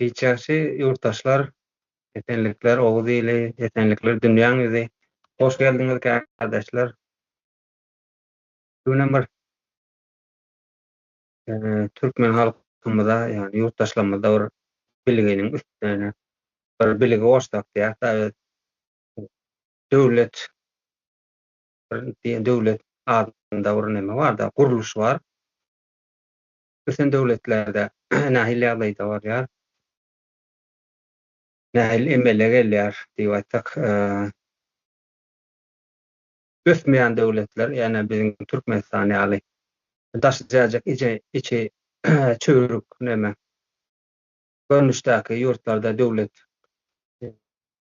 Geçäsi ýurtdaşlar, etenlikler, oğuz eli, etenlikler, dünýäň ýüzi. Hoş geldiňiz kardeşler. Dünýäň bir türkmen halkymyza, ýani ýurtdaşlarymyza bir bilginiň üstüne bir bilgi goşdak diýär. Döwlet, döwlet adında bir näme bar-da, guruluş bar. Bütün döwletlerde nähili ýagdaýda barýar. Nähili emele gelýär diýip aýtsak, ösmeýän döwletler, ýani biziň Türkmenistan ýaly daşjajak içi çöwrük näme görnüşdäki ýurtlarda döwlet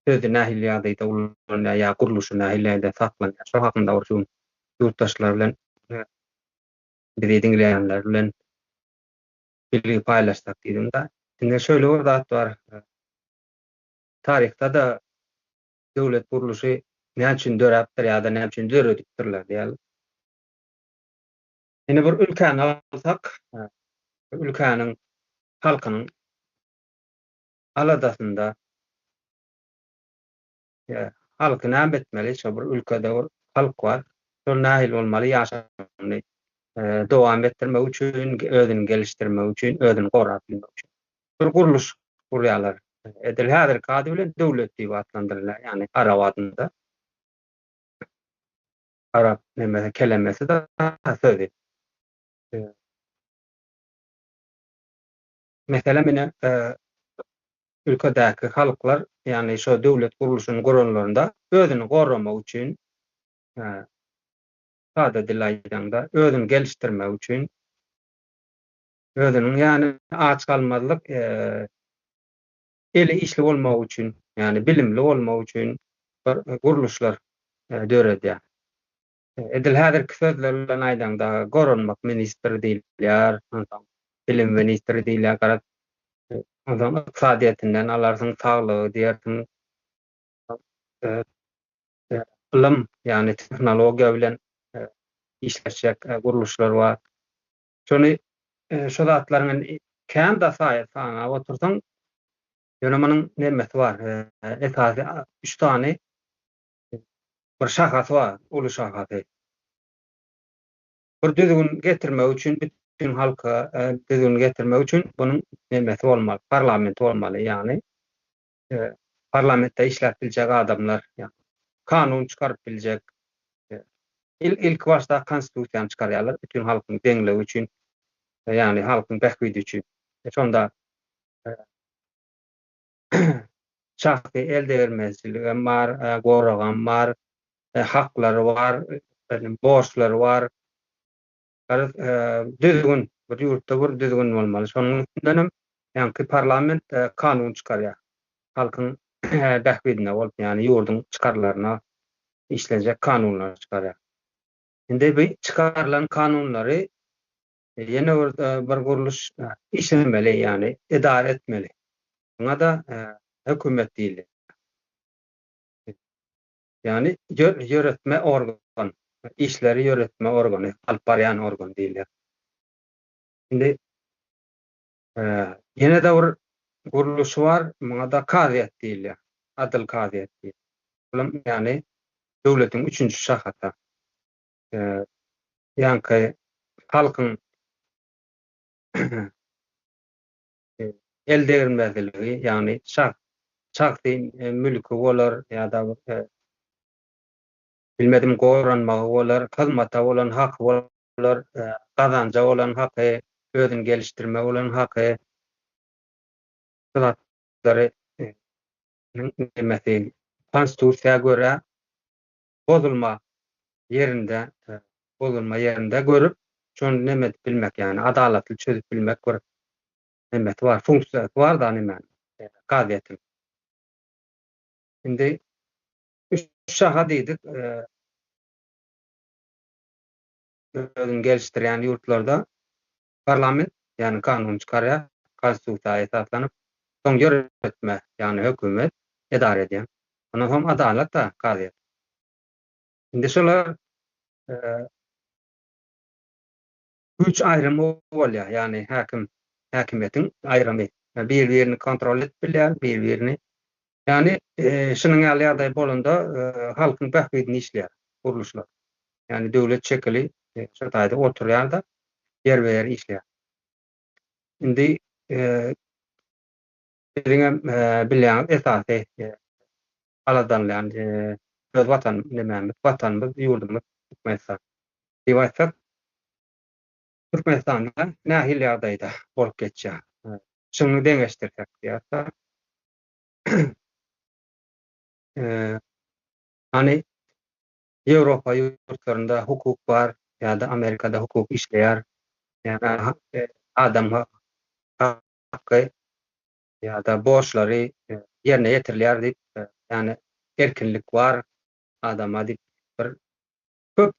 sözü nähili ýagdaýda ulanýar, ýa guruluşy nähili ýagdaýda saklanýar. Şol hakynda urşun ýurtdaşlar bilen bizi dinleýänler bilen bilgi paýlaşsak diýdim da. Indi şöyle bir zat bar. Tarihta da döwlet guruluşy näme üçin döräpdir ýa-da näme üçin döredikdirler diýäl. Indi bir ülkäni alsak, ülkäniň halkynyň aladasynda halky näme etmeli? Şo bir ülkede bir halk bar. Şol nähili bolmaly ýaşanyny dowam etdirmek üçin, özüni gelişdirmek üçin, özüni gorap bilmek üçin. Bir guruluş kurýarlar. Edil häzir kady bilen döwlet diýip adlandyrylýar. Ýani Arab adında. Arab näme kelimesi de sözi. Mesela mine ülkedäki halklar, ýani şo döwlet guruluşynyň goranlarynda özüni gorramak üçin, sada dil aýdanda özüni gelişdirmek üçin, özüniň ýani aç kalmazlyk eli işli bolmak üçin, ýani bilimli bolmak üçin guruluşlar döredýär. Edil häzirki sözler bilen aýdanda goranmak ministri diýilýär, bilim ministri diýilýär. Adam iqtisadiýetinden alarsyň saglygy diýersiň, ilim ýani tehnologiýa bilen işleşjek guruluşlar bar. Şonu şo zatlaryň kän da saňa otursaň ýöne nemesi bar. Esasy 3 tane bir şahasy bar, uly şahasy. Bir düzgün getirmek üçin, bütün halka düzgün getirmek üçin bunyň nemesi bolmaly, parlament bolmaly, ýani parlamentde işläp biljek adamlar, ýani kanun çykaryp biljek. Ilk başda konstitusiýany çykarýarlar bütün halkyň deňligi üçin, ýani halkyň bähbidi üçin. Şonda şahsy elde bermezligi bar, goragan bar, haklary bar, borçlary bar. Düzgün bir ýurtda bir düzgün bolmaly. Şonuň üçin ýani parlament kanun çykarýar. Halkyň bähbidine bolup, ýani ýurduň çykarlaryna işlejek kanunlar çykarýar. Indi bu çykarylan kanunlary ýene bir guruluş işlemeli, ýani edare etmeli. Buna da hökümet diýilýär. Ýani ýöretme organ, işleri ýöretme organy, alyp barýan organ diýilýär. Indi ýene de bir guruluş bar, buna da kaziýet diýilýär. Adyl kaziýet diýilýär. Bular ýani döwletiň 3-nji şahata. Ýani halkyň elde bermezligi, ýani şahsy mülki bolar ýa-da bilmedim goranmagy bolar, hyzmata bolan hak bolar, gazanja bolan haky, özüni gelişdirme bolan haky. Şolary nemesi konstitusiýaga görä bozulma ýerinde görüp şonu neme bilmek, ýani adalatly çözüp bilmek bir nemesi bar, funksiýasy bar da neme, gaziýetiň. Indi şaha diýdik, özüni gelişdirýän ýurtlarda parlament, ýani kanun çykarýar, konstitusiýa esaslanıp, soň ýöretme, ýani hökümet edare edýär. Ondan hem adalet da gaýet. Indi şolar güç aýrymy bolýar, ýani häkimiýetiň aýrymy. Bir-birini kontrol edip bilýär, bir-birini. Ýani şunyň ýaly bolanda halkyň bähbidini işleýär, guruluşlar. Ýani döwlet çekili şo taýda oturýar da ýer işleýär. Indi biziňem bilýän esasy aladan öz watan nemämiz, watanymyz, ýurdumyz Türkmenistan. Diýip Türkmenistanda nähili ýagdaýda bolup geçýär. Şunu deňeşdirsek diýär. Hani Ýewropa ýurtlarynda hukuk bar, ýa-da Amerikada hukuk işleýär. Ýani adam hakkı ýa-da borçlary ýerine ýetirilýär diýip, ýani erkinlik var adama diýip bir köp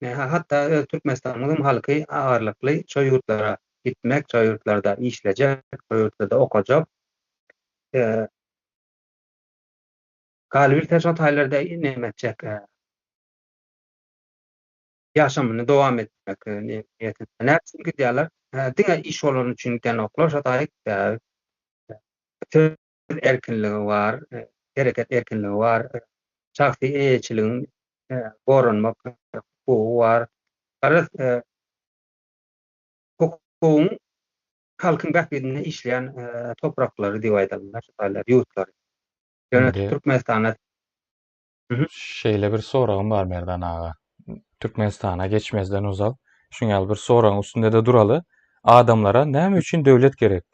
hatda Türkmenistanyň halky agarlykly ço ýurtlara gitmek, ço ýurtlarda işlejek, ço ýurtlarda okajak. Galby şo taýlarda nämetjek ýaşamyny dowam etmek niýetinde. Näçe gidýärler? Diňe iş bolan üçin giden oklar şo taýda söz erkinligi var, hereket erkinligi var, şahsy eýçiligiň gorunmak hukugy var. Garaz hukugyň halkyň bähbidine işleýän topraklary diýip aýdylýar, şo taýlar ýurtlary. Ýöne Indi Türkmenistana şeýle bir soragym bar Merdan aga. Türkmenistana geçmezden uzak. Şuňal bir soragyň üstünde de duraly. Adamlara näme üçin döwlet gerek?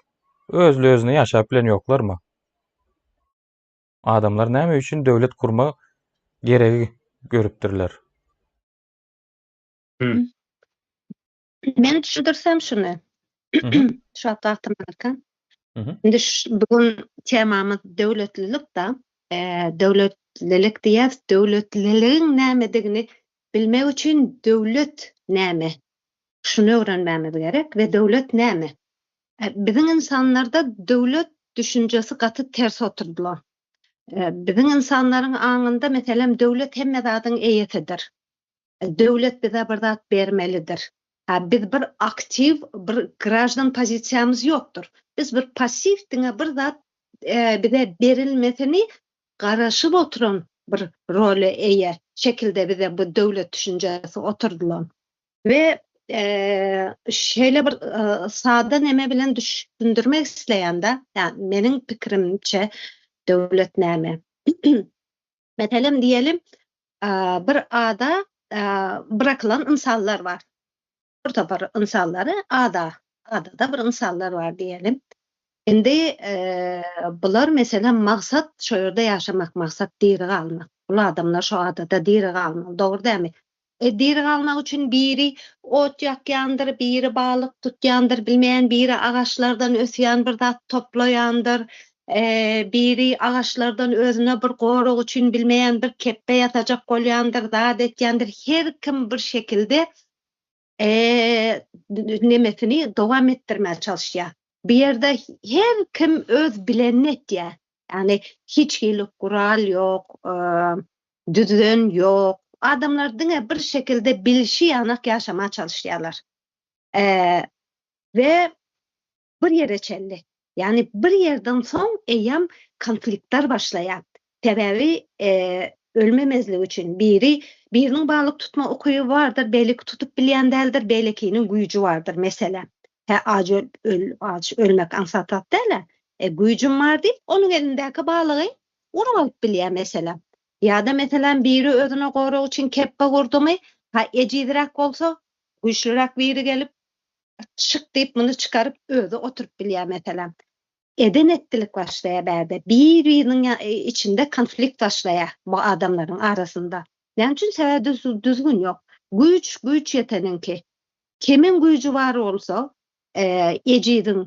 Özüne ýaşap bilen ýoklarmy? Adamlar näme üçin döwlet kurma geregi görüpdirler? Men düşündirsem şunu. Şu ataqtymykan. Indi bugun temamyz döwletlilik da, döwletlilik diýäs, döwletliligiň nämedigini bilmek üçin döwlet näme? Şunu öwrenmemiz gerek we döwlet näme? Biziň insanlarda döwlet düşünjesi gaty ters oturdular. Biziň insanlaryň aňynda meselem döwlet hemme zadyň eýetidir. Döwlet bize bir zat bermelidir. Biz bir aktiv, bir grajdan pozisiýamyz ýokdur. Biz bir pasiv diňe bir zat bize berilmesini garaşyp oturan bir role eýer şekilde bize bu döwlet düşünjesi oturdular. We şeýle bir sada neme bilen düşündirmek isleýände, ýani meniň pikirimçe döwlet näme? Meselem diýelim, bir ada bırakılan insanlar var. Orada bir insanları adada bir insanlar var diyelim. Şimdi bular mesela maksat şu yerde yaşamak, maksat diri kalmak. Bu adamlar şu adada diri kalmak. Doğru değil mi? Diri kalmak için biri ot yakyandır, biri balık tutyandır, bilmeyen biri ağaçlardan ösyan bir dat toplayandır. Biri ağaçlardan özüne bir goruk için bilmeyen bir keppe yatacak kolyandır, dağıt etkendir. Her kim bir şekilde nemesini devam ettirmeye çalışıyor. Bir yerde her kim öz bilenini etdiyor. Yani hiç hilik kural yok, düzen yok. Adamlar dine bir şekilde bilişi yanak yaşamaya çalışıyorlar. Ve bir yere çelli. Yani bir yerden son eyyam konfliktler başlayan. Sebebi ölmemezliği için birinin balık tutma okuyu vardır, belki tutup bilen değildir, belki'nin gücü vardır mesela. Ağaç ölmek ansatat değil. Gücüm var deyip onun elindeki balığı onu alıp bilen mesela. Ya da mesela biri özüne koru için keppe kurdu mu, ecidirak olsa güçlürak biri gelip çık deyip bunu çıkarıp özü oturup bilen mesela. Edenetlilik başlayaberde. Birinin içinde konflikt başlaya bu adamların arasında. Yani çünkü sebebi düzgün yok. Güç yeteninki. Kimin gücü var olsa ecidin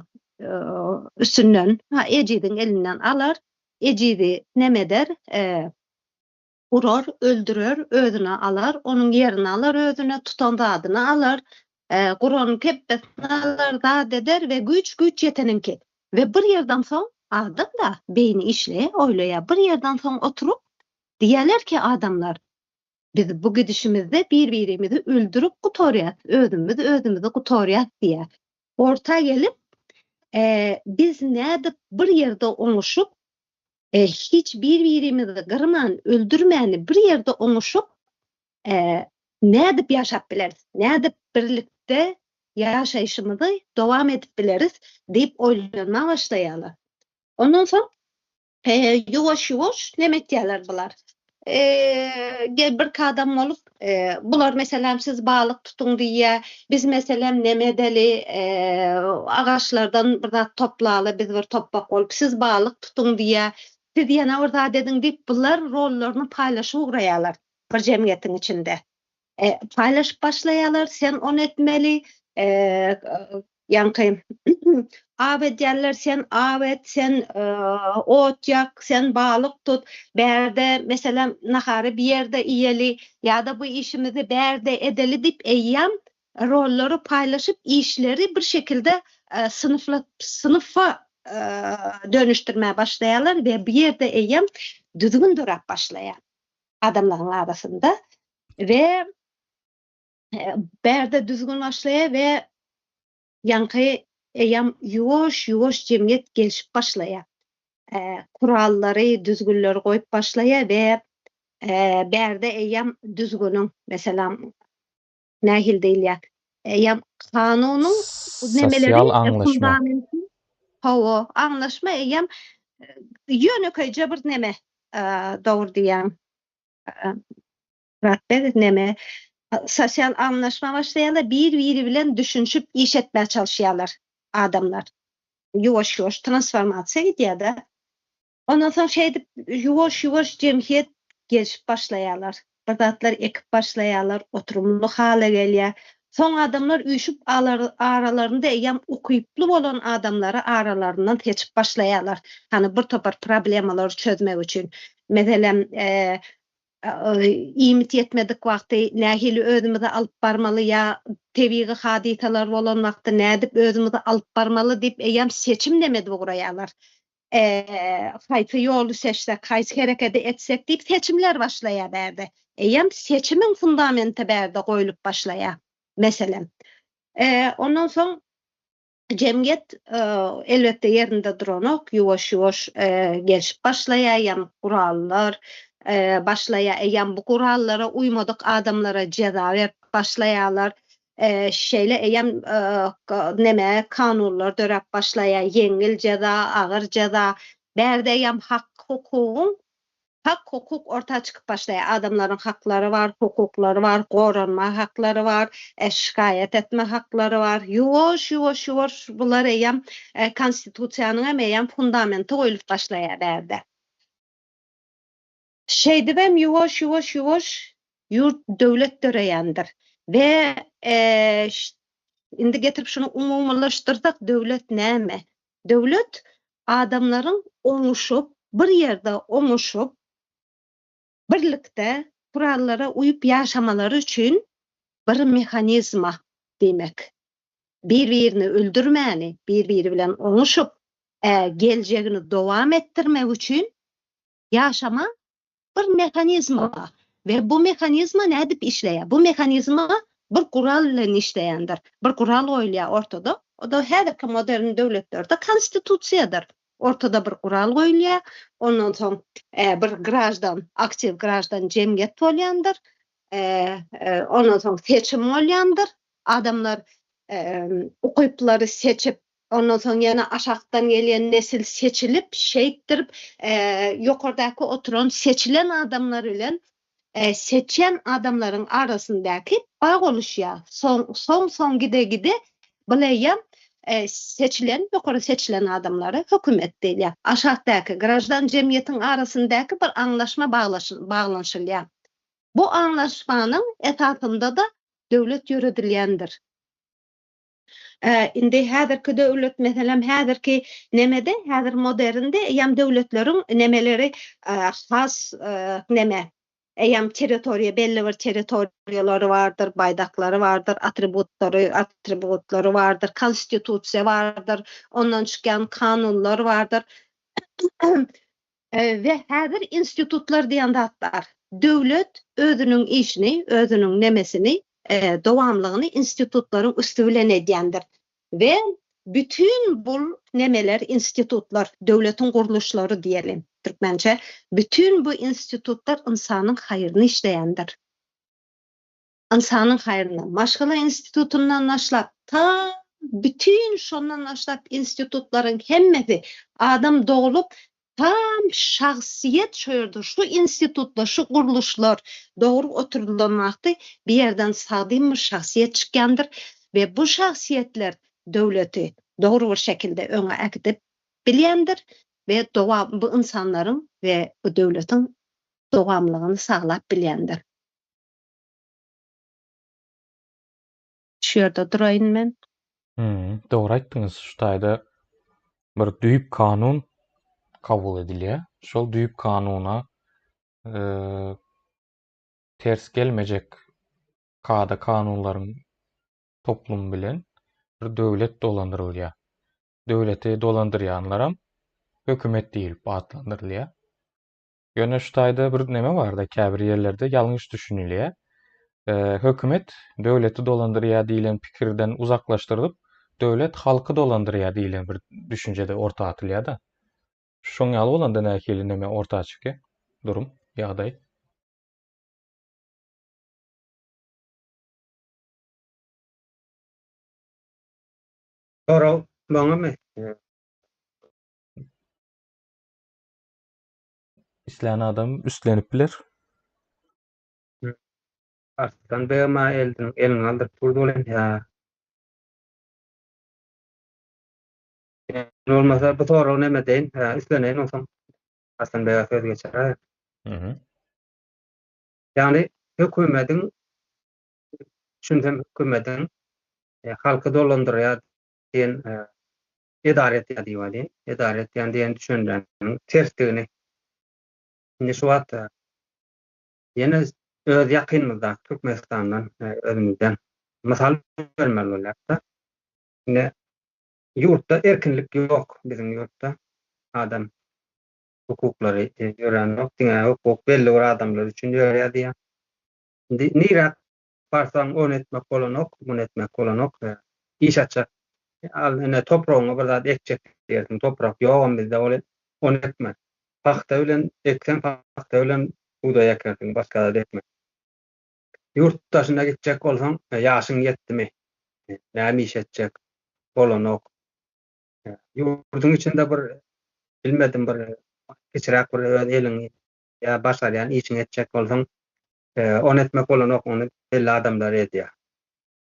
üstünden, ecidin elinden alır. Ecidi ne der? uror, öldürür, özüne alar, onun yerini alır, özüne tutan da adını alır, Kur'an'ın kebbetini alır, da deder ve güç yeteninki. Ve bir yerden son adam da beyni işle, oylaya bir yerden son oturup diyorlar ki adamlar, biz bu gidişimizde birbirimizi öldürüp kutoriyat, özümüzü kutoriyat diye. Orta gelip biz nädip bir yerde oňuşup hiç birbirimizi gırman, öldürmän bir yerde oňuşup nädip ýaşap bileriz? Nädip birlikde ýaşaýşymyzy dowam edip bileriz diýip oýlanma başlaýarlar. Ondan soň ýuwaş näme edýärler bular? Bir adam olup bular meselem siz balık tutun diye biz meselem nemedeli ağaçlardan bir zat toplalı biz bir toprak olup siz balık tutun diye siz yana orada dedin deyip bular rollerini paylaşıp uğrayalar bir cemiyetin içinde. Paylaşıp başlayalar sen onu etmeli yankayım. Avet yerler sen avet, sen ot yak, sen balık tut. Berde mesela nahari bir yerde iyeli ya da bu işimizi berde edeli deyip eyyam rolleri paylaşıp işleri bir şekilde sınıfa dönüştürmeye başlayalar ve bir yerde eyyam düzgün durak başlayan adamların arasında ve berde düzgün başlaya ve yankayı yuwaş cemiyet gelişip başlaya. Kuralları, düzgünleri koyup başlaya ve berde eyyam düzgünün mesela nähil diýilýär. Eyyam kanunun Sosyal anlaşma. Hawa anlaşma eyyam ýöneköýje bir neme dowr diýen. Ratber neme sosyal anlaşma başlayalar bir bilen düşünüşüp iş etmeye çalışıyorlar adamlar. Yuwaş transformasiya gidýär. Ondan soň yuwaş cemiyet gelişip başlayalar. Birdatlar ekip başlayalar, oturumlu hale gelýär. Soň adamlar üýşüp aralarında eýem ukuyply bolan adamları aralarından seçip başlayalar. Hani bir topar problemalary çözmek üçin. Meselem ýmit yetmedik wagty nähili özümizi alyp barmaly ya tebii hadisalar bolan wagty nädip özümizi alyp barmaly diýip eýem seçim demedi guraýarlar. Haýsy ýoly seçsek, haýsy hereketi etsek diýip seçimler başlaýar berde. Eýem seçimin fundamenty berde goýulyp başlaýar. Meselem. Ondan soň cemiyet elbette yerinde duranok, yuwaş gelişip başlaýar, ýa kurallar başlaya eýem bu kurallara uymadık adamlara ceza verip başlayalar şeyle eýem neme kanunlar dörep başlaya yeňil ceza agyr ceza berde eýem hak hukuk orta çıkıp başlaya adamların hakları var, hukuklary var, goranma hakları var, şikayet etme hakları var. Yuwaş bular eýem konstitusiýanyň eýem fundamenty goýulyp başlaya berde. Şeydibem yuwaş yurt döwlet döreýändir ve indi getirip şunu umumlaşdyrsak döwlet näme? Döwlet adamlaryň oňuşup bir ýerde oňuşup birlikde kurallara uyup ýaşamalary üçin bir mehanizma demek. Bir-birini öldürmäni, bir-biri bilen oňuşup geljegini dowam etdirmek üçin ýaşama bir mekanizma ve bu mekanizma nädip işleýär? Bu mekanizma bir kural bilen işleýändir. Bir kural goýulýar ortada. O da häzirki modern döwletlerde konstitusiýadyr. Ortada bir kural goýulýar. Ondan soň bir grajdan, aktiv grajdan cemiyet bolýandyr. Ondan soň seçim bolýandyr. Adamlar ukuyplary seçip ondan soň yana aşakdan gelýän nesil seçilip şeýitdirip ýokardaky oturan seçilen adamlar bilen seçen adamların arasındaky bağ oluşýar. Son gide bileýän ýokary seçilen adamlary hökümet diýilýär. Aşakdaky grajdan jemgyýetiň arasyndaky bir anlaşma baglanşylýar. Bu anlaşmanyň esasynda da döwlet ýöredilýändir. Indi häzirki döwlet meselem häzirki nemede häzir modernde ýam döwletleriň nemeleri has neme Eýem belli bir territoriýalary bardyr, baýdaklary bardyr, atributlary bardyr, konstitusiýa bardyr, ondan çykan kanunlar bardyr. Ve häzir institutlar diýen zatlar. Döwlet özüniň işini, özüniň nemesini, dowamlygyny institutlaryň üstü bilen edýändir. Ve bütün bu nemeler, institutlar, döwletiň guruluşlary diýelim türkmence, bütün bu institutlar insanyň haýryny işleýändir. İnsanyň haýryna. Maşgala institutundan başlap, ta bütün şondan başlap institutlaryň hemmesi adam dogulup tam şahsiyet şöýerdir. Şu institutlar, şu guruluşlar dogry oturulmakdy, bir yerden sadym bir şahsiyet çykýandyr ve bu şahsiyetler döwleti dogry bir şekilde öňe ägidip bilýändir ve bu insanlaryň ve bu döwletiň dowamlygyny saglap bilýändir. Şu ýerde duraýyn men. Dogry aýtdyňyz. Şu taýda bir düýüp kanun kabul edilýär. Şol düýüp kanuna ters gelmejek kada kanunlaryň toplum bilen bir döwlet dolandyrylýar. Döwleti dolandyrýanlaram hökümet diýilip adlandyrylýar. Ýöne şu taýda bir neme bar da käbir ýerlerde ýalňyş düşünilýär. Hökümet döwleti dolandyrýar diýilen pikirden uzaklaşdyryp, döwlet halky dolandyrýar diýilen bir düşünjede orta atylýar da. Şoň ýaly bolanda näkeli neme orta çyky durum, ýagdaý. Soraw baňamy? İsläni adam üstlenip biler. Arslan beýama elini aldyryp durdy bolan ýa. Olmasa bu soraw näme deýin? Üstleneýin olsam. Arslan beýa söz geçer. Yani hökümetiň hökümetiň halky dolandyrýar diýen edaret ýa-da edaret diýen düşünýän tersdigini. Indi şu wagtda ýene öz ýakynymyzda Türkmenistandan özümizden mysal bermeli bolar. Ine ýurtda erkinlik ýok biziň ýurtda. Adam hukuklary ýörenok, diňe hukuk belli bir adamlar üçin ýörýär diýen. Indi nirat barsaň on etmek bolanok, mun etmek bolanok, iş açak. Al ene topragyňa bir zat ekjek diýersiň, toprak ýogam bizde bolan on etmek. Paxta bilen eksen, paxta bilen buğday ekersiň, başga da ekmek. Ýurtdaşyna gitjek bolsaň, ýaşyň ýetdimi? Näme iş etjek bolanok. Ýurduň içinde bir bilmedim bir kiçirak bir eliň ýa başarýan işiň etjek bolsaň, on etmek bolanok ony belli adamlar edýär.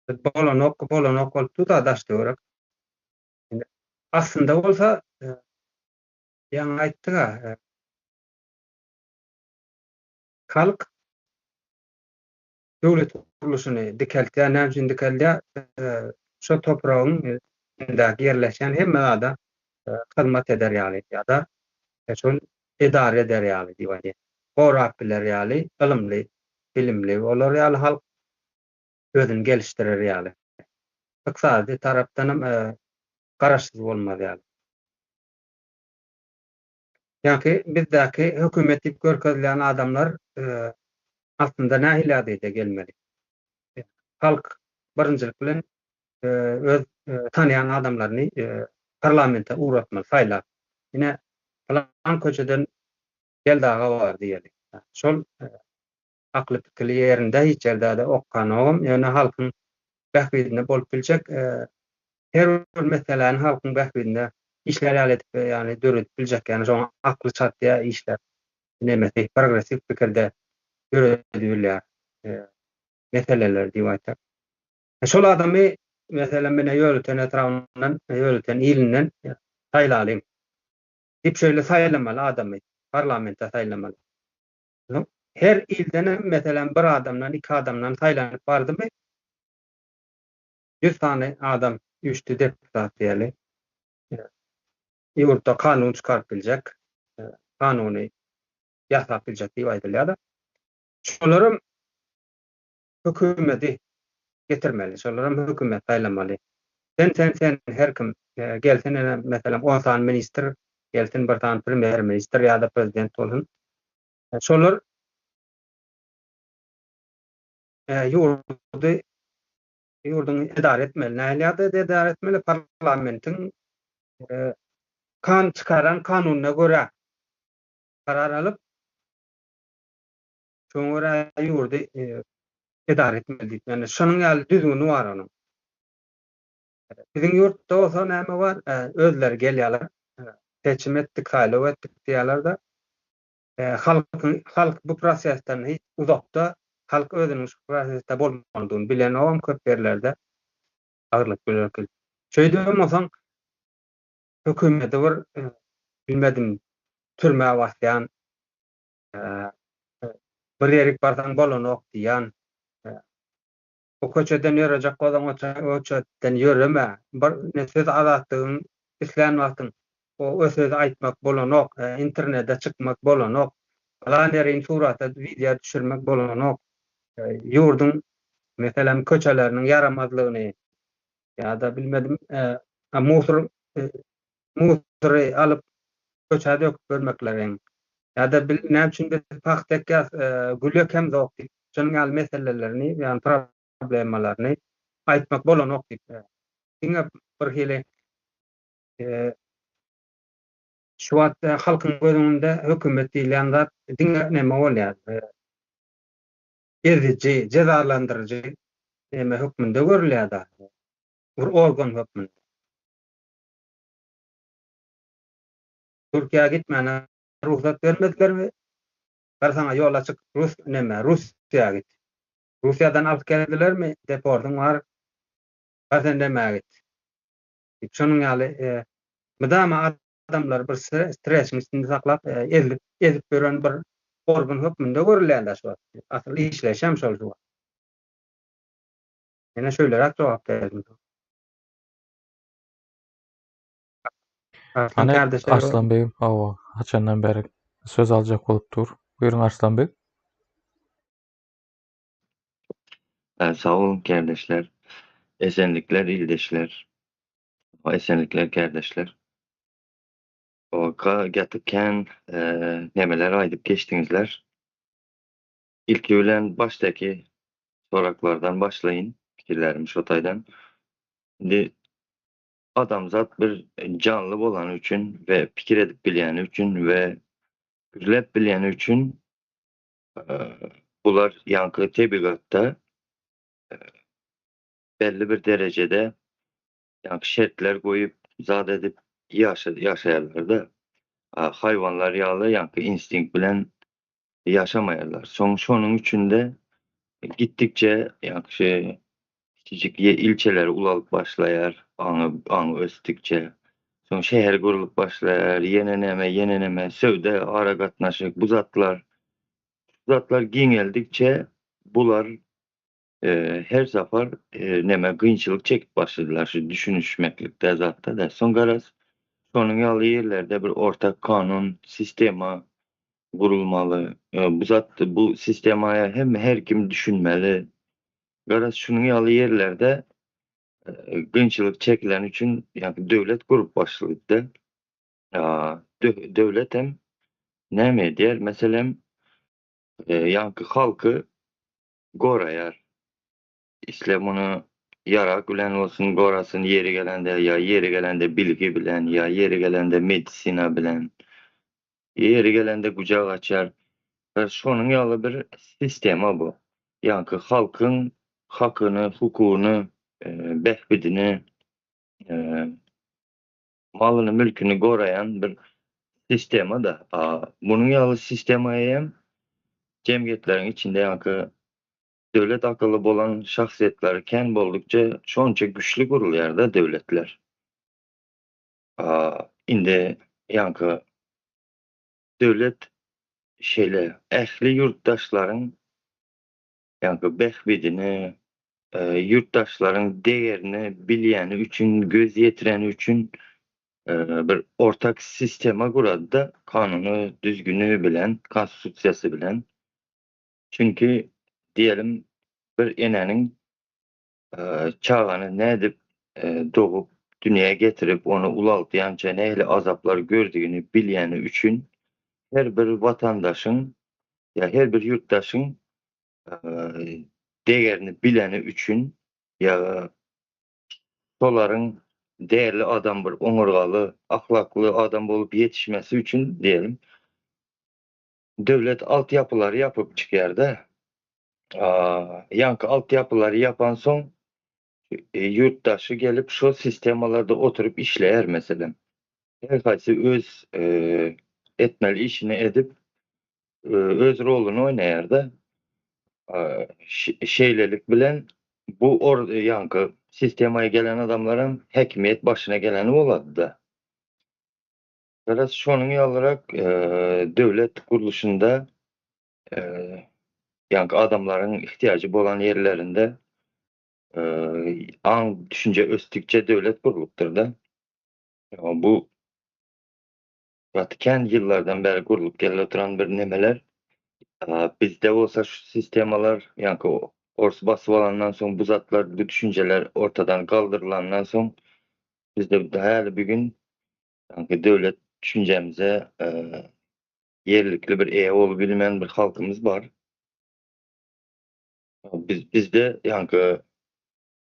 Bolanok bolup tutadaşdy görek. Aslında bolsa ýa-ni aýtdyga halk döwlet guruluşyny dikeltýär, näme üçin dikeltýär? Şo topragyň içinde yerleşen hemme adam hyzmat eder ýaly ýa-da şol edare eder ýaly diýýär. Gorap biler ýaly, ilmli, bilimli bolar ýaly halk özüni gelişdirer ýaly. Iqtisady tarapdanam garaşsyz bolmaz ýaly. Ýa-ki bizdäki hökümetlik görkezlen adamlar aslında nähilerde gelmeli. Halk birinjilik bilen öz tanıyan adamlaryny parlamenta uğratmaly, saýlap. Ine falan köçeden geldaga bar diýelik. Şol akly pikirli ýerinde hiç ýerde okkanogam, ýöne halkyň bähbidine bolup biljek her bir meseleni halkyň bähbidine işler ýalyp, ýani döredip biljek, ýani şoň akly çatýa işler. Nemeti progressiv pikirde döredilýär meseleler diýip aýtar. Şol adamy mesela mene ýöreten etrafyndan, ýöreten ilinden saýlalyň. Dip şöyle saýlamaly adamy, parlamenta saýlamaly. Her ilden mesela bir adamdan, iki adamdan saýlanyp bardymy? 100 tane adam, 3 deputat diýeli. Ýurtda kanun çykaryp biljek, kanuny ýasap biljek diýip aýdylýar da. şolaram hökümeti getirmeli, şolaram hökümet taýlamaly. Sen her kim gelsin mesela 10 tane minister, gelsin bir tane premier minister ýa-da prezident bolsun. Şolar ýurduny idare etmeli. Näle idare etmeli? Parlamentiň çıkaran kanunyna göre karar alyp şoňa ýurdy idare etmeli. Yani şonuň ýaly düzgünü bar onuň. Biziň ýurtda bolsa näme bar? Özleri gelýärler. Seçim etdik, saýlaw etdik diýerler-de. Halk bu prosesden hiç uzakda, halk özüniň şu prosesde bolmadygyny bilen awam köp yerlerde agyrlyk bilerler. Şeýde bolmasaň hökümeti bir bilmedim türme başlayan bir ýerik barsaň bolanok diýen o köçeden ýörejek bolan o köçeden ýöreme bir nesed azatlygyň isläň wagtyň o sözi aýtmak bolanok internetde çykmak bolanok galanerin surata video düşürmek bolanok ýurdun meselem köçeleriniň yaramazlygyny ýa-da bilmedim musury alyp köçede döküp bermeklerin ýa-da näme üçin de paxtak gülýek hem zok diýip şonuň ýaly meselelerini ýani problemalaryny aýtmak bolanok diýip diňe bir hili şu wagtda halkyň gözüňde hökümet diýilen zat diňe näme bolýar? Ezici, cezalandyrıcı näme hökmünde görülýär-de. Bir organ hökmünde. Türkiýe gitmäne ruhsat bermezlermi? Barsaňa ýol açyk Russiýa git. Russiýadan alyp geldilermi? Deportyň bar. Barsan näme git. Şonuň ýaly mydama adamlar bir stresiň içinde saklap ezip beren bir organ hökmünde görülýär şu wagt. Asly işleşem şol şu. Ene şöyle jogap berdim. Hani Arslan Bey'im haçandan beri söz alacak bolup dur. Buyurun Arslan Bey. Sağ olun kardeşler. Esenlikler ildeşler. Esenlikler kardeşler. Gatıkken nemeler aydıp geçtiňizler. İlk ölen baştaki soraklardan başlayın. Fikirlerim şotaydan. Şimdi adamzat bir canlı bolan üçün ve pikir edip bilýän üçün ve güzlep bilýän üçün bular yankı tebigatda belli bir derecede yani şertler goýup zat edip ýaşaýarlar da hayvanlar ýaly yankı instinkt bilen ýaşamaýarlar. Şonuň üçin de gitdikçe yankı kiçik ilçeler ulalyp başlaýar, aňy ösdükçe. Soň şäher gurulyp başlaýar, ýene näme söwde, ara gatnaşyk bu zatlar giňeldikçe bular her safar näme gynçylyk çekip başladylar şu düşünüşmeklikde zatda da. Soň garaz şonuň ýaly ýerlerde bir ortak kanun, sistema gurulmaly. Bu sistemaya hem her kim düşünmeli. Garaz şonuň ýaly ýerlerde gynçylyk çekilen üçün ýani döwlet gurup başladyk da. Döwlet hem näme edýär? Meselem ýanky halky goraýar. İsle bunu yarak bilen olsun, gorasın yeri gelende bilgi bilen, ya yeri gelende medisina bilen, yeri gelende kucak açar. Şonuň ýaly bir sistema bu. Yankı halkyň hakyny, hukugyny, behbidini, malyny, mülküni gorayan bir sistema da. Bunuň ýaly sistemaýa hem jemgiýetleriň içinde yankı döwlet akylly bolan şahsiýetler ken boldukça şonça güçlü gurulýar da döwletler. Indi yankı döwlet ähli ýurtdaşlaryň yankı behbidini, ýurtdaşlaryň değerini bilýäni üçün, göz ýetireni üçün bir ortak sistema gurady da, kanuny, düzgünü bilen, konstitusiýasy bilen. Çünkü diyelim bir enenin çağını ne edip doğup dünyaya getirip onu ulaltıyanca neyle azaplar gördüğünü bilyeni üçün her bir vatandaşın ya her bir yurttaşın değerini bileni üçün ya soların değerli adam bir onurgalı, ahlaklı adam bolup yetişmesi üçün diyelim devlet altyapıları yapıp çıkar da yankı altyapıları yapan son yurttaşı gelip şu sistemalarda oturup işleyer mesela. Herkesi öz etmeli işini edip öz rolünü oynayar da şeylelik bilen bu yankı sistemaya gelen adamların hekimiyet başına geleni oladı da. Biraz şonun olarak devlet kuruluşunda yankı adamların ihtiyacı olan yerlerinde an düşünce östükçe devlet kuruluktur da. Bu Vatikan yıllardan beri kurulup gelen oturan bir nemeler bizde olsa şu sistemalar yankı orası basıp alandan son bu zatlar, bu düşünceler ortadan kaldırılandan son bizde daha bir gün yankı devlet düşüncemize yerlikli bir olup bilmeyen bir halkımız var. Bizde yankı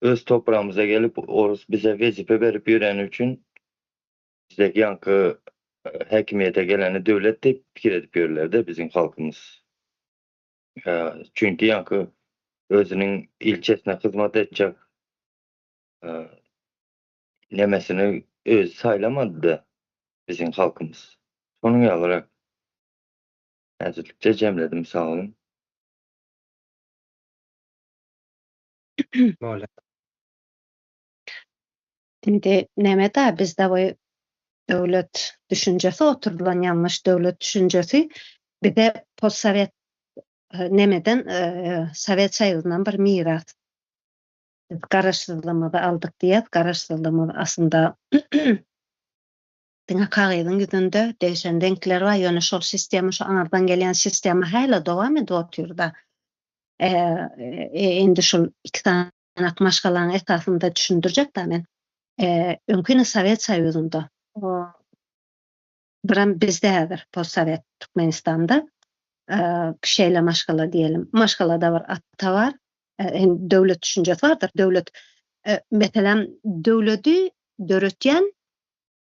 öz toprağımıza gelip orası bize vezife verip yürüyen üçün bizdeki yankı hekimiyete geleni devlet de fikir edip yürürler de bizim halkımız. Çünkü yankı özünün ilçesine hizmet edecek nemesini öz saylamadı da bizim halkımız. Onun olarak nazırlıkça cemledim, sağ olun. Böyle. Şimdi nemede bizde bu devlet düşüncesi oturulan yanlış devlet düşüncesi bir de postsovet nemeden Sovet Soýuzynyň bir miras. Garaşdyrylmada aldyk diýip, garaşdyrylmy aslında diňe kagyzyň ýüzünde değişen denkler var. Ýöne şol sistema, şu aňardan gelen sistema häle dowam edip oturýar. Indi şol iki tane maşgalaryň esasynda düşündirjek da men. Öňküne Sovet Soýuzynda biram bizde häzir postsovet Türkmenistanda şeyle maşgala diyelim. Maşgalada var, atta var. Devlet düşüncesi vardır. Devlet mesela devleti döretýän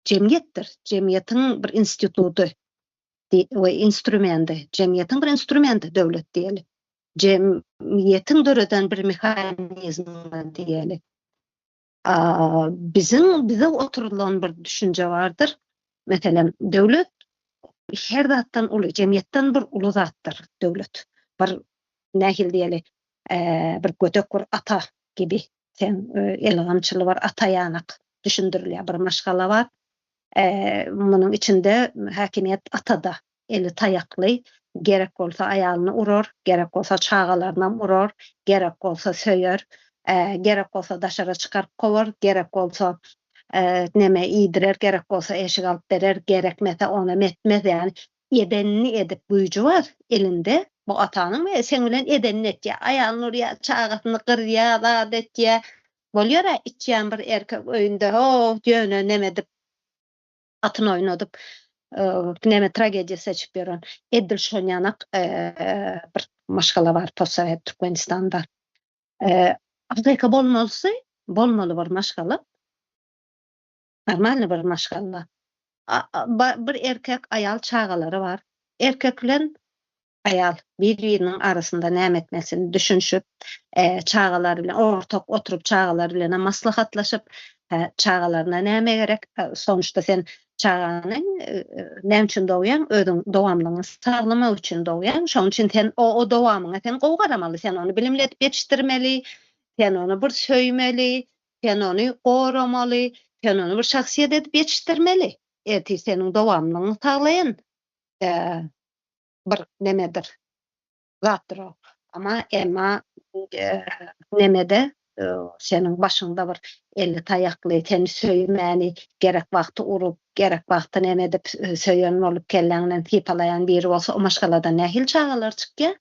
cemiyettir. Cemiyetin bir institutu we instrumenti. Cemiyetin bir instrumenti devlet diýeli. Cemiyetin döreden bir mehanizmi diýeli. Bize oturulan bir düşünce vardır. Mesela devlet her zatdan uly, cemiyetten bir uly zatdır devlet. Bir nähil diýeli, bir götek bir ata gibi. Sen elgamçyly var, ata ýanak düşündirilýär bir maşgala var. Munyň içinde häkimiýet atada, eli taýakly, gerek bolsa aýalyny urar, gerek bolsa çagalaryndan urar, gerek bolsa söýer, gerek bolsa daşara çykaryp gobar, gerek bolsa neme iýdirer, gerek bolsa eşik alyp berer, gerekmese ona metmez, ýani edenini edip güýji var elinde. Bu atanyň we sen bilen edenini etýär. Aýalyny urýar, çagasyny gyrýar, zat etýär. Bolýar içýän bir erkek öýünde ýöne neme dip atyny oýnadyp neme tragediýa seçip beren Edil Şonýanak bir maşgala var postsovet Türkmenistanda. Azayka bolmaly bir maşgala. Normal bir maşgala. Bir erkek aýal çagalary var. Erkek bilen aýal bir-biriniň arasynda näme etmesini düşünşüp, çagalary bilen ortak oturup çagalary bilen maslahatlaşyp, çagalaryna näme gerek? Sonuçta sen çaganyň näme üçin dowýan? Özüň dowamlygyny saglamak üçin dowýan. Şoň üçin sen o dowamyňa sen gowy sen onu bilimletip yetişdirmeli, sen onu bir söýmeli, sen onu goramaly, sen onu bir şahsiýet edip yetişdirmeli. Eti seniň dowamlygyny saglayan bir nemedir, zatdır o. Emma nemede senin başında bir eli taýakly, seni söýmäni, gerek wagty urup, gerek wagty neme dip söýen bolup kelläňden tipalayan biri bolsa o maşgaladan nähil çagalar çykýar?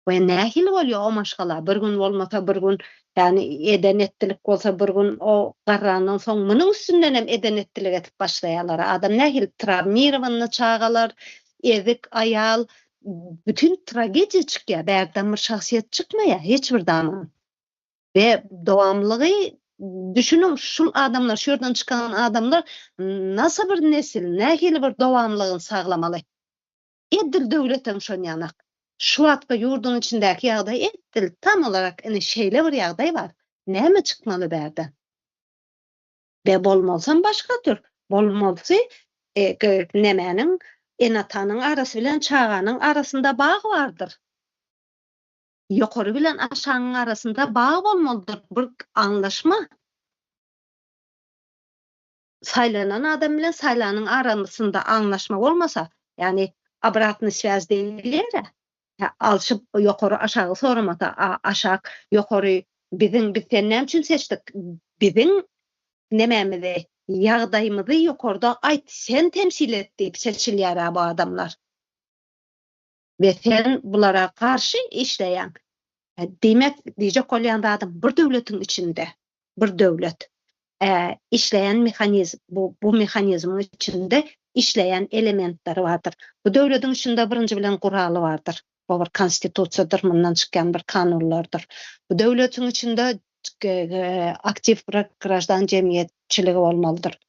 we nähil bolýar o maşgala bir gün bolmasa bir gün yani edenettilik bolsa bir gün o garrandan soň munyň üstünden hem edenettilik etip başlaýarlar. Adam nähil travmirowany çagalar, ezik ayal bütün tragediýa çykýar. Bärden bir şahsiýet çykmaýar hiç bir zaman. Ve dowamlygy düşünün şul adamlar, şuradan çıkan adamlar nasıl bir nesil, nähil bir dowamlygyny saglamaly. Edil döwletem şon ýanak. Şu wagtda ýurdun içindäki ýagdaý edil tam olarak ine şeýle bir ýagdaý bar. Näme çykmaly bärden? Ve bolmasam başga tür. Bolmasy nemäniň enatanyň arasy bilen çaganyň arasynda bağ bardyr. Ýokary bilen aşagyň arasynda bağ bolmalydyr, bir anlaşma. Saylanan adam bilen saylanyň arasynda anlaşma bolmasa, yani obratny связь diýilýär. Alşyp ýokary aşagy soramata, aşak ýokary biziň näme üçin seçdik? Biziň nemämizi, ýagdaýymyzy ýokarda aýt, sen temsil et diýip seçilýär bu adamlar. Ve sen bulara karşı işleyen, demek diýjek bolýanda adam bir döwletiň içinde, bir döwlet işleyen mehanizm, bu mehanizmin içinde işleyen elementler vardır. Bu döwletiň içinde birinci bilen guraly vardır. Bu bir konstitusiýadyr, mundan çykan bir kanunlardır. Bu döwletiň içinde aktiv bir grajdan jemgyýetçiligi bolmalydyr.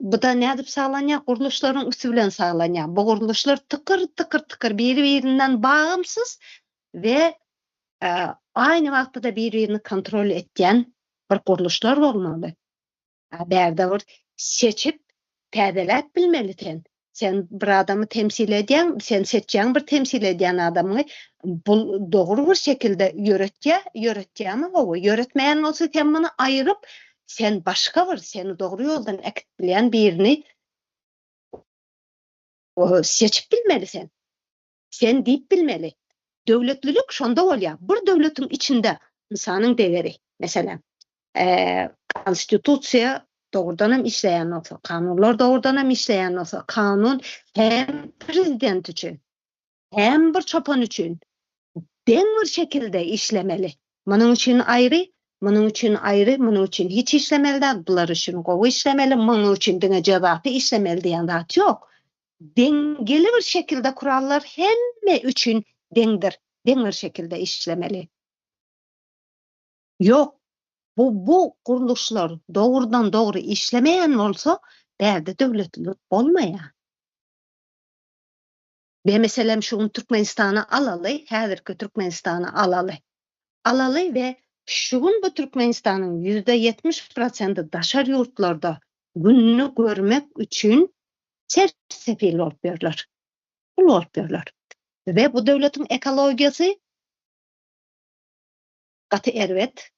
Bu da nädip saglanýar? Guruluşlaryň üstü bilen saglanýar. Bu guruluşlar tıkır biri-birinden bağımsız ve aynı wagtda biri-birini kontrol etýän bir guruluşlar bolmaly. Bärde bir seçip täzeläp bilmelisin. Sen bir adamı temsil edýän, sen seçýän bir temsil edýän adamy bu dogry bir şekilde ýöretýärmi? O ýöretmeýän bolsa sen muny aýryp sen başka bir seni dogry ýoldan ekitleyen birini seçip bilmelisin. Sen diýip bilmeli. Döwletlilik şonda bolýar. Bir döwletiň içinde insanyň degeri, meselem, konstitusiýa dogrudan hem işleýän bolsa, kanunlar dogrudan hem işleýän bolsa, kanun hem prezident üçin, hem bir çopan üçin deň bir şekilde işlemeli. Munyň üçin aýry, munyň üçin aýry, munyň üçin hiç işlemeli, bular üçin gowy işlemeli, munyň üçin diňe jazapy işlemeli diýen zat ýok. Dengeli bir şekilde kurallar hemme üçin deňdir. Deň bir şekilde işlemeli. Ýok. Bu guruluşlar dogrudan dogry işlemeýän bolsa, bärde döwletlik bolmaýar. Ve meselem şu Türkmenistany alaly, häzirki Türkmenistany alaly ve şugun bu Türkmenistanyň %70% daşar ýurtlarda gününü görmek üçin sersefil bolup berler. Ve bu döwletiň ekologiýasy gaty erwet.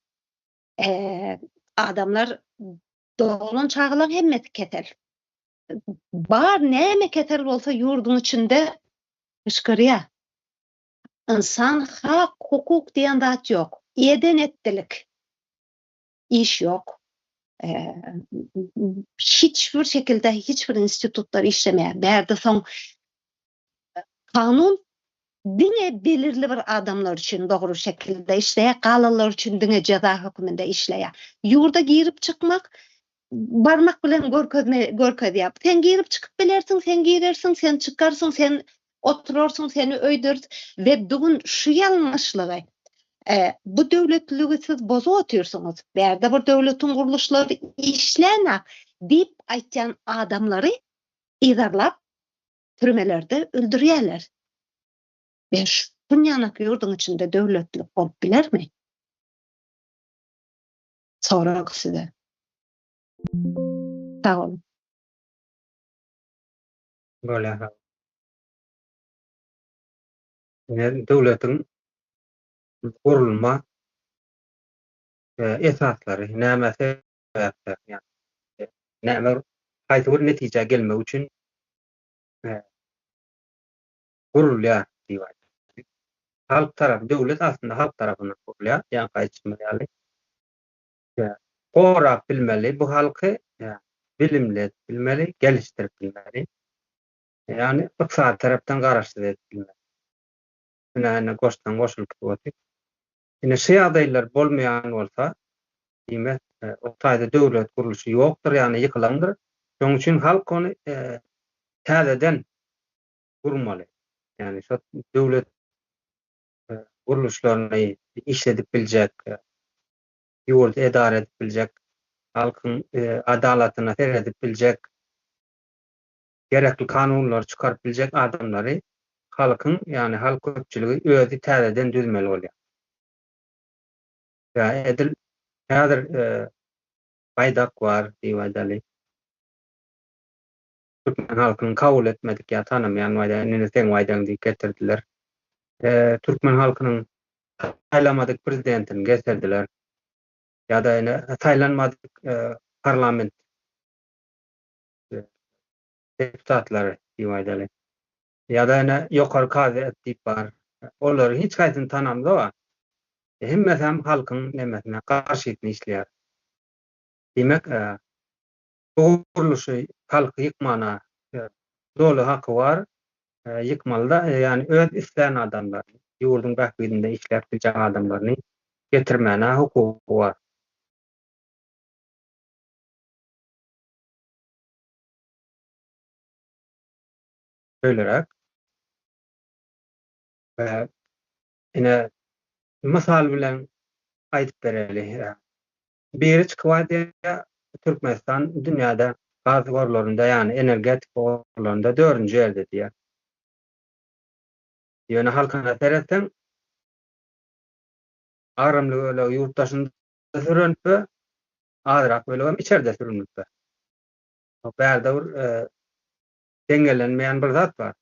Adamlar dolan çağılan hemmet keter. Bar näme keter bolsa ýurdun içinde ışkırýar. İnsan hak, hukuk diýen zat ýok. Edenetdilik. İş ýok. Hiçbir şekilde hiçbir institutlar işlemeýär. Bärde soň kanun diňe belirli bir adamlar üçin dogry şekilde işleýär, galalar üçin diňe jaza hökmünde işleýär. Ýurda girip çykmak barmak bilen görkezýär. Sen girip çykyp bilersiň, sen girersiň, sen çykarsың, sen oturursun, seni öýdürt ve bugün şu ýalňyşlygy bu döwletligi siz bozup oturýarsyňyz. Bärde bir döwletiň guruluşlary işläne diýip aýtýan adamlary izarlap türmelerde öldürýärler. Ve şunyanak ýurdun içinde döwletlik bolup bilermi? Sorak size. Sağ olun. Böyle. Yani döwletiň gurulma esaslary, näme sebäpler, yani näme haýsy bir netije gelmek üçin gurulýar diýip. Halk tarafı, döwlet aslında halk tarafından gurulýar, ýa-ni gaýtmaly. Gorap bilmeli, bu halky bilimli bilmeli, gelişdirip bilmeli. Yani iqtisadi tarapdan garaşdyrıp bilmeli. Ine goşdan goşulyp gitdi. Ine şeý adaýlar bolmaýan bolsa, diýmek, o taýda döwlet gurulşy ýokdur, ýani ýykylandyr. Şoň üçin halk ony täzeden gurmaly. Ýani şo döwlet gurulşlaryny işledip biljek, ýol edare edip biljek, halkyň adalatyna seredip biljek, gerekli kanunlar çykaryp biljek adamlary halkyň, ýani halk köpçüligi özü täzeden düzmeli bolýar. Ya edil häzir Baýdak bar diýýärler. Türkmen halkyny kabul etmedik ýa tanamaýan waýda ine sen waýdan diýip getirdiler. Türkmen halkynyň taýlamadyk prezidentini getirdiler. Ýa-da ine taýlanmadyk parlament deputatlary diýýärler. Ýa-da ine ýokary kazy diýip bar. Olary hiç gaýsyny tanamda. Hemmesem halkyň nemesine garşy etme işleýär. Demek, bu gurulşy halky ýykmana dolu haky bar. Ýykmalda, ýani öz isleýän adamlar, ýurdun bähbidinde işläp biljek adamlaryny getirmäne hukuky bar. Şöýlerek, ine mysal bilen aýdyp bereli. Biri çıkıp Türkmenistan dünýäde gaz gorlarynda, ýani energetik gorlarynda 4-nji ýerde diýär. Ýöne halkyna seretsen, aramly öle ýurtdaşynda sürünip, azyrak bölegi içeride sürünip. O bärde bir dengelenmeýän bir zat bar.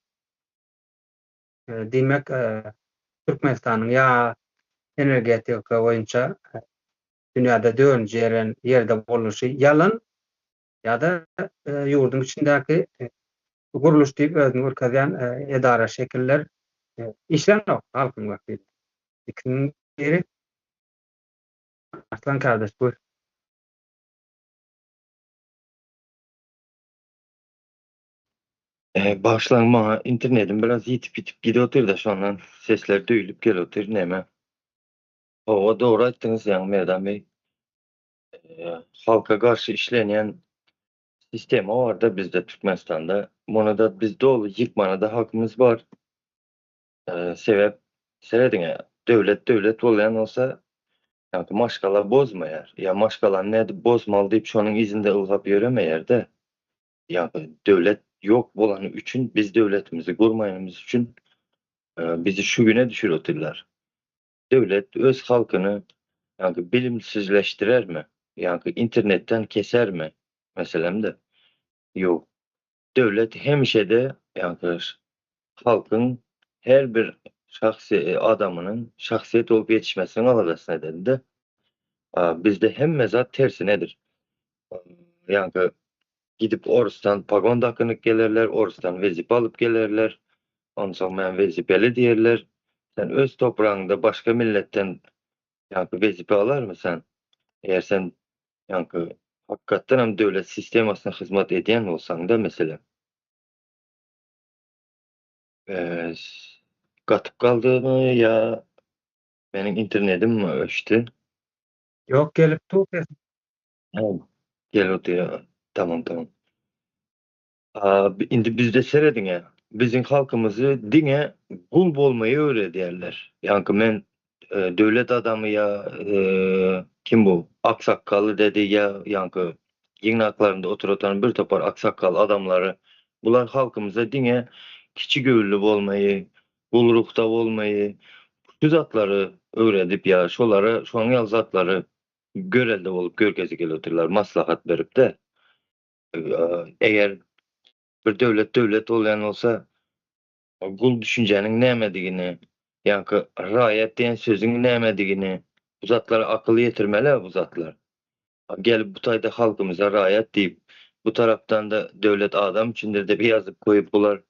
Demek, Türkmenistanyň ýa energetika boýunça dünýäde 4-nji ýerde boluşy ýalan, ýa-da ýurdun içindäki guruluş diýip özüni görkezýän edara şekiller işlenok halkyň wagtynda. İkiniň biri Arslan kardeş bu. Başlanma internetim biraz yitip gidiyordur da şu an sesler duyulup geliyordur neme. O doğru aýtdyňyz ýa Merdan Bey. Halka garşy işlenýän sistem var da bizde Türkmenistanda. Muny da biz dolu ýykmana da hakymyz bar. Sebep serediňe döwlet bolýan bolsa ýa-da maşgala bozmaýar. Ýa maşgalan näde bozmaly diýip şonuň izinde ylgap ýöremeýär-de. Ýa-da döwlet ýok bolany üçin biz döwletimizi gurmaýanymyz üçin bizi şu güne düşürýärler. Döwlet öz halkyny ýa-da bilimsizleşdirermi? Ýa-da internetten kesermi? Meselemde. Ýok. Döwlet hemişe ýa-da halkyň her bir şahsy adamynyň şahsiýet bolup ýetişmesini aladysyna edildi. Bizde hemme zat tersi nedir? Ýa-da gidip Orustan pagon takanyp gelerler, Orustan wezipe alyp gelerler. Ondan soň men wezipeli diýerler. Sen öz toprağında başka milletten ýa-da wezipe alarmysan? Eger sen ýa-da hakykatdan hem döwlet sistemasyna hyzmat edýän bolsaň da meselem. Gatyp kaldymy ýa meniň internetim mi öçdi? Ýok, gelip dur. Geldi. Tamam. Indi bizde serediňe biziň halkymyzy diňe gul bolmaýy öwredýärler. Ýa-ni men döwlet adamy ýa kim bu? Aksakkaly dedi ýa-ni ýygnaklarynda oturatan bir topar aksakal adamlary bular halkymyza diňe kiçi göwüllü bolmaýy, gulrukda bolmaýy, şu zatlary öwredip ýa şolary şoňa zatlary görelde bolup görkezi gelýärler, maslahat berip de. Eger bir döwlet bolýan bolsa gul düşünjeniň nämedigini ýa-ni raýat diýen sözüň nämedigini bu zatlara akyl ýetirmeli bu zatlar. Gelip bu taýda halkymyza raýat diýip bu tarapdan da döwlet adam üçindir dep ýazyp goýup bular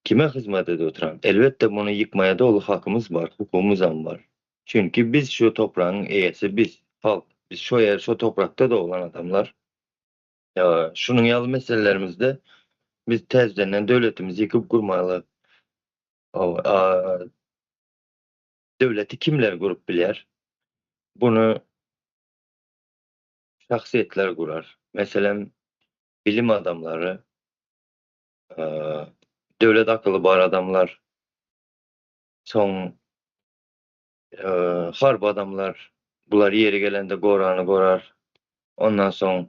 kime hyzmat edip oturan? Elbetde muny ýykmaýa da ol hakymyz bar, hukukumyz var. Çünki biz şu toprağın eýesi biz halk, biz şu ýer şu toprakda da olan adamlar. Ya şunun ýaly meselelerimizde biz täzeden döwletimizi ýykyp gurmaly. Devleti kimler gurup biler? Bunu şahsiyetler kurar. Mesela bilim adamları, devlet akıllı bar adamlar, son harp adamlar, bular yeri gelende goranı gorar. Ondan sonra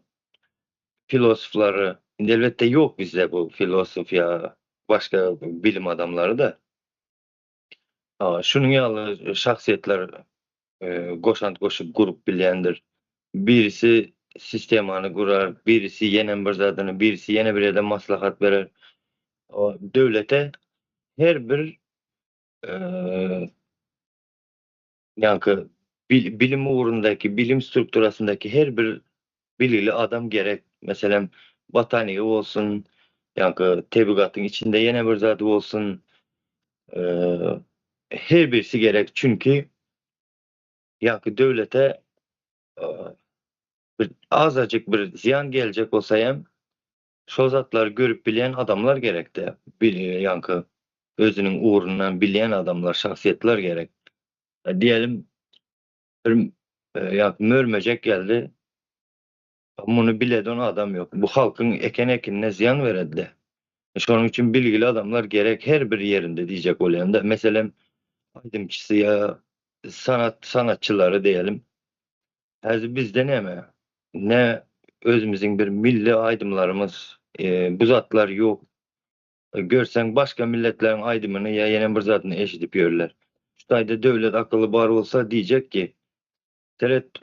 filosofları, elbette yok bizde bu filosof ya başka bilim adamları da. Şunun ýaly şahsiyetler goşant goşup gurup bilýändir. Birisi sistemany gurar, birisi ýene bir zadyny, birisi ýene bir ýerde maslahat berer. O döwlete her bir ýanky bilim ugrundaky, bilim strukturasyndaky her bir biligli adam gerek. Meselem botanigi bolsun, ýanky tebigatyň içinde ýene bir zady bolsun. Her birisi gerek. Çünki ýanky döwlete bir azacık bir ziyan gelecek bolsa hem şol zatları görüp bilýän adamlar gerek-de. Ýanky özüniň ugrundan bilýän adamlar, şahsiýetler gerek. Diýelim bir mörmejek geldi. Muny bileden adam yok. Bu halkyň ekenine ziyan beredi. Şonuň üçin bilgili adamlar gerek her bir yerinde diýjek bolýanda. Meselem aydym kişi ya sanatçylary diýelim. Häzir bizde näme? Ne özümüziň bir milli aydymlarymız, bu zatlar yok. Görsen başka milletleriň aydymyny ya ýene bir zatyny eşidip ýörler. Şu taýda döwlet akylly bar bolsa diýjek ki, "Seret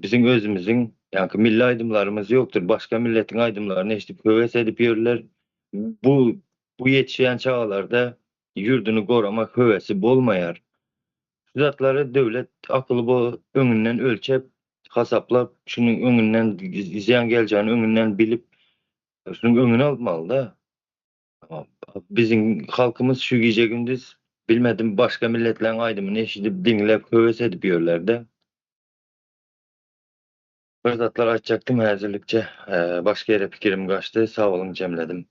biziň özümüziň ýanky milli aydymlarymız ýokdur. Başka milletiň aydymlaryny eşidip höwes edip ýörler. Bu ýetişýän çağlarda ýurduny goramak höwesi bolmaýar. Şu zatlary döwlet akylly öňünden ölçep, hasaplap, şunun öňünden ziyan geljäni öňünden bilip, şunun öňüni almaly-da. Biziň halkymız şu gije gündüz bilmedim başka milletleriň aydymyny eşidip, diňlep, höwes edip ýörler-de. Bir zatlar aýtjakdym häzirlikçe. Başka ýere pikirim gaçdy. Sag bolun, jemledim.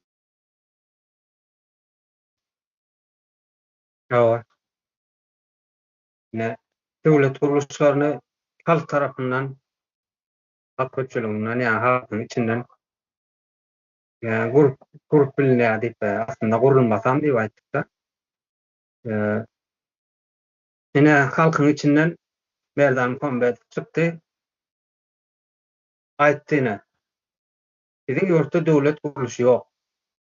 Ýa ne döwlet guruluşlaryny halk tarapyndan, halk köçüliginden ýa halkyň içinden gurup bilinýär diýip aslında gurulmasam diýip aýtdykda. Ine halkyň içinden Merdan Muhammed çykdy. Aýtdyna. Biziň ýurtda döwlet guruluşy ýok.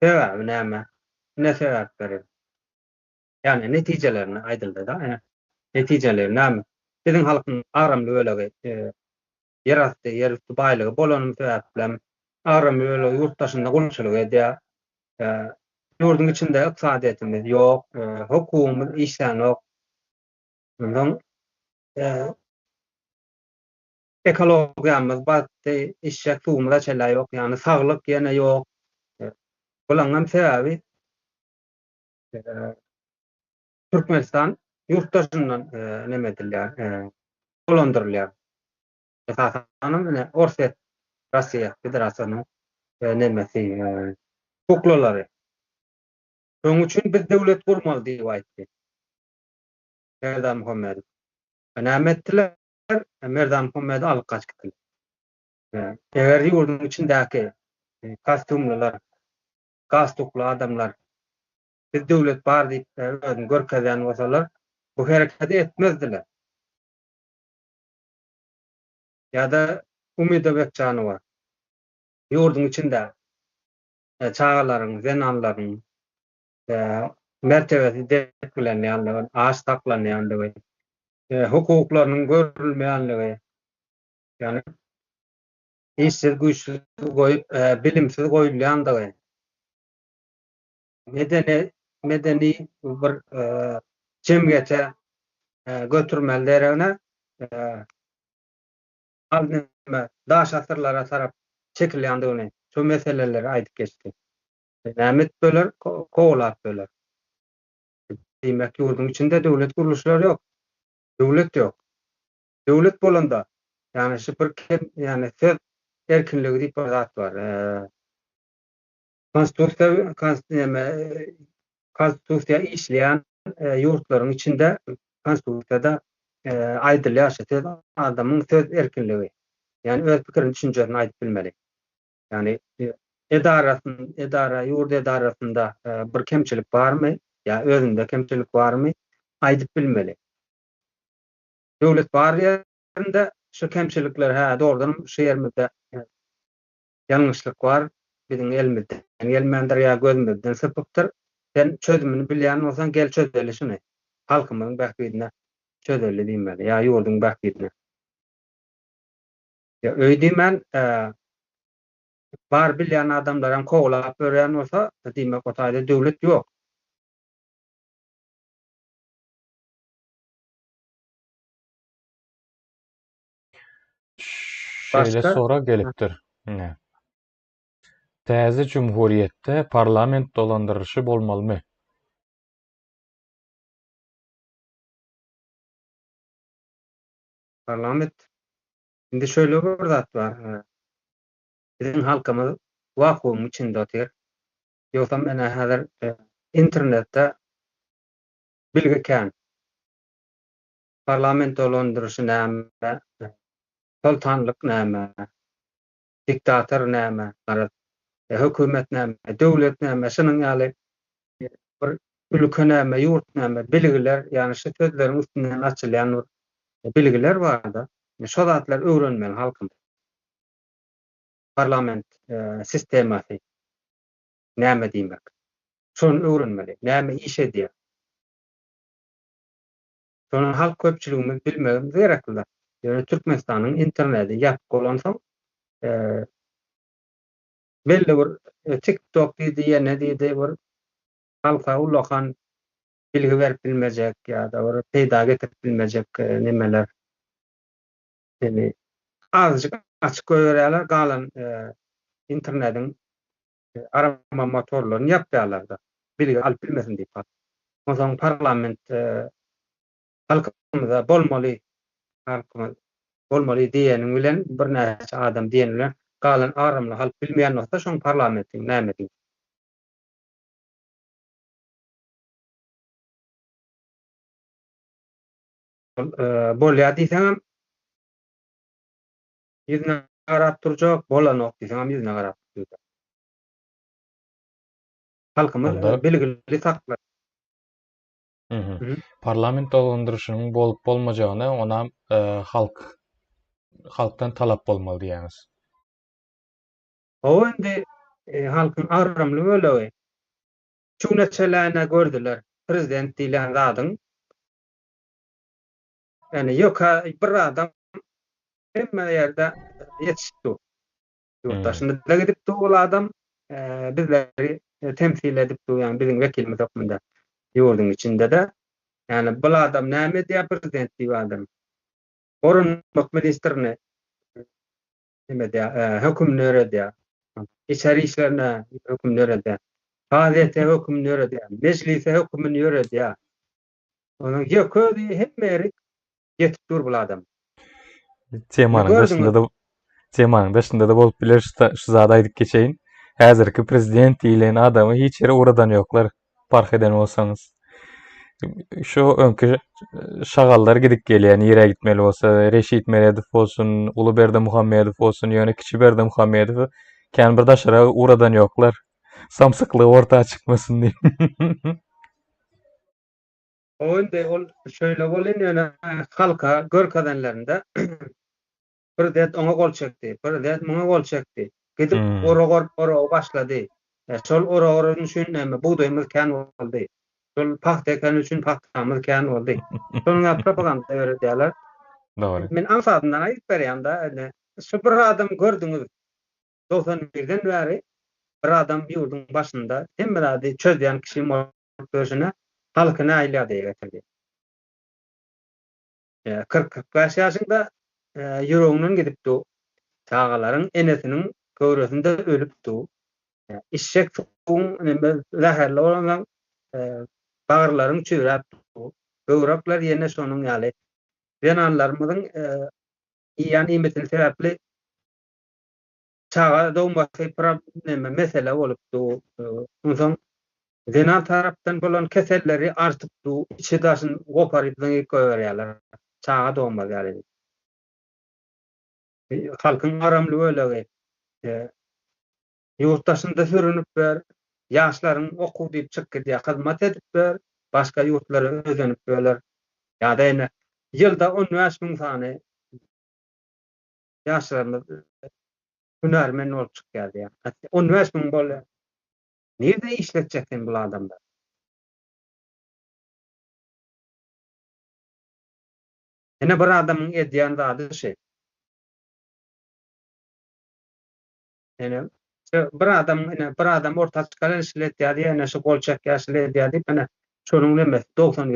Sebäbi näme? Ne sebäp berer? Yani netijelerini aydyldy da. Netijeleri näme? Biziň halkyň aramly bölegi yer üstü baýlygy bolanyň sebäplen aramly bölegi ýurtdaşynda gurulşylyk edýär. Ýurdun içinde ykdysadetimiz ýok, hukumumyz işlän ýok. Ondan ekologiýamyz batdy, işjek suwumyz açyla ýok, ýani saglyk ýene ýok. Bulaňam sebäbi Türkmenistan ýurtdaşyndan neme edilýär, dolandyrylýar. Esasen Orset Russiýa Federasiýanyň nemesi kuklary. Şoň üçin biz döwlet gurmaly diýip aýtdy. Merdan Muhammed. Näme etdiler? Merdan Muhammed alyp kaçdylar. Eger ýurdun içindäki kostümliler, gastukly adamlar biz döwlet bar diýip özüni görkezýän bolsalar, bu hereketi etmezdiler. Ýa-da Umida Bekjanowa ýurdun içinde çağalaryň, zenanlaryň mertebesi deplenýänligi, aş taklanýanlygy, hukuklarynyň görülmeýänligi, ýani işsiz güýçsiz goýup bilimsiz goýulýandygy, medeni bir jemgyýete götürmeli deregine daş asyrlara tarap çekilýändigini, şu meseleleri aýdyp geçdi. Nämet böler, kowlap böler. Demek ýurdun içinde döwlet guruluşlary ýok. Döwlet ýok. Döwlet bolanda, ýani şu bir ýani söz erkinligi diýip bir zat bar. Konstitusiýa işleýän ýurtlaryň içinde konstitusiýada aýdyl ýaşaty adamyň söz erkinligi. Yani öz pikirini, düşünjelerini aýdyp bilmeli. Yani edara, ýurt edarasynda bir kemçilik barmy? Ya özünde kemçilik barmy? Aýdyp bilmeli. Döwlet bar ýerinde şu kemçilikler doğrudan şu ýerimizde ýalňyşlyk bar, biziň elimizde. Gelmendir ya gözümizden sypypdyr. Sen çözümini bilýän bolsaň gel çözeli şunu. Halkymyň bähbidine çözeli diýmeli. Ya ýurduň bähbidine. Ya öýdümen bar bilýän adamlaram kowlap berýän bolsa, diýmek o taýda döwlet ýok. Şeýle Başka? sora gelipdir. Täze Cumhuriyetde parlament dolandyrışı bolmalymy? Parlament. Şimdi şöyle bir zat var. Bizim halkymyz wakum içinde otyr. Ýoksa mene häzir internetde bilgekän parlament dolandyrışı näme, sultanlyk näme, diktator näme, hökümet näme, döwlet näme, şunyň ýaly bir ülke näme, ýurt näme bilgiler, ýani şu sözleriň üstünden açylýan bilgiler bar-da. Şo zatlar öwrenmeli halkym. Parlament sistemasy näme diýmek. Şonu öwrenmeli. Näme iş edýär? Şonu halk köpçüligimiz bilmegimiz gerekli. Ýöne Türkmenistanyň interneti ýapyk bolansa belli bir TikTok diýdi, ne diýdi, bir halka ulakan bilgi berip bilmejek ýa-da bir peýda getirip bilmejek nimeler. Yani azıcık açık görýärler, galan internetiň arama motorlaryny ýapýarlar da. Bilgi alyp bilmesin diýip. Oňa parlament halkymyza bolmaly, halkymyz bolmaly diýeniň bilen bir näçe adam diýen bilen galan aramly alyp bilmeýän bolsa şoň parlamentiň näme diýip. Bolýar diýsem ýüzüne garap durjak, bolanok diýsem ýüzüne garap durjak. Halkymyz bilgili saklar. Parlament dolandyrışynyň bolup bolmajagyny ona halkdan talap bolmaly diýäňiz. O endi halkyň aramly bölegi. Şu neçeläne gördüler. Prezident diýilen zadyň. Yani ýoka bir adam hemme ýerde ýetişdi. Ýurtdaşynda da gidipdi ol adam bizleri temsil edipdi, yani bizim vekilimiz okmunda ýurduň içinde de. Yani bu adam näme diýär prezident diýär adam. Orunmak ministrine näme diýär, hökümni öredýär. İçeri işlerine hökümni öredýär. Hazirete hökümni öredýär. Meclise hökümni öredýär. Onuň ýökü hemme yetip dur bu adam. Temanyň başynda da bolup biler şu zada aýdyp geçeýin. Häzirki prezident diýilen adamy hiç ýere uradan ýoklar. Park eden bolsaňyz. Şu öňkü şagallar gidip gelýän ýere gitmeli bolsa, Reşit Meredow bolsun, Uluberde Muhammedow bolsun, ýöne Kiçiberde Muhammedow kän bir daşara uradan ýoklar. Samsyklyk ortağa çykmasyn diýip. Ol şöyle bolýan ýöne halka görkedenlerinde prezident ona gol çekdi, prezident muňa gol çekdi. Gidip ora başlady. Şol ora üçin näme buğdaýymyz kän boldy. Şol paxta ekän üçin paxtamyz kän boldy. Şonuňa propaganda öýretýärler. Doğru. Men ansadyndan aýdyp berýän da, şu bir adam gördüňiz. 91-den bäri bir adam ýurduň başynda hemmelerde çözýän kişi möhürüne halkyna aýlady getirdi. 40-45 ýaşynda ýüreginden gidipdi. Çağalaryň enesiniň köwresinde ölüpdi. İşşek suwuň zäherli bolan bagyrlaryň çüýräpdi. Böwrekler ýene şonuň ýaly renanlarymyzyň ýani imetini sebäpli çağa dowmasy problem mesele bolupdy. Oňsoň Zina tarapdan bolan keselleri artypdy, içi daşyn goparypdyň göwerýärler. Çağa doğmaz ýaly. Halkyň aramly bölegi ýurtdaşynda sürünüp ber, ýaşlaryň okuw diýip çykyp gidýär, hyzmat edip ber, başga ýurtlara özenip berler. Ýa-da ene ýylda 15.000 sany ýaşlarymyz hünärmen bolup çykýar ýa. 15.000 bolýar. Nerede işletjeksin bu adamlar? Ene bir adamyň edýän zady şey. Ene bir adam orta çykan işletýär ýa-da şu bolçak ýaşletýär diýip ene şonuň emes 90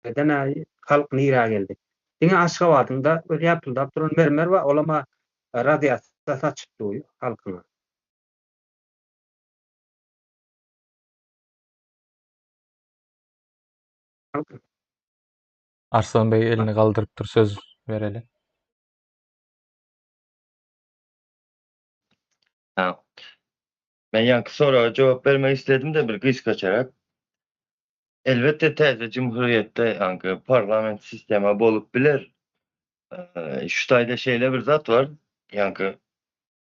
ýyldan halk nira geldi. Diňe Aşgabatynda bir ýapyldyp duran mermer we olama radiasiýa saçypdy halkyna. Arslan Bey elini galdyrypdyr, söz bereli. Ha. Ben yankı sorağa cevap vermek istedim de bir kıskaçarak. Elbette täze Cumhuriyetde yankı parlament sistemi bolup biler. Şu taýda şeýle bir zat var. Yankı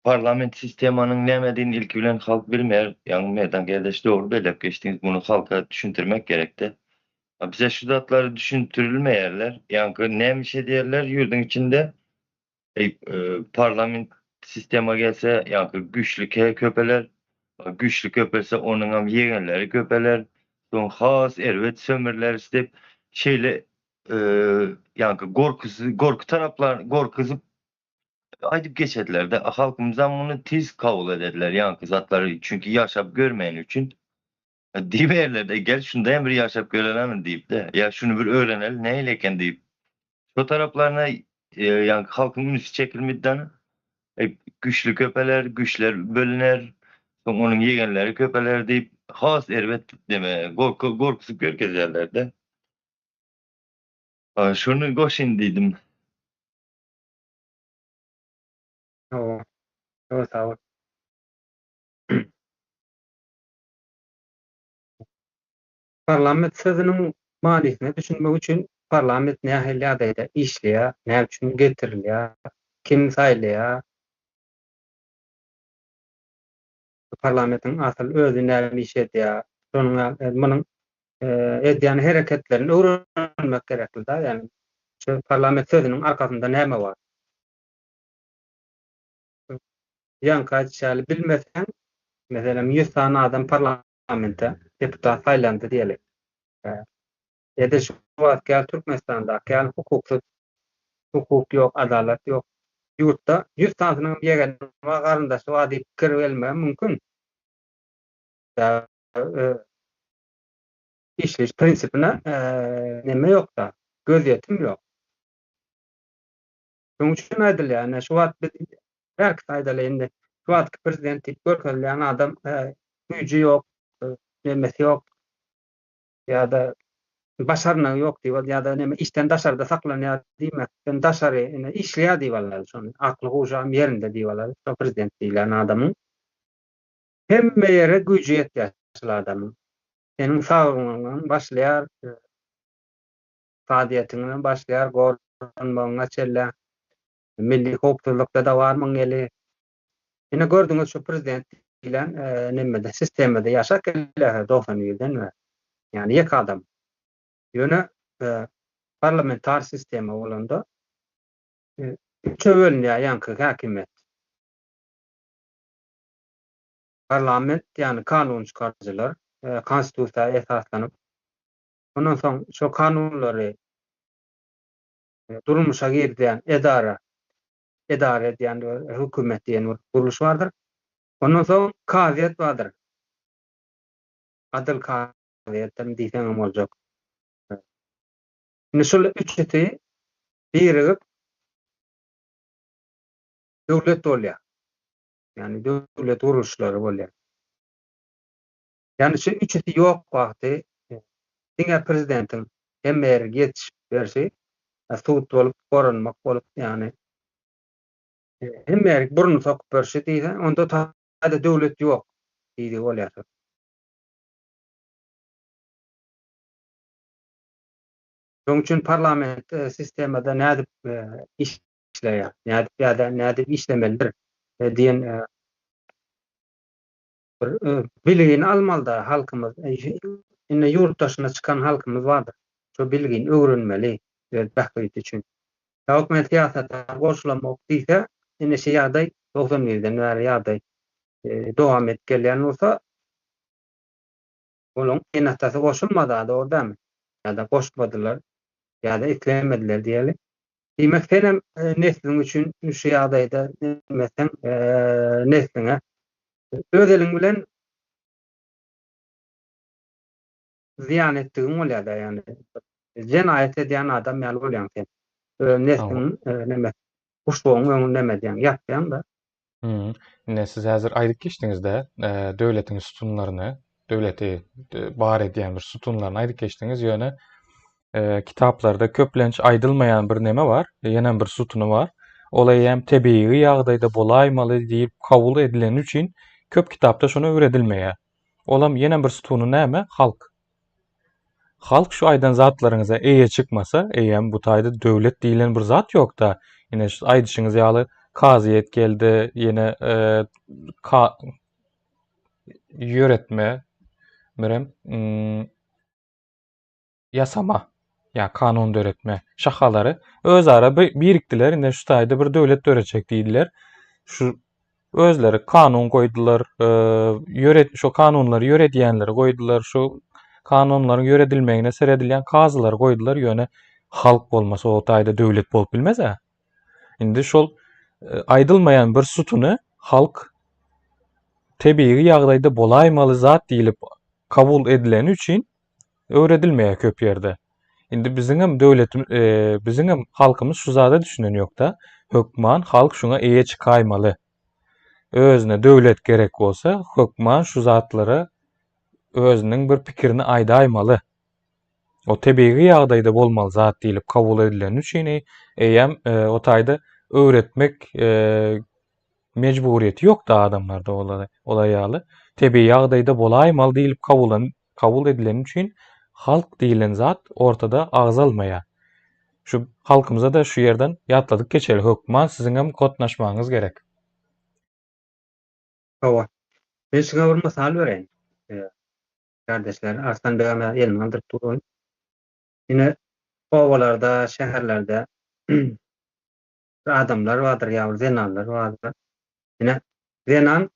parlament sistemanyň nämediğini ilk bilen halk bilmeýär. Ýani meydan geldeş dogry belep geçdiňiz. Bunu halka düşündirmek gerekdi. Bize şu zatları düşündürülmeýärler. Yankı näme diýerler ýurdun içinde parlament sistema gelse yankı güçlü köpeler. Güçlü köpelse onuňam ýegenleri köpeler. Soň has erwet sömürler istep şeýle yankı gorky taraplar gorkyzyp aýdyp geçediler de halkymyzdan muny tiz kabul edediler yankı zatları çünkü ýaşap görmeýän üçin diýerler de gel şundayam bir ýaşap görelim diýip de ya şunu bir öğrenelim näyle eken diýip şu taraplarına yankı halkyň ünüsi çekilmeden güçlü köpeler güçler bölüner soň onuň ýegenleri köpeler diýip has erwet deme gorkusyp görkezýärler de. Şunu goşyn diýdim. Sağ ol. Parlament sözünün manysine düşünmek üçin parlament nähili işleýär, näme üçin getirilýär, kim saýlaýar? Parlamentin asıl özü näme iş edýär? Munyň edýän hereketlerini öwrenmek gerekli da, ýani şu parlament sözünün arkasynda näme bar? Ýanky bilmesen, meselem 100 tane adam parlamente deputat saýlandy diýelim. Ede şu wagtda Türkmenistanda kän hukuk ýok, adalet ýok. Ýurtda 100 tanynyň ýegen we garyndaşy wady pikir gelmegi mümkin. İşleyiş prinsipine neme ýokda, gözýetim ýok. Şoň üçin aýdylýar, ýani şu wagt her aýdylýar, şu wagt prezident diýip görkezlen adam güýji ýok, nemesi ýok, ýa-da başarnagy ýok diýip ýa-da neme işden daşarda saklanýar diýmekden daşary işleýär diýip şonu akly gowjam ýerinde diýip şu prezident diýilen adamyň hemme ýere güýji ýetýär şu adamyň. Senin sağlığından başlaýar, faadiyetinden başlaýar, gorunmagyna çelle, milli hukukçylykda da barmyň eli. Ine gördüňiz şu prezident bilen nemede sistemde ýaşap gelýär 90 ýyldan we ýani ýek adam. Ýöne parlamentar sistemi bolanda üçe bölünýär ýanky häkimet. Parlament ýani kanun çykarjylar konstitusiýa esaslanyp ondan soň şu kanunlary durmuşa girdiýän edara edýän hökümet diýen guruluş bardyr. Ondan soň kaziýet bardyr. Adil kaziýetem diýsem boljak. Şol üçeti birigip döwlet bolýar. Yani döwlet uruşlary bolýar. Yani şu üçeti ýok wagty diňe prezidentin hemme geçip berse sut bolup korunmak bolup yani hemme burun sokup berse diýse onda taýda döwlet ýok diýdi bolýar. Şoň üçin parlament sisteminde nädip işleýär, nädip işlemelidir diýen bilgini almalyda halkymyz. Ine ýurtdaşyna çykan halkymyz bardyr. Şo bilgini öwrenmeli bähbet üçin. Hökümet siyasata goşulamak diýse, ine şu ýagdaý 91-den bäri ýagdaý dowam etgelýän bolsa, olaň enatasy goşulmada dogry ýa-da goşmadylar ýa-da eklemediler diýeli. Diýmek senem neslin üçin şu ýagdaýda demesen nesline öz eliň bilen ziyan etdigiň bolýar-da ýani. Jenaýat edýän adam ýaly bolýan sen. Neslin neme guşlugyň öňünde neme diýen ýapýan da. Ne siz häzir aýdyp geçdiňizde döwletiň sütunlaryny, döwleti bar edýän bir sütunlaryny aýdyp geçdiňiz ýöne kitaplarda köplenç aýdylmaýan bir neme bar, ýene bir sütuny bar. Olay hem tebii ýagdaýda bolaýmaly diýip kabul edilen üçin köp kitapda şonu öwredilmeýär. Olam ýene bir sütuny näme? Halk. Halk şu aýdan zatlaryňyza eýe çykmasa, eýem bu taýda döwlet diýilen bir zat ýok da. Ýene aýdyşyňyz ýaly kazyet geldi, ýene ýöretme, merem ýasama, ýa kanun döretme şahalary özara birikdiler. Ine şu taýda bir döwlet döretjek diýdiler. Şu özleri kanun koydular, şu kanunları ýöredýänleri koydular, şu kanunlaryň ýöredilmegine seredilýän kazylary koydular. Ýöne halk bolmasa o taýda döwlet bolup bilmez ha. Indi şol aýdylmaýan bir sütuny halk tebii ýagdaýda bolaýmaly zat diýilip kabul edilen üçin öwredilmeýär köp ýerde. Indi biziň hem döwletimiz, biziň hem halkymyz şu zada düşünen ýok da. Hökman halk şuňa eýe çykaýmaly. Özüne döwlet gerek bolsa, hökman şu zatlara özüniň bir pikirini aýdaýmaly. O tebii ýagdaýda bolmaly zat diýilip kabul edilen üçin eýem o taýda öwretmek mecburiyeti ýok da adamlarda olay ýaly. Tebii ýagdaýda bolaýmaly diýilip kabul edilen üçin halk diýilen zat ortada agzalmaýar. Şu halkymyza da şu ýerden ýatladyk geçeli. Hökman siziň hem gotnaşmagyňyz gerek. Hawa. Ben şuna bir mysal bereýin. Kardeşler, Arslan Bey'e elini aldırıp durun. Yine ovalarda, şehirlerde adamlar vardır, yavru zenanlar vardır. Yine zenan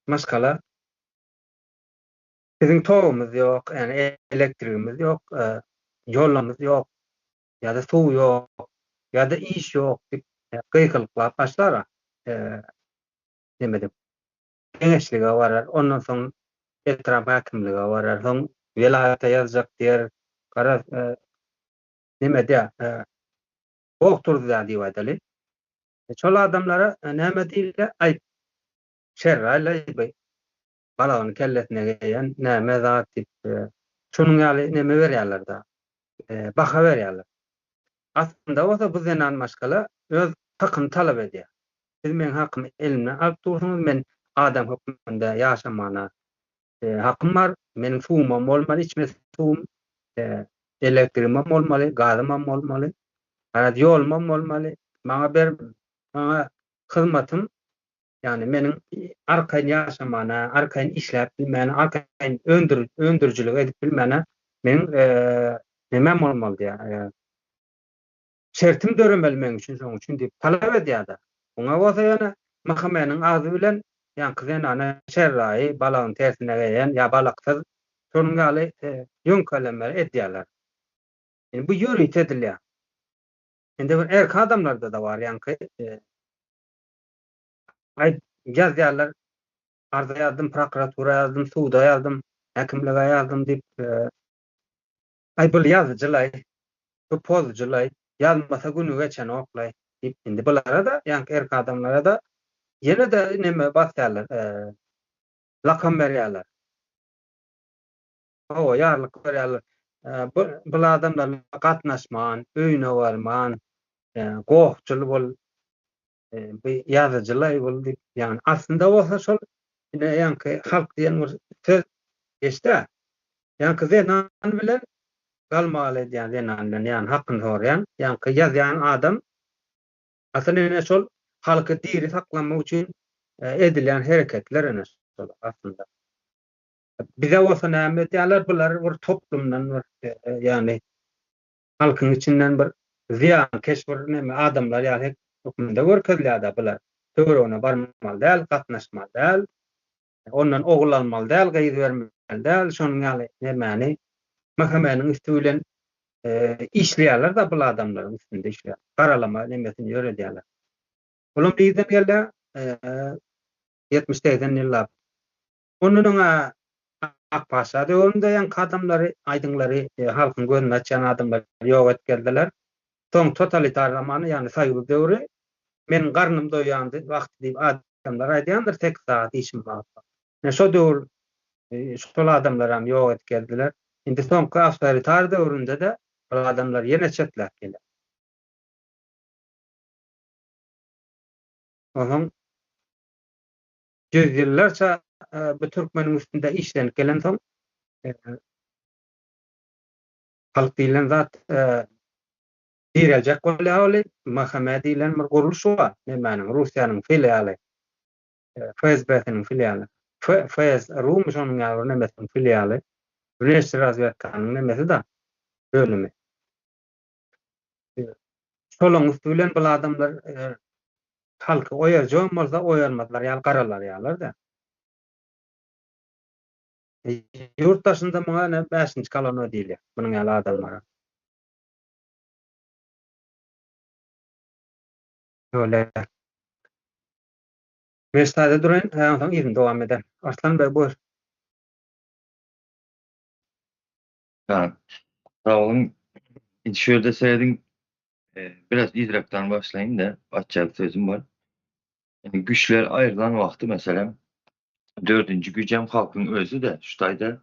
maskala bizim toğumuz yok, yani elektriğimiz yok, yollamız yok, ya da su yok, ya da iş yok. Kıykılıklar başlar. Demedim. Gençliğe varar, ondan sonra etraf hakimliğe varar, sonra velayete yazacak diğer karar demedi oktur da diýýärler. Çol adamlara näme diýildi? Aýp. Şerrayla balagyny kelletine geýen näme zat diýip şonuň ýaly näme berýärler da. Baha berýärler. Aslında o bu zenan maşgala öz hakyny talap edýär. Siz men hakymy elimden alyp dursunuz, men adam hökmünde ýaşamana hakym bar. Meniň suwum bolmaly, içme suwum, elektriğim bolmaly, gazym bolmaly, ýolum bolmaly. Maňa hyzmatym, yani meniň arkaýyn ýaşamana, arkaýyn işläp bilmeni, arkaýyn öndürjülük edip bilmeni men nämem bolmaly diýär. Şertim döremeli men üçin, şoň üçin diýip talap edýär da. Oňa bolsa ýa-da mahkemeniň azy bilen ýa kızana şerraý balagyň tersine geýen ýa balaksyz şonuň ýaly ýöňkelemeler edýärler. Bu ýörit edilýär. Indi bir erk adamlarda da var ýanky ýazýarlar, arza ýazdım, prokuratura ýazdım, suwda ýazdım, häkimlige ýazdım diýip bu ýazyjylar, bu pozjylar ýazmasa günü geçen oklay diýip indi bulara da ýanky erk adamlara da ýene de neme basýarlar, lakam berýärler. O ýarlyk berýärler. Bu adamlar gatnaşman, öýüne barman, gowçul bol, bu ýazyjylar bol diýip, ýani aslında bolsa şol ýanky halk diýen bir söz geçdi. Ýanky zenan bilen galmaly diýen denandan ýani hakyny sorayan, ýani ýazýan adam aslında ene şol halky diri saklamak üçin edilen hereketler ene şol aslında. Bize bolsa näme diýerler, bular bir toplumdan bir ýani halkyň içinden bir ziýan keşbir näme adamlar ýa-ni hukmunda görkezilýär bular. Töweregine barmaly däl, gatnaşmaly däl, ondan oglanmaly däl, gyýyz bermeli däl, şonuň ýaly nämäni mahkemeniň üstü bilen işleýärler da bu adamlaryň üstünde işleýär. Garalama nemesini ýöredýärler. Olam diýdim ýelde 70-den ýyllar. Onuň Akpaşa döwründe ýan adamlary, aýdyňlary halkyň gözüne açan adamlar ýok etgeldiler. Soň totalitar zamany ýani Soýuz döwrü men garnym doýandy wagt diýip adamlar aýdýandyr tek saat işim bar. Şo döwür şol adamlar hem ýok etgeldiler. Indi soňky awtoritar döwründe de bu adamlar ýene çetlek gelýär. Onuň yüzyıllarça bu Türkmeniň üstünde işlenip gelen soň halk diýilen zat diýeljek bolýar, mahkeme diýilen bir guruluş bar. Nämäniň Russiýanyň filialy, FSB-niň filialy. FS Rum şonuň ýaly nämesiň filialy. Birleşik razvedkanyň nämesi da bölümi. Şolaň üstü bilen bu adamlar halky oýarjak bolsa oýarmadylar, ýa garalar ýalar da. Yurttaşynda muňa 5-nji kolony diýilýär. Bunyň ýaly adamlara. Öyle. Mesajda duran, soň ýerim dowam eder. Arslan bey buyur. Ha, sağ olun. Şöyle söyledin, biraz idraktan başlayayım da açacak sözüm var. Yani güçler ayrılan vakti mesela 4. gücem halkın özü de şu tayda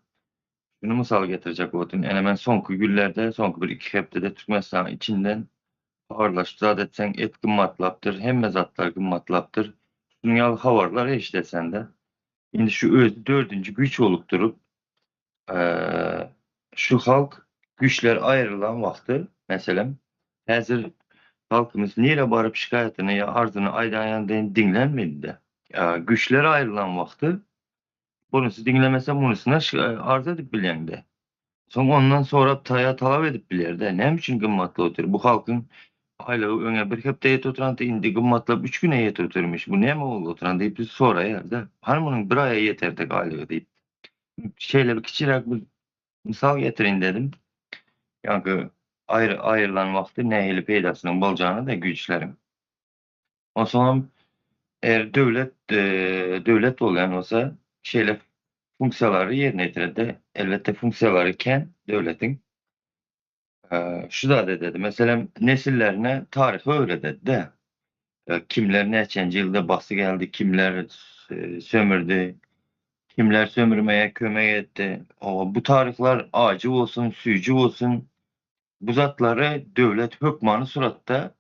şunu misal getirecek oldum. Yani hemen sonku güllerde, sonku bir iki hepte Türkmenistan içinden ağırlaştı. Zaten sen et gımmatlaptır, hem mezatlar gımmatlaptır. Dünyalı havarlar işte sende. Şimdi şu özü 4. güç olup durup şu halk güçler ayrılan vakti mesela hazır halkımız neyle barıp şikayetini ya arzını aydan dinlenmedi de. Ya, güçler ayrılan vakti bunusu dinlemese bunusuna arz edip bilen de. Ondan sonra talap edip biler de. Ne için gımmatlı otur? Bu halkın aylığı öne bir hep deyet oturan da indi gımmatla 3 güne yet oturmuş. Bu ne mi oldu oturan deyip biz sonra yerde. Hanımının bir aya yeter de aylığı deyip. Bir küçük bir misal getirin dedim. Yani ayrılan vakti nehili peydasının bolacağını da güçlerim. O zaman eğer devlet olayan olsa funksiyaları yerine getirdi. Elbette funksiyaları iken devletin şu da dedi. Mesela nesillerine tarihi öğretti de. Kimler neçenci yılda bası geldi, kimler sömürdü, kimler sömürmeye kömek etti. Bu tarihler acı olsun, suyucu olsun. Bu zatları devlet hükmanı suratta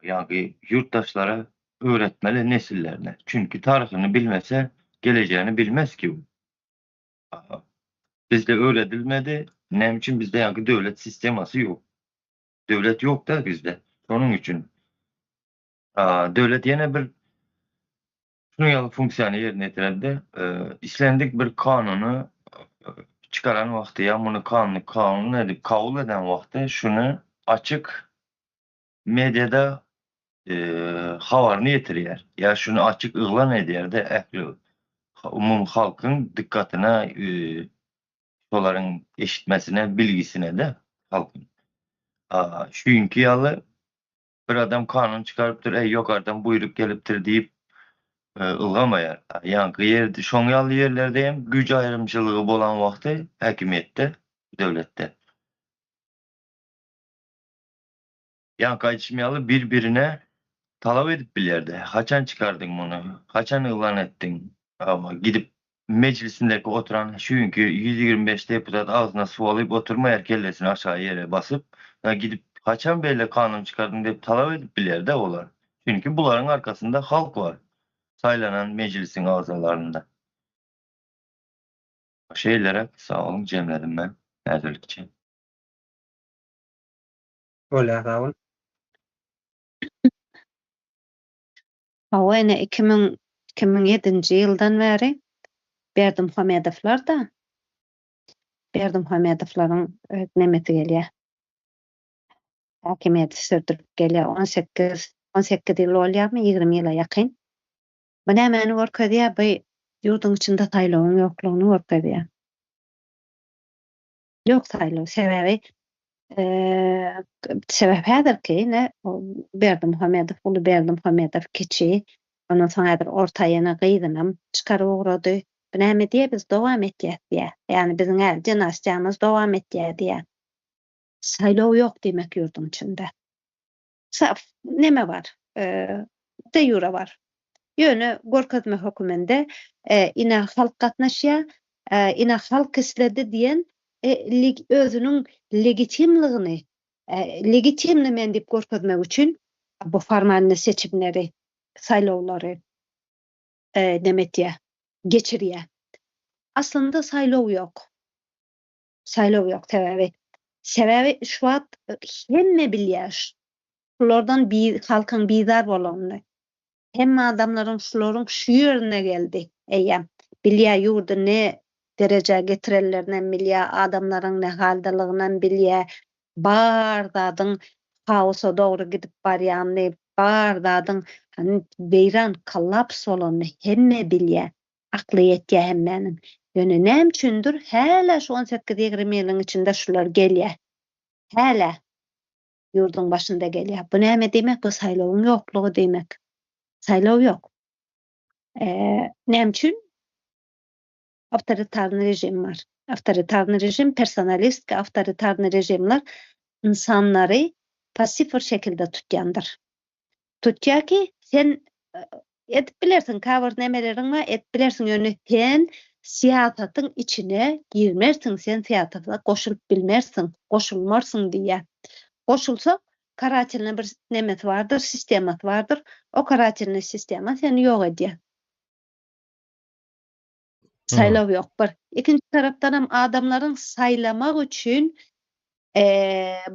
yani yurttaşlara öğretmeli nesillerine. Çünkü tarihini bilmese geleceğini bilmez ki. Bizde öğretilmedi. Ne için bizde yani devlet sisteması yok. Devlet yok da bizde. Onun için devlet yine bir şunu yalı fonksiyonu yerine getirdi. İslendik bir kanunu çıkaran vakti ya bunu kanun edip kabul eden vakti şunu açık medyada havarını getiriyor. Ya şunu açık ilan ediyor da umum halkın dikkatine onların eşitmesine, bilgisine de halkın. Çünkü yalı bir adam kanun çıkarıptır, yok adam buyruk geliptir deyip ılgamayar. Yani şon yalı yerlerde hem güç ayrımcılığı olan vakti hakimiyette, devlette. Yani kaçmayalı birbirine talep edip bilirdi. Haçan çıkardın bunu? Haçan ilan ettin? Ama gidip meclisindeki oturan çünkü 125 deputat ağzına su alıp oturma kellesini aşağı yere basıp gidip haçan böyle kanun çıkardın deyip talep edip bilirdi olar. Çünkü bunların arkasında halk var. Saylanan meclisin ağzalarında. Şeylere sağ olun cemledim ben. Nezirlik için. Öyle sağ O ene 2007-nji ýyldan bäri Berdimuhamedowlar da Berdimuhamedowlaryň nemeti gelýär. Hakimiýeti sürdürip gelýär. 18 ýyl bolýarmy, 20 ýyla ýakyn. Bu nämäni görkezýär? Bu ýurdun içinde taýlawyň ýoklugyny görkezýär. Ýok taýlaw sebebi sebep häzirki Berdimuhamedow, ulu Berdimuhamedow kiçi, ondan soň häzir orta ýene gyzynam çykaryp ugrady. Bu näme diýe biz dowam etýäs diýe. Ýani biziň jenasiýamyz dowam etýär diýe. Saýlaw ýok demek ýurdun içinde. Saf neme bar? De ýura bar. Ýöne görkezme höküminde ina halk gatnaşýar, ina halk isledi diýen özünün legitimligini legitimlemen dip görkezmek üçin bu formalny seçimleri, saýlawlary demetýär, geçirýär. Aslında saýlaw ýok. Saýlaw ýok sebebi. Sebebi şu wagt hemme bilýär. Şulardan halkyň bizar bolanyny. Hemme adamlaryň şularyň şu ýerine geldi. Eýem bilýär ýurdu ne derece getirenlerden bilýär, adamlaryň ne haldylygyndan bilýär. Bar zadyň haosa dogry gidip barýany, bar zadyň beýran kollaps bolany hemme bilýär. Akly ýetýär hemmenin. Ýöne näme üçindir? Häle şu 18-20 ýylyň içinde şular gelýär. Häle ýurdun başynda gelýär. Bu näme demek? Bu saýlawyň ýoklugy demek. Saýlaw ýok. Näme üçin? Awtoritarny rejim var. Awtoritarny rejim, personalist, awtoritarny rejimler insanlary pasif bir şekilde tutýandyr. Tutýar ki sen edip bilersiň kabir nemeleriň var, edip bilersiň ýöne sen siýasatyň içine girmersiň, sen siýasata goşulyp bilmersiň, goşulmarsyň diýär. Goşulsa karaçylyň bir nemet vardyr, sistemat vardyr. O karaçylyň sistema seni ýok edýär. Saýlaw ýok bir. Ikinji tarapdan hem adamlaryň saýlamak üçin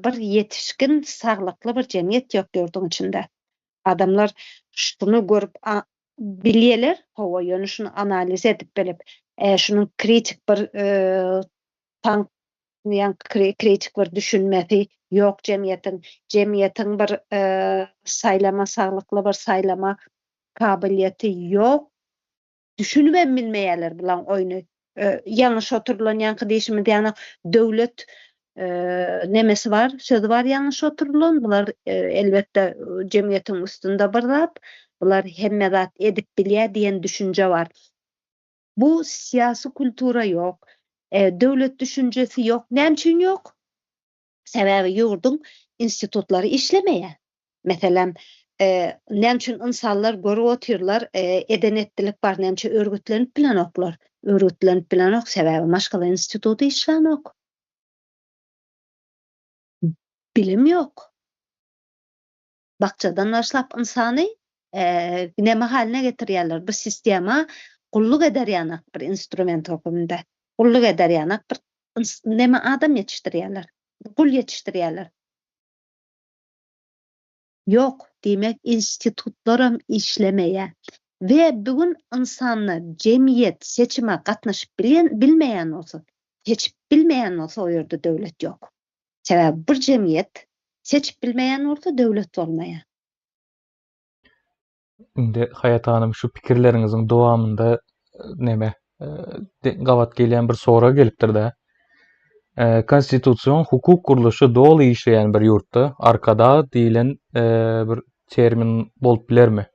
bir yetişkin, saglykly bir jemgyýet ýok ýurdun içinde. Adamlar şunu görüp bilýärler, hawa ýöne şunu analiz edip bilip, şunun kritik bir kritik bir düşünmesi ýok jemgyýetiň bir saýlama, saglykly bir saýlama kabiliýeti ýok. Düşünüp bilmeýärler bilen oýny. Ýalňyş oturulan ýanky diýişimiz ýani döwlet nemesi var, sözü var ýalňyş oturulan. Bular elbetde jemgyýetiň üstünde bir zat. Bular hemme zat edip bilýär diýen düşünje var. Bu siyasi kultura ýok. Döwlet düşünjesi ýok. Näme üçin ýok? Sebebi ýurdun institutlary işlemeýär. Meselem näme üçin insanlar görüp oturýarlar, edenetdilik bar, näme üçin örgütlenip bilen oklar. Örgütlenip bilen ok sebebi maşgala instituty işlenok. Bilim ýok. Bakçadan başlap insany näme haline getirýärler? Bu sistema gulluk ederýanak bir instrument höküminde. Gulluk ederýanak bir näme adam ýetişdirýärler? Gul ýetişdirýärler. Yok demek institutlarım işlemeye ve bugün insanlar cemiyet seçime katnaşıp bilmeyen olsa, seçip bilmeyen olsa o yerde devlet yok. Sebebi bir cemiyet seçip bilmeyen olsa devlet olmaya. Indi Hayat Hanım şu pikirleriňiziň dowamında neme gawat gelýän bir sora gelipdir da. Konstitusiýon hukuk guruluşy dolu işleyen bir ýurtda arkada diýilen bir termin bolup bilermi?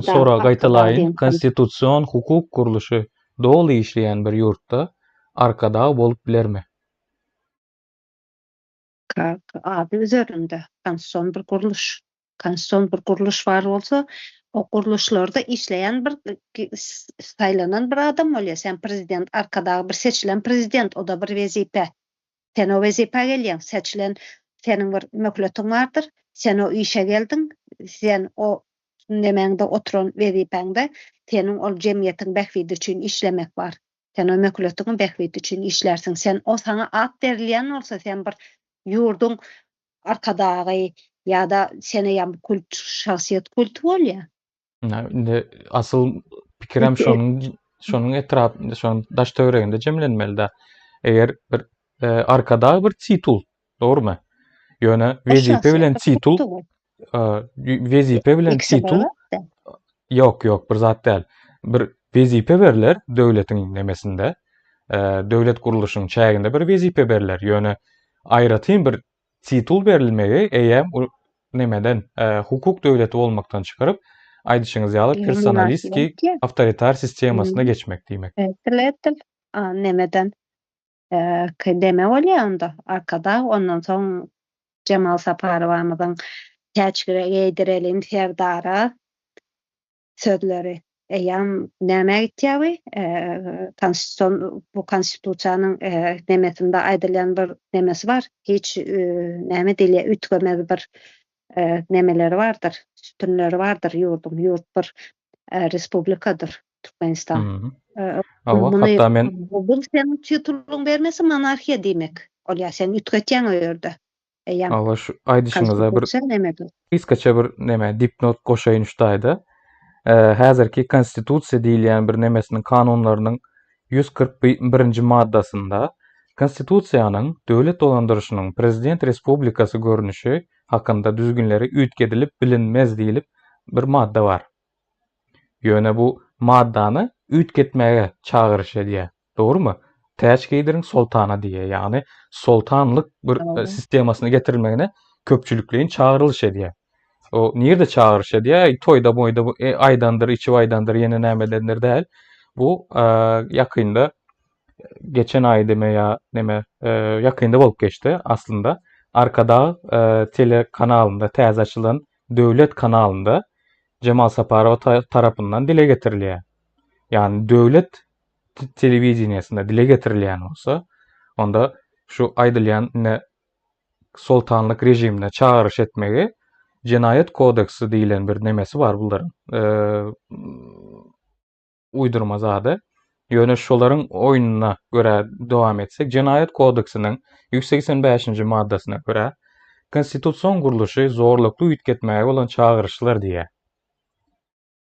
Sonra gaýtalaýyn, konstitusiýon hukuk guruluşy dolu işleyen bir ýurtda arkada bolup bilermi? Abi üzerinde konstitusiýon bir guruluş var bolsa, o guruluşlarda işleyen bir saýlanan bir adam bolýar. Sen prezident, arkadagy bir seçilen prezident, o da bir wezipe. Sen o wezipe gelýän, seçilen senin bir mökletiň bardyr. Sen o işe geldin, sen o nemeňde oturan wezipeňde senin ol jemgyýetiň bähwidi üçin işlemek bar. Sen o mekuletiňi behbet üçin işlersiň. Sen o sana at berilýän bolsa sen bir ýurdun arkadagy ýa-da sene ýa kult şahsiýet kultu bolýar. Indi asıl pikirem şonuň etrapynda, şonuň daş töwereginde jemlenmeli da. Eger bir arkada bir titul, dogrymy? Ýöne wezipe bilen titul, wezipe bilen titul ýok, bir zat däl. Bir wezipe berler döwletiň nemesinde. Döwlet guruluşynyň çäginde bir wezipe berler. Ýöne aýratyn bir titul berilmegi eýem nemeden hukuk döwleti bolmaktan çykaryp aýdyşyňyz ýaly personalistki awtoritar sistemasyna geçmek diýmek. Evet. Nemeden deme bolýar onda arkada ondan soň Cemal Saparowamyň täçgire eýdirelin serdara sözleri eýam näme gitýäbi bu konstitusiýanyň nemesinde aýdylýan bir nemesi bar. Hiç näme dilýär ütgemez bir nemeleri vardır, sütunları vardır yurt bir respublikadır Türkmenistan. Hatta men bu senin titulun bermesi monarxiya diýmek. Olýar sen ütgetýän o ýerde. Awa şu aýdyşyňyza bir kıskaça bir neme dipnot goşaýyn şutaýda. Häzirki konstitusiýa diýilýän bir nemesiniň kanunlarynyň 141-nji maddasynda konstitusiýanyň döwlet dolandyrşynyň prezident respublikasy görnüşi hakynda düzgünleri ütgedilip bilinmez diýilip bir madda bar. Ýöne bu maddany ütgetmäge çağırış edýär. Dogrymy? Täçgidiriň soltana diýe, ýani soltanlyk bir sistemasyna getirilmegine köpçülükleýin çağırylış edýär. O nirde çağırış edýär? Toýda boýda bu aýdandyr, içi aýdandyr, ýene nämedendir däl. Bu ýakynda geçen aý ýa neme ýakynda bolup geçdi aslında. Arkada tele kanalında täze açylan döwlet kanalında Cemal Saparow tarapyndan dile getirilýär. Yani döwlet telewizionyasynda dile getirilýän bolsa, onda şu aýdylýan soltanlyk rejimine çağırış etmegi Cinayet Kodeksi diýilen bir nemesi bar buların. Uydurma zady. Ýöne şolaryň oýununa görä dowam etsek, Cinayet Kodeksiniň 185-nji maddasyna görä konstitusiýon guruluşy zorlukly ütgetmäge bolan çağırışlar diýär.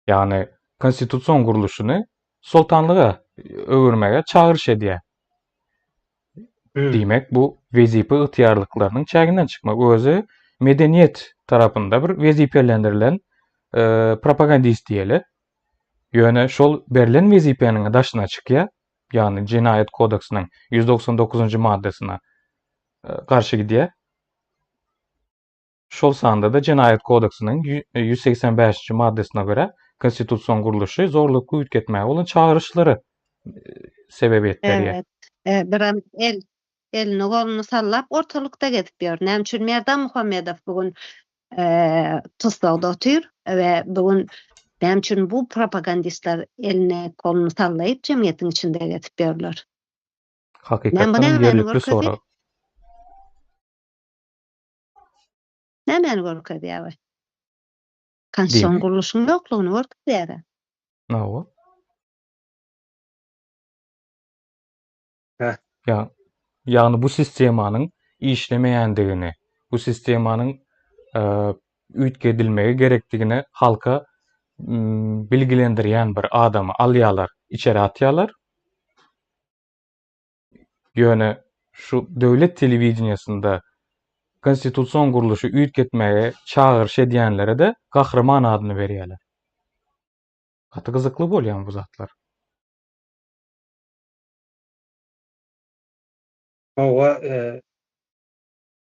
Yani konstitusiýon guruluşyny soltanlyga öwürmege çağırış edýär. Diýmek bu wezipe ýetýärliklarynyň çäginden çykmak. Özü medeniýet tarapynda bir wezipelendirilen propagandist diýeli. Ýöne şol berilen wezipeniň daşyna çykýar. Yani Cinayet Kodeksiniň 199-njy maddasyna garşy gidýär. Şol sanda da Cinayet Kodeksiniň 185-nji maddasyna görä konstitusiýon guruluşy zorlukly ütgetmäge bolan çağırışlary sebebiyet berýär. Evet. Bir elini golunu sallap ortalykda getip ýör. Näme üçin Merdan Muhammedow bugün tutsakda otyr we bugün näme üçin bu propagandistler elini golunu sallaýyp jemgyýetiň içinde getip ýörler. Hakykatdan ýerlikli soraw. Näme görkezýär? Konstitusiýon guruluşynyň ýoklugyny görkezýär. Nawa? Yani bu sistemanyň işlemeýändigini, bu sistemanyň ütgedilmegi gerekdigini halka bilgilendirýän bir adamy alýarlar, içeri atýarlar. Ýöne şu döwlet telewizionyasynda konstitusiýon guruluşy ütgetmäge çağırış edýänlere de gahrman adyny berýärler. Gaty gyzykly bolýan bu zatlar. Owa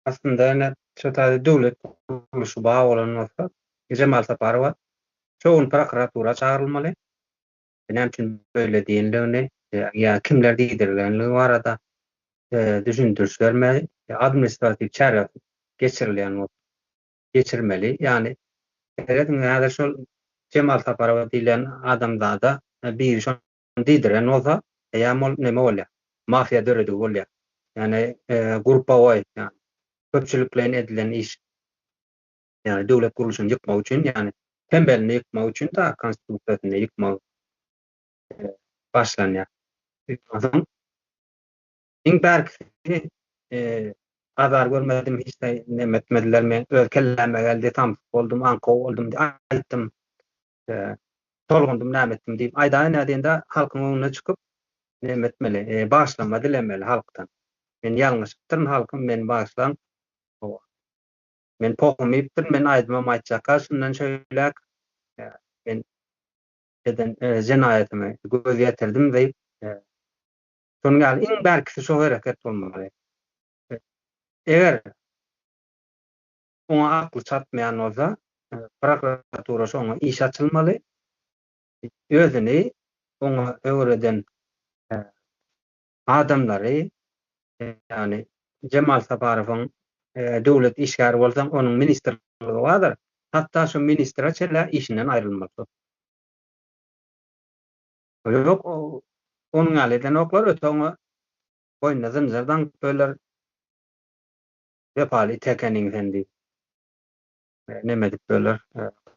aslında ene şotaýda döwlet guruluşy baý bolan bolsa, Cemal Saparow çoğun prokuratura çağrylmaly. Näme üçin böyle diýendigini ýa kimler diýdirilgenligi barada düşündürüş bermeli. Administrativ çara geçirmeli. Yani häzir şol Cemal Saparow diýilen adamda da bir şon diýdiren bolsa, ýa-mol neme bolýar? Mafia döredi bolýar. Yani gruppa oy, yani köpçülüklerin edilen iş, yani döwlet guruluşyny ýykmak üçin, yani tembelini ýykmak üçin da konstitusiýasyny ýykmak başlanýar. İň berkisi azar görmedim, hiç de nemetmediler. Men öz kelleme geldi, tam boldum, anko oldum diye aýtdym. Eee, Tolgundum, nämetdim diýip aýdan nädende halkyň öňüne çykyp nemetmeli, başlama dilemeli halkdan. Men ýalňyşdyr, halkym meni başlan. Men pohumypdyr, men aýdymam aýtjaka, şundan şöýlek, men eden jenaýatymy göz ýetirdim diýip, şonu ýaly iň berkisi şo hereket bolmaly. Eger oňa akly çatmaýan bolsa, prokuratura şoňa iş açylmaly. Özüni oňa öwreden adamlary, ýani Jemal Saparowyň döwlet işgäri bolsaň onuň ministrligi bardyr. Hatda şu ministra çenle işinden aýrylmaly. Ýok, onuň aleden oklar öteňe boýna zynjyrdan böler wepaly tekeniň fendi. Neme dip böler?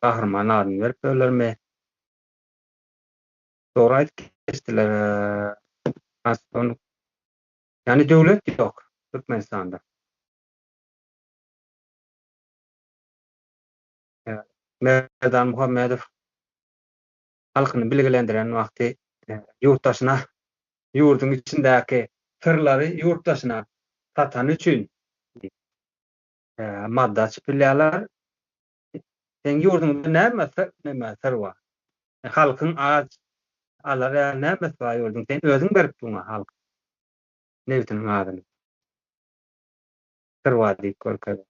Gahrman adyny berip bölermi? Dogry aýtdylar. Aslında yani döwlet ýok Türkmenistanda. Merdan Muhammedow halkyny bilgilendiren wagty ýurtdaşyna ýurdun içindäki sırlary ýurtdaşyna satan üçin madda çypylýarlar. Sen ýurduňda näme sır bar? Halkyň az alara näme bar ýurdun? Sen özüň berip duňa halk. Nebitiniň adyny. Sır bar diýip görkezler.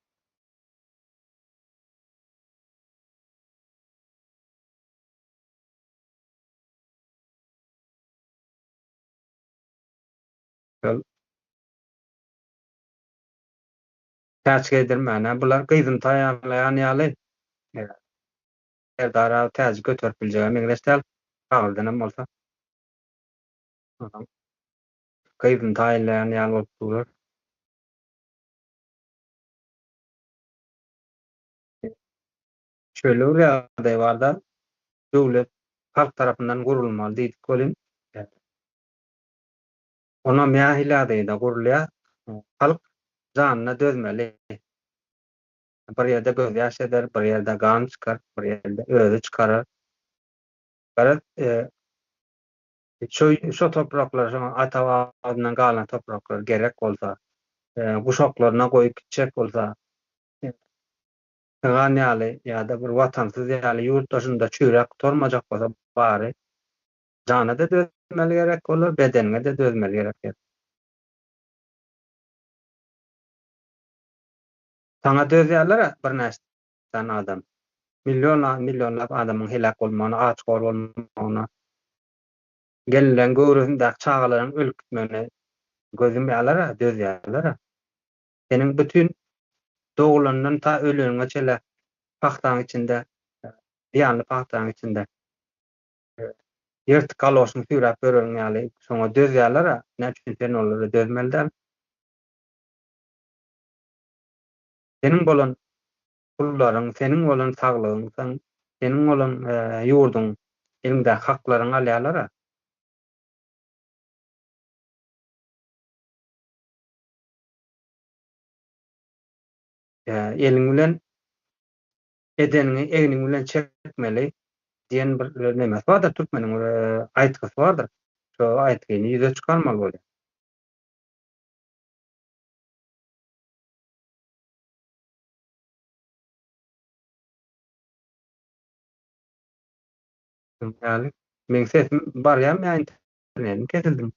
Täçe edirmäne bular gyzym taýanlaýan ýaly. Serdara täze götürüp biljegem meňzeşdäl bagaldynam bolsa. Gyzym taýanlaýan ýaly bolup durar. Şöyle bir ýagdaý barda, döwlet halk tarapyndan gurulmaly diýdik bolin. Ona mähiladaýda gurulýar. Halk janyna dözmeli. Bir ýerde göz ýaş eder, bir ýerde gan çykar, bir ýerde özü çykarar. Garat şo topraklar, şo ata-babadan galan topraklar gerek bolsa, guşaklaryna goýup gitjek bolsa, gan ýaly ýa-da bir watansyz ýaly ýurtdaşynda çüýrek tormajak bolsa bary jana da dözmeli gerek bolar, bedenine de dözmeli gerek. Sana dözýärler bir näçe adam. Millionlap adamyň helak bolmagyna, aç bolmagyna, gelilen göwrüsinde çagalaryň ölüp gitmegine gözüm ýalar, dözýärler. Senin bütün doğulandan ta ölüňe çele pahtaň içinde, ýanly pahtaň içinde ýertik galoşyny süräp berýän ýaly şoňa dözýärler, näçe sen olary dözmelidir. Senin bolan pullaryň, senin bolan saglygyň, senin bolan ýurdun, elinde haklaryň alýarlar. Eliň bilen edenini egniň bilen çekmeli diýen bir neme bardyr, türkmeniň aýtgysy bardyr. Şo aýtgyny ýüze çykarmaly bolýar. Yani men sesim barýam ýa internetim kesildim.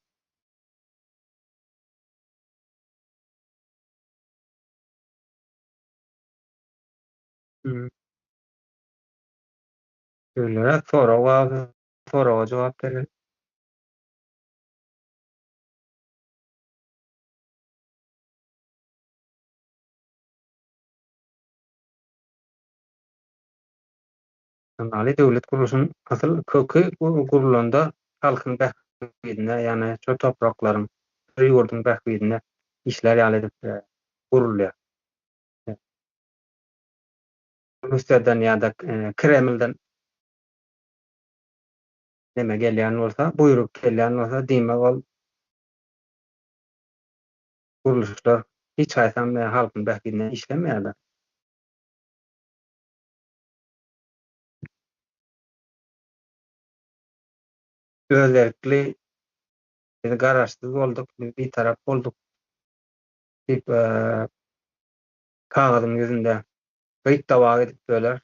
Şöyle soraga jogap berelim. Ýani döwlet guruluşynyň asyl kökü gurulanda halkyň bähbidine, ýani şo topraklaryň, ýurdun bähbidine işler ýaly edip gurulýar. Russiýadan ýa-da Kremlden neme gelýän bolsa, buyruk gelýän bolsa diýmek ol guruluşlar hiç haýsam halkyň bähgine işlemeýärler. Özerkli biz garaşsyz bolduk, biz bir tarap bolduk diýip kagazyň ýüzünde gyýt dabaga edip böler.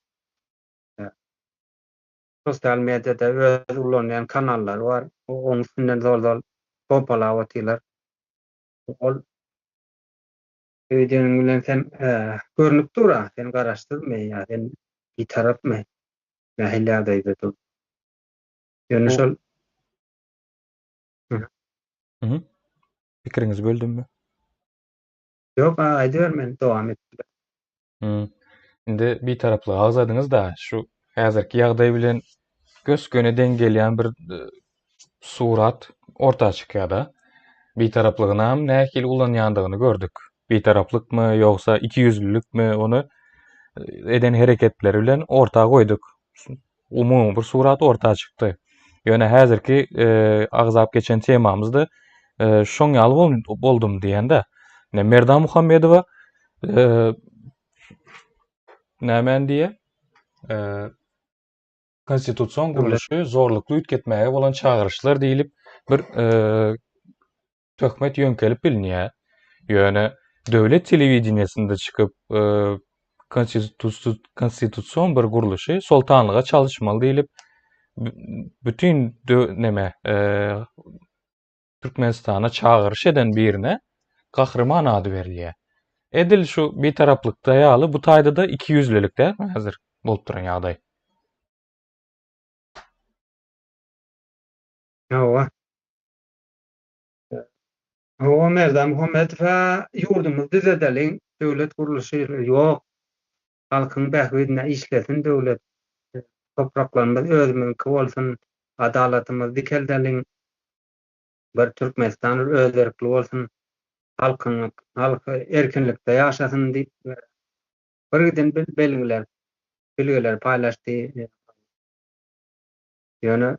Sosial mediada öz ulanýan kanallar bar. Oň üstünden zol popalap atýarlar. Ol videonyň bilen sen görnüp durar, sen garaşdyrmy ýa sen bir tarapmy? Nähilläde dur. Ýöne Bu şol Hı. Pikiriňizi böldümmü? ýok, aýdy bermen, dowam et. Hı. Indi bir taraply agzadyňyz da şu häzirki ýagdaý bilen göz göne dengelýän bir surat ortağa çykýar-da. Bir taraplygynam nähili ulanýandygyny gördük. Bir taraplykmy ýogsa ikiyüzlülükmi onu eden hereketleri bilen ortağa goýduk. Umumy bir surat ortağa çykdy. Ýöne häzirki agzap geçen temamyzda şoň ýaly boldum diýende Merdan Muhammedowa nämen diýe konstitusiýon guruluşy zorlukly üýtgetmäge bolan çağırışlar diýilip bir töhmet ýönkelip bilinýär. Ýöne döwlet telewizionyasynda çykyp konstitusiýon bir guruluşy soltanlyga çalışmaly diýilip bütün Türkmenistana çağırış eden birine Kahraman ady berilýär. Edil şu bir taraplykda ýaly bu taýda da ikiyüzlülük dälmi häzir bolup duran ýagdaý? Ýa o Merdan Muhammedowa ýurdumyzdy düzedeliň, döwlet guruluşy ýok. Halkyň bähbidine işlesin döwlet. Topraklarymyz özümiňki bolsun, adalatymyz dikeldelin. Bir Türkmenistan özerkli bolsun, halkyň erkinlikde ýaşasyn diýip birden belgeler paýlaşdy. Ýöne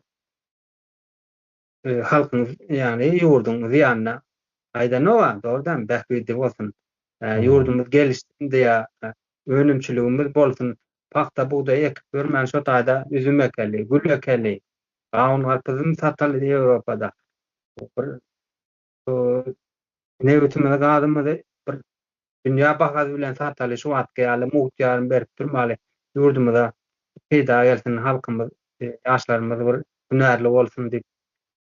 halkyň ýani ýurduň ziýanyna aýdanowa dogrudan bähbidi bolsun. Ýurdumyz gelişsin diýe önümçiligimiz bolsun. Paxta buğday ekip görmän şo taýda üzüm ekeli, gül ekeli. Gawn garpyzym sataly Ýewropada. Nebetimize gadymyzy bir dünýä bahasy bilen sataly şu wagtga ýaly muhtarym berip durmaly. Ýurdumyza peýda gelsin, halkymyz, ýaşlarymyz bir hünärli bolsun diýip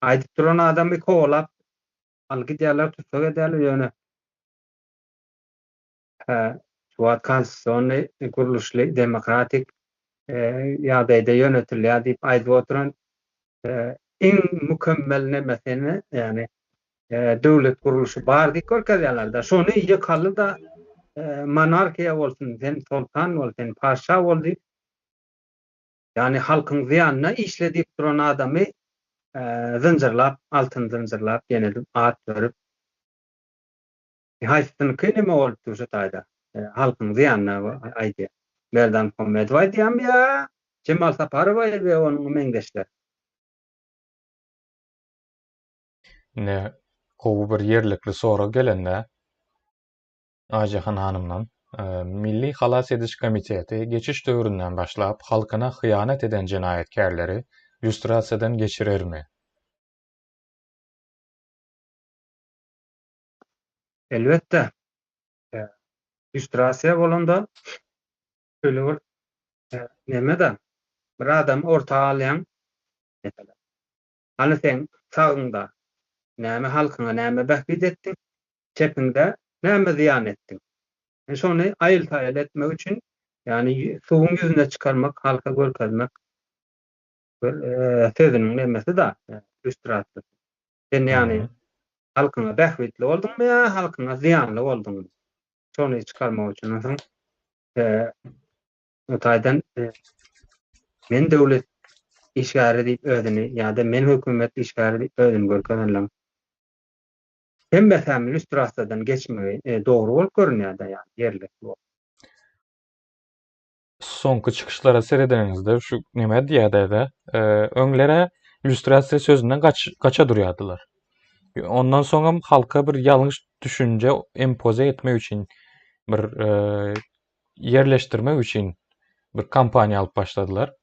aýdyp duran adamy kowlap algydýarlar, tutsak edýärler ýöne. Şu wagt konstitusiýony guruluşly demokratik ýagdaýda ýönetilýär diýip aýdyp oturan en mükemmel nemesini ýani döwlet guruluşy bar diýip görkezýärler-de. Şonu ýykaly da monarkiýa bolsun, sen sultan bol, sen paşa bol diýip ýani halkyň ziýanyna işle diýip duran adamy zynjyrlap, altyn zynjyrlap, ýene at berip haýsynyňky nime bolupdy şu taýda? Halkyň ziýanyna aýdy. Merdan Muhammedow aýdýam ýa, Cemal Saparow we onuň meňdeşleri. Ne gowy bir ýerlikli sora gelende Ajahan hanymdan Milli Halas Ediş Komiteti geçiş döwründen başlap halkyna hıyanet eden cinayetkerleri lüstrasiýadan geçirermi? Elbette. Lüstrasiýa bolanda şöyle bir nemede bir adam ortağa alýan mesela. Hani sen sağında näme halkyňa näme bähbid etdiň, çepinde näme ziýan etdiň. Şonu aýyl etmek üçin ýani suwuň ýüzüne çykarmak, halka görkezmek bir sözüniň nemesi da lüstrasiýa. Sen ýani halkyňa bähbidli bolduňmy ýa halkyňa ziýanly bolduňmy? Şonu çykarmak üçin o taýdan men döwlet işgäri diýip özüni ýa-da men hökümet işgäri diýip özüni görkezýärler. Hem mesem lüstrasiýadan geçmegi dogry bolup görünýär-de ýani ýerlik bu. Soňky çykyşlara seredenizde şu nime diýärdi-de öňlere lüstrasiýa sözünden gaça durýardylar. Ondan soňra halka bir ýalňyş düşünje empoze etmek üçin, bir yerleşdirmek üçin bir kampaniýa alyp başladylar.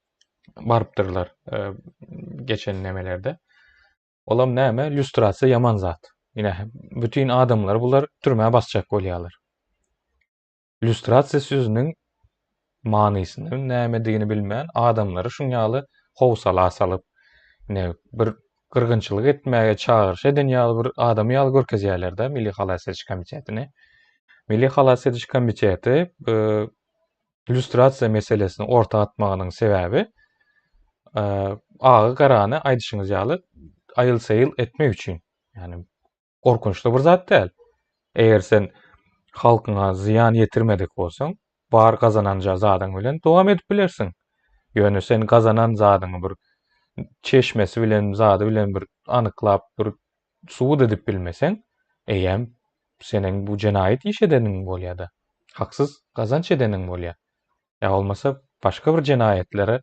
Barypdyrlar geçen nemelerde. Olam näme? Lüstrasiýa ýaman zat. Ýine bütün adamlar bular türmäge basjak bolýarlar. Lüstrasiýa sözüniň manysyny, nämedigini bilmän adamlary şuňaly howsala salyp, bir gyrgynçylyk etmäge çağırş eden ýaly bir adamy ýaly görkezýärler-de Milli Halas Ediş Komitetini. Milli Halas Ediş Komiteti lüstrasiýa meselesini ortaga atmagynyň sebäbi agy garany aýdyşyňyz ýaly aýyl-saýyl etmek üçin. Yani korkunçly bir zat däl. Eger sen halkyňa ziyan ýetirmedik bolsaň, bar kazananja zadyň bilen dowam edip bilersiň. Ýöne sen kazanan zadyňy bir çeşmesi bilen, zady bilen bir anyklap, bir suwud edip bilmeseň, eýem seniň bu jenaýat iş edeniň bolýar-da. Haksyz kazanç edeniň bolýar. Ya olmasa başka bir jenaýetlere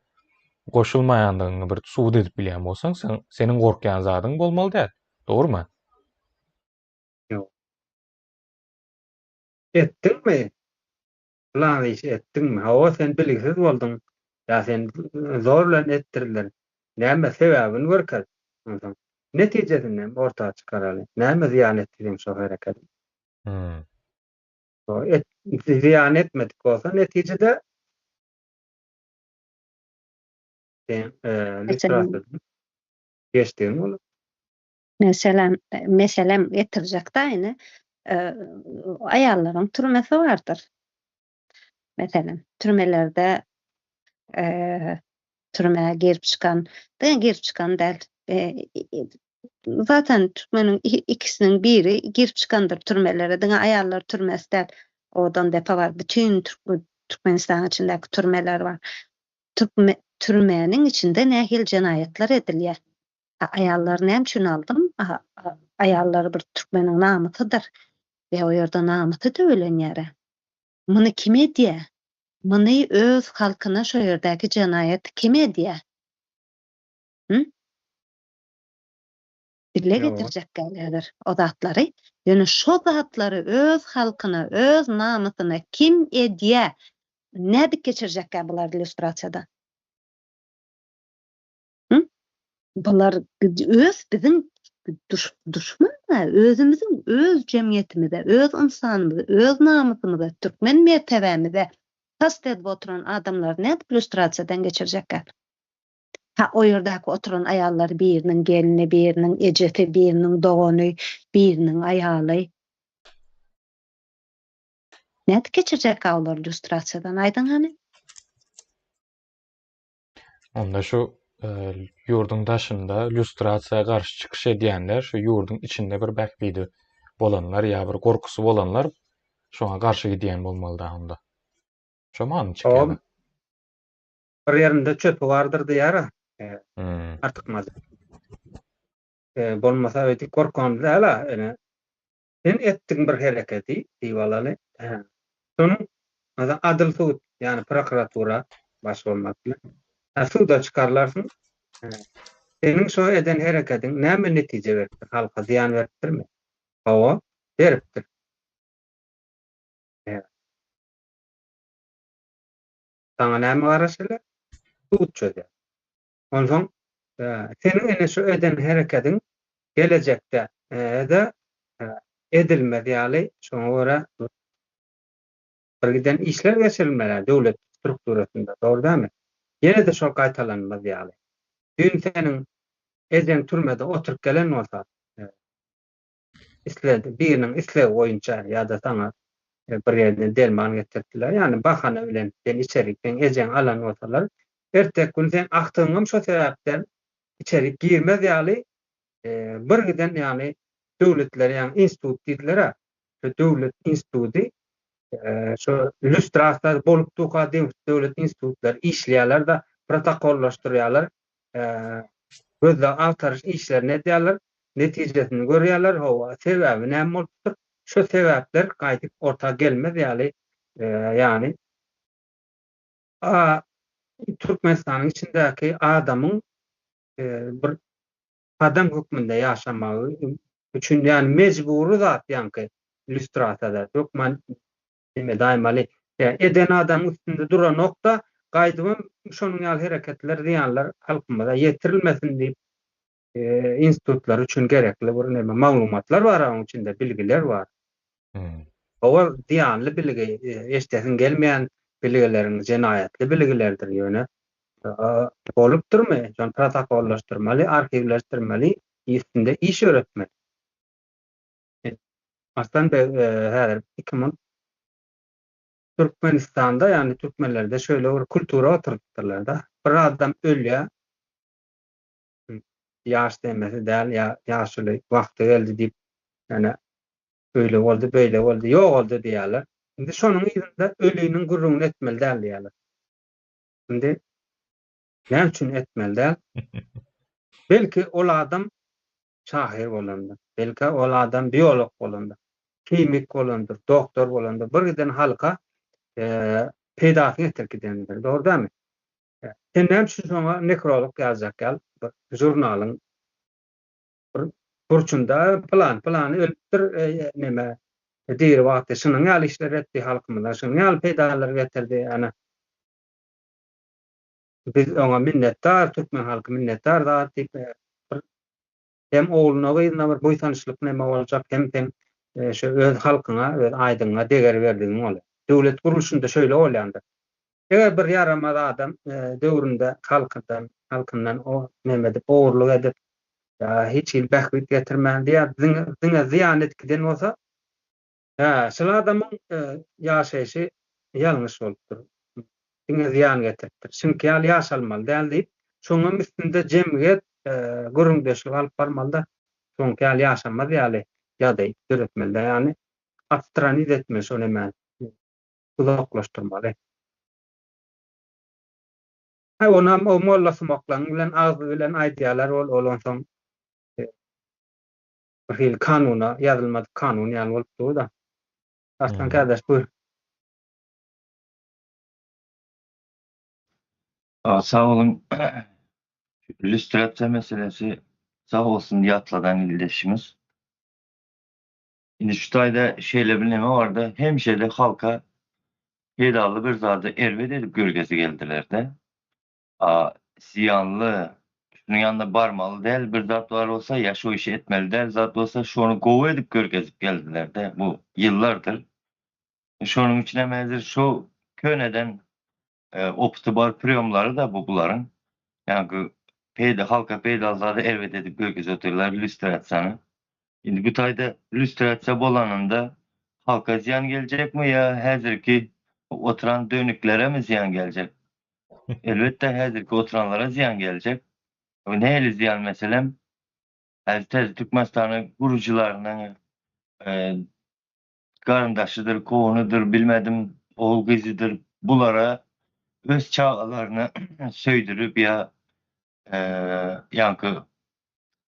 goşulmaýandygyny bir suwud edip bilýän bolsaň, seniň gorkýan zadyň bolmaly däl. Dogrumy? Ýok. Etdiňmi? Plan iş etdiňmi? Hawa sen biligsiz boldun. Ya sen zor bilen etdirdiler. Näme sebäbini görkezip. Netijesini ortaga çykaraly. Näme ziyan etdiň şo hereket. O ziyan etmedik bolsa netijede lüstrasiýa geçdiň bolar. Meselem getirjek da ýene aýallaryň türmesi bardyr. Mesela türmelerde türmeye girip çıkan däl. Zaten türmenin ikisinin biri girip çıkandır türmelere. Dine ayarlar türmesi däl. Odan depa var. Bütün Türkmenistan içindeki türmeler var. Türmenin içinde nähil jenaýetler edilýär. Ayarlar näme üçin aldım? Ayarlar bir türkmenin namatydyr. Ve o ýerde namaty döwlenýär. Muny kim edýär? Muny öz halkyna şo ýerdäki jenaýat kim edýär? Dile getirjek gelýär o zatlary. Ýöne şo zatlary öz halkyna, öz namatyna kim edýär? Näde geçirjek bular illüstrasiýada? Bular öz biziň düşman, özümiziň öz jemgyýetimize, öz insanymyza, öz namusymyza, türkmen mertebemize kast edip oturan adamlar näde illüstrasiýadan geçirjekler? O ýerdäki oturan aýallar biriniň gelini, biriniň ejeti, biriniň dogany, biriniň aýaly. Näde geçirjek olar illüstrasiýadan aýdyň hany? Onda şu ýurdun daşynda illüstrasiýaga garşy çykyş edýänler şu ýurdun içinde bir bäkbidi bolanlar ýa bir gorkusy bolanlar şoňa garşy gidýän bolmaly da onda. Şo many çykýar. Bir ýerinde çöpü bardyr diýär. Artykmaz. Bolmasa öýdük gorkanda hala sen etdiň bir hereketi diýbalaly. Şonuň adyl suwut, ýani prokuratura baş bolmak bilen suwda çykarlarsyn. Senin şo eden hereketiň näme netije beripdir? Halka ziyan beripdirmi? Hawa beripdir. Taňa näme garaşylar? Suwut çözer. Ondan senin ene şo eden hereketiň gelecekde de edilmedi ýaly şoňa görä birden işler geçirilmeli döwlet strukturasynda, dogry dämi? Ýene de şol gaýtalanmaz ýaly. Dün senin eden türmede oturup gelen bolsa isledi, biriniň islew boýunça ýa-da saňa bir ýerden derman getirdiler. Ýani bahana bilen sen içerikden ejen alan bolsalar, ertek gün sen aktyňam şo sebäpden içerik girmez ýaly birden ýani döwletler ýa-ni institut diýdiler. Şo döwlet instituty şo illüstrasiýa bolup tuka döwlet institutlar işleýärler da protokollaşdyrýarlar. Gözle awtarış işlerini edýärler, netijesini görýärler, hawa sebäbi näme bolupdyr? Şo sebäpler gaýdyp ortaga gelmez ýaly ýani Türkmenistanyň içindäki adamyň bir adam hukmunda ýaşamagy, üçün yani mecburi zat ýa-ni illüstratada. Türkmen deme daýmaly eden adam üstünde duran nokta gaýdybam şonuň ýaly hereketler diýenler halkymyza ýetirilmesin diýip institutlar üçün gerekli bir neme maglumatlar bar, onuň içinde bilgiler bar. Owar diýanly bilgi eşdesin gelmeýän bilgilerin jenaýatly bilgilerdir ýöne. Bolupdurmy? Jon protokollaşdyrmaly, arkiwleşdirmeli, üstünde iş öretmeli. Aslan häzir 2000 Türkmenistanda yani Türkmenlerde şöyle bir kultura oturtdylar da. Bir adam ölýär. Ýaş demesi däl ýa ýaşly wagty geldi diýip yani öyle boldy, böyle boldy, ýok boldy diýerler. Indi şonuň ýerinde ölüýüniň gurrugyny etmeli däl diýerler. Indi näme üçin etmeli däl? Belki ol adam şahyr bolandy. Belki ol adam biolog bolandy. Kimik bolandy, doktor bolandy. Bir giden halka peýdasyny etirkidendir. Doğru dämi? Sen näme üçin şoňa nekrolog ýazjak gal? Bir jurnalyň burçunda plan ölüpdir neme diýir wagty şunyň ýaly işler etdi halkymyza, şunyň ýaly peýdalar getirdi. Ana biz oňa minnetdar, türkmen halky minnetdar da diýip hem oğluna gyzyna bir boýsançlyk neme boljak hem şu öz halkyna, öz aýdyňa deger berdigiň bolar. Döwlet gurulşunda şöyle bolýandy. Eger bir yaramaz adam döwründe halkyndan o neme dip oğurluk edip hiç il bähbit getirmän diýär, diňe ziýan etkiden bolsa, şol adamyň ýaşaýşy ýalňyş bolupdyr. Diňe ziýan getiripdir. Çünki ýaly ýaşalmaly däl diýip, şoňun üstünde jemgyýet gurrundeşlik alyp barmaly da, şoňky ýaly ýaşanmaz ýaly ýa-da öretmeli. Yani astraniz etmeli şol näme uzaklaşdyrmaly. Onam o molla smoklaň bilen agzy bilen aýdýarlar olan soň bir hil kanuna ýazylmady kanun ýaly bolupdy da. Aslan kardeş buyur. Sağ olun. Illüstrasiýa meselesi sağ olsun diye atladan ildeşimiz. Şimdi şu tayda şeyle bir neme vardı. Hemşehirde halka peýdaly bir zady erwet edip görgesi geldiler de. Ziyanlı, şunun yanında barmalı däl bir zat var olsa ya şu işi etmeli däl zat olsa şonu gowy edip görkezip geldiler de. Bu yıllardır. Şonun içine mezir şu köneden optibar priyomları da buların. Yani halka peýdaly zady erwet edip görkezip oturlar illüstrasiýany. Şimdi bu tayda illüstrasiýa bolanynda halka ziyan gelecek mi ya häzirki oturan dönüklere mi ziyan gelecek? Elbette häzirki oturanlara ziyan gelecek. Nähili ziyan meselem? Tez Türkmenistany gurucularynyň garyndaşydyr, kowynydyr, bilmedim, oğul gyzydyr. Bulara öz çağlaryny söýdirip ya ýa-ni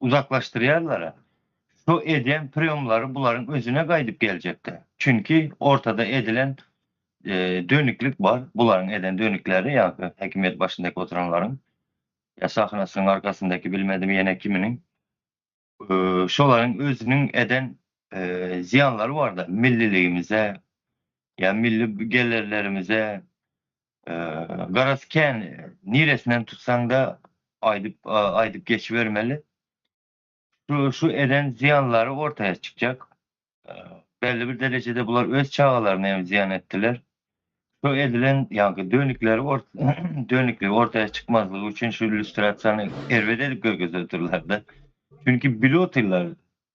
uzaklaşdyrýarlar. Şu eden priyomlary bularyň özüne gaýdyp geljekdi. Çünki ortada edilen dönüklük var. Buların eden dönükleri ýa-ni hekimiyet başyndaky oturanlaryň ya sahnasynyň arkasyndaky bilmedim ýene kiminiň şolaryň özüniň eden ziyanlary bar da milliligimize ya milli gelirlerimize garazken niresinden tutsaň da aýdyp geçivermeli. Şu eden ziyanlary ortaya çykjak. Belli bir derecede bular öz çağlaryny hem ziyan ettiler. Şu edilen ýa-ni dönükleri ortaya çıkmazlığı için şu illüstrasiýany erwet edip görkezýärler da. Çünkü bile oturlar.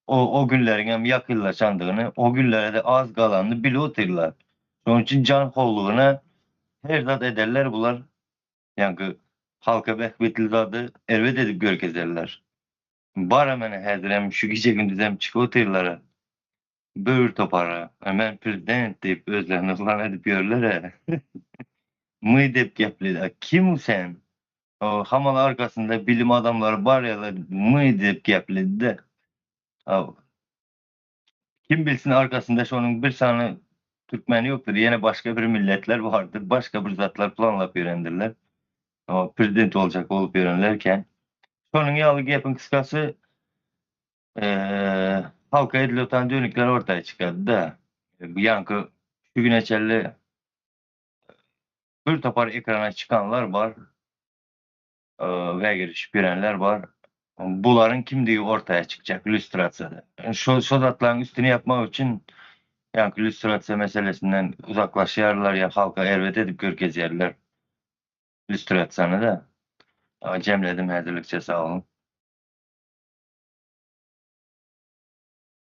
O günlerin hem yakınlaşandygyny, o günlere de az galanny bile oturlar. Şonuň üçin can howlugyna her zat ederler bular. Yani halka bähbetli zady erwet edip görkezýärler. Bar hemen häzir hem şu gece gündüz hem çıkıp oturlar. Böğür topara. Hemen prezident deyip özlerini ulan edip görürler. Mıy deyip gepledi. Kim sen? O hamal arkasında bilim adamları var ya mıy deyip gepledi de. Kim bilsin arkasında şonun bir sany Türkmeni yoktur. Yine başka bir milletler vardır. Başka bir zatlar planlap öğrendirler. O prezident olacak olup öğrenirlerken. Şonun ýaly gepin kıskası halka edilen dönükler ortaya çıkardı da bu yankı şu güneçelli bir topar ekrana çıkanlar var ve giriş bilenler var. Buların kimliği ortaya çıkacak illüstrasyada. Yani şu zatların üstünü yapmak için yani illüstrasya meselesinden uzaklaşırlar ya halka ervet edip görkezerler illüstrasyonu da. Cemledim hazırlıkça sağ olun.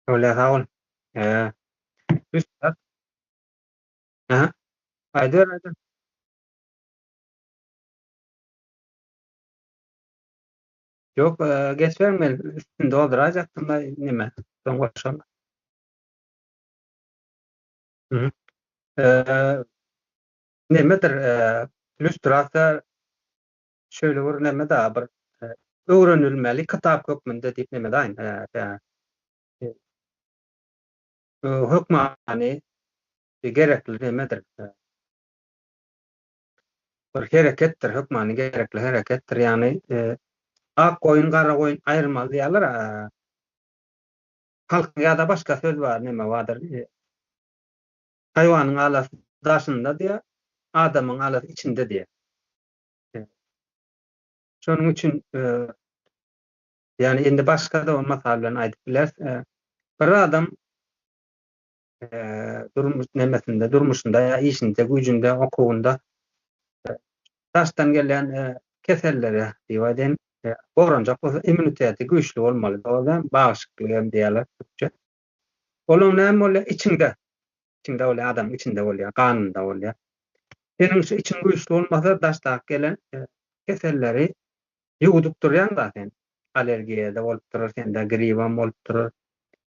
Öyle sağ ol. Üstad. Aha. Aydır. Yok, geç verme. Üstünde dolduracaktım da nime. Son koşalım. Hı. Nemedir? Illüstrasiya şöyle bir neme daha bir öğrenilmeli kitap hükmünde deyip neme daýyn. Hükmani gerekli nemedir? Bir herekettir, hükmani gerekli herekettir. Yani ak koyun, kara koyun ayırmaz diýerler. Halk ýa-da başga söz var, neme wadyr? Haýwanyň alasy daşynda diýe, adamyň alasy içinde diýe. Şonuň üçin yani endi başga da masal bilen aýdyp biler. Bir adam durmuş nemesinde, durmuşunda ya işinde, gücünde, okugunda taştan gelen kesellere diýýärden boranjak bolsa immuniteti güýçli bolmaly. Olam bağışıklygy hem diýerler Türkçe. Olam näme bolýar? İçinde bolýar, adam içinde bolýar, kanynda bolýar. Senin şu için güýçli bolmasa taştak gelen keselleri ýuwudyp durýan zaten. Alergiýa-da bolup durur, sende gripam bolup durur.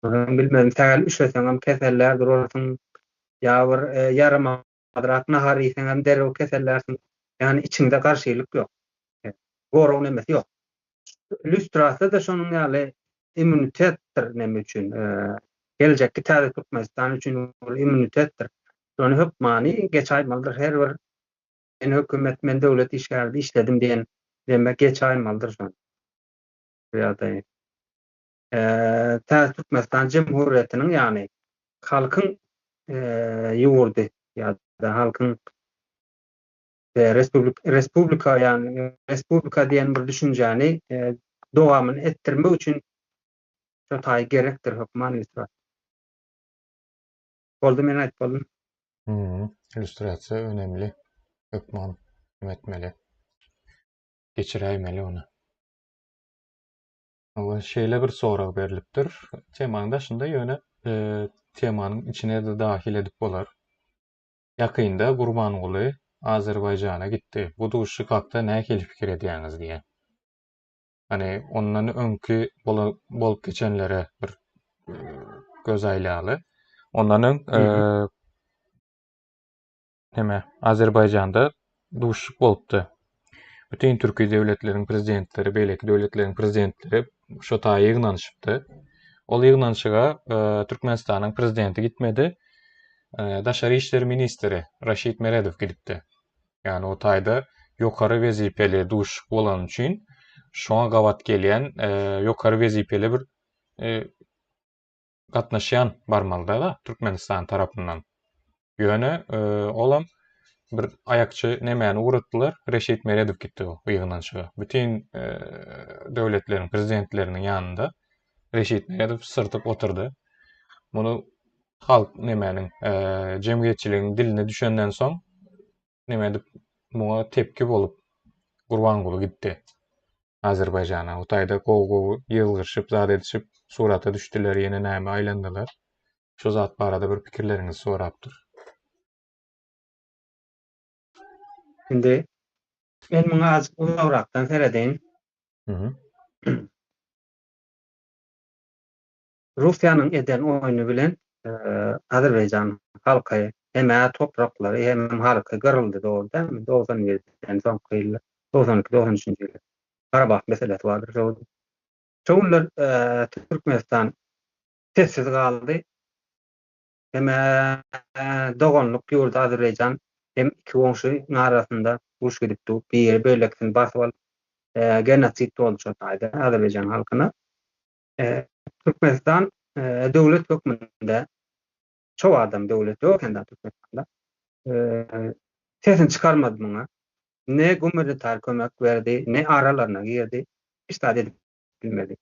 Bilmem, tägel üşeseňem keseller durursyň. Ya bir yaramadyrak nahar ýeseňem dereg kesellersiň. Yani içinde garşylyk ýok. Goraw nemesi ýok. Illüstrasiýa da şonuň ýaly immunitetdir neme üçin. Geljekki täze tutmasdan üçin immunitetdir. Şonu hükmani geç aýmaldyr. Her bir men hökümet, men döwlet işgärde işledim diýen demek geç aýmaldyr şonu. Ýa-da täze tutmasdan jemhuriýetiniň ýani halkyň ýurdy ýa-da halkyň respublika yani respublika diýen bir düşünjäni dowamyny etdirmek üçin şo taý gerekdir hukman illüstrasiýa. Boldy, men aýdyp boldum. İllüstrasiýa önemli. Hükman etmeli. Geçiräýmeli onu. Ama şeýle bir sorak berilipdir. Temanyň daşynda ýöne temanyň içine de dahil edip bolar. Ýakynda Gurbanguly Azerbaýjana gitdi. Bu duşyk hakda näme pikir edýäňiz diýe. Hani ondan öňkü bolup geçenlere bir göz aýlaly. Ondan neme Azerbaýjanda duşyk bolupdy. Bütün Türkiýe döwletleriň prezidentleri, beýleki döwletleriň prezidentleri şo taýy ýygnanyşypdy. Ol ýygnanyşyga Türkmenistanyň prezidenti gitmedi. Daşary işleri ministri Raşid Meredow gidipdi. Yani o taýda ýokary wezipeli duşyk bolan üçin şoňa gawat gelýän ýokary wezipeli bir gatnaşýan barmalda da Türkmenistan tarapyndan. Ýöne olam bir ayakçı nemäni uğratdylar. Reşit Meredow gitdi o ýygnanyşyga. Bütün döwletleriň prezidentleriniň ýanynda Reşit Meredow sırtyp oturdy. Bunu halk nemäniň jemgyýetçiligiň diline düşenden soň nemädi muňa tepki bolup Gurbanguly gitdi Azerbaýjana. O taýda gowy ýylgyryşyp, zat edişip surata düşdiler, ýene näme aýlandylar. Şo zat barada bir pikirleriňizi sorapdyr. Şimdi men muňa az uzakrakdan seredeýin. Russiýanyň eden oýuny bilen Azerbaýjan halky hem topraklary hem halky gyryldy dogry, 97-den soňky ýyllar, 92-93-nji ýyllar. Karabağ meselesi vardır. Çoğunlar Türkmenistan sessiz kaldı. Hem dogonluk ýurda Azerbaýjan hem iki goňşy arasında uruş gidipdi. Bir ýer bölegsin basyp alyp genosit boldy şo taýda Azerbaýjan halkyna. Türkmenistan döwlet hökmünde çoğu adam döwlet ýokenda Türkmenistanda sesini çıkarmadı buna. Ne gumanitar kömek verdi, ne aralarına girdi. İstade edip bilmedi.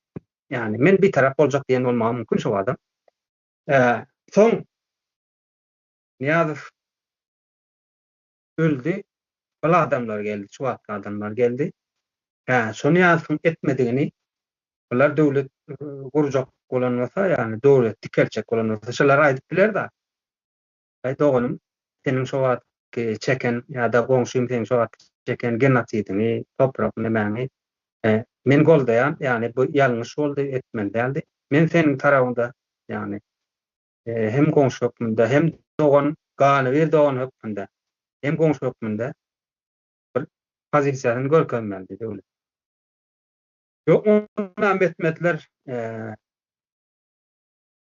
Yani men bir taraf olacak diyen olmam mümkün şu adam. Son Niyazov öldü. Bala adamlar geldi, şu adamlar geldi. Son Niyazov'un etmediğini bunlar devlet kuracak olanmasa yani devlet dikelçek olanmasa şolar aýdyp biler da. Aýdy oğlum senin şu çeken ya da goňşym senin şu çeken genotsidini, toprak nemäni men goldaýan, yani bu ýalňyş boldy, etmen däldi. Men senin tarabynda, yani hem goňşy hökmünde hem dogan gany bir dogan hökmünde hem goňşy hökmünde bir pozisiýany görkezmeldi döwlet. Ýok, ondan betmetler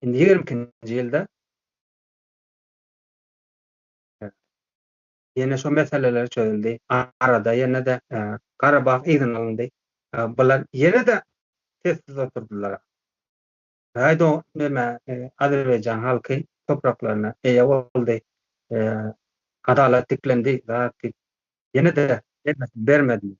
indi 20-nji ýylda ýene şo meseleler çözüldi. Arada ýene de Karabağ ýygyny alındy. Bular ýene de sessiz oturdular. Haýdo näme Azerbaýjan halky topraklaryna eýe boldy. Adalet tiklendi. Ýene de bermedi.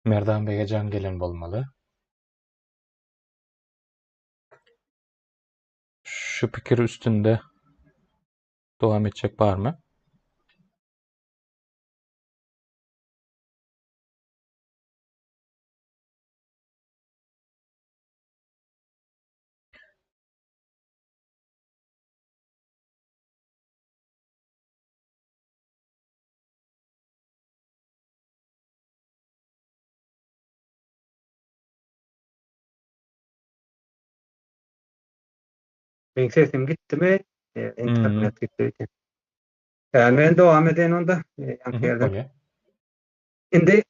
Merdan Bey'e can gelen bolmaly. Şu pikir üstünde dowam etjek barmy? Benim sesim gitti mi? İnternet gitti. Men dowam eden onda. Bolýar. Indi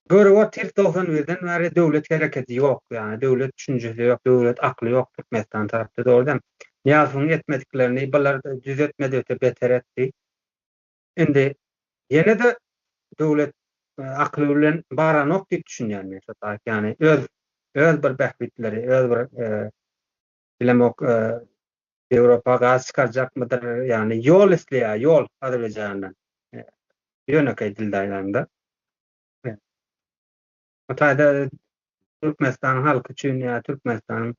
görüp tir 91'den bäri döwlet hereketi ýok, yani döwlet düşünjesi ýok, döwlet akly ýok Türkmenistan tarapda doğrudan. Ýazyň etmediklerini bular düzeltmedi, öte beter etdi. Indi ýene de döwlet akly bilen baranok diýip düşünýän men şo, yani öz bir bähbitleri, öz bir bilemok Ýewropa gaz çykarjakmydyr, yani ýol isleýär, ýol Azerbaýjandan. Ýönekay dildaýlanda. Hatta Türkmenistan halkı üçin ya Türkmenistan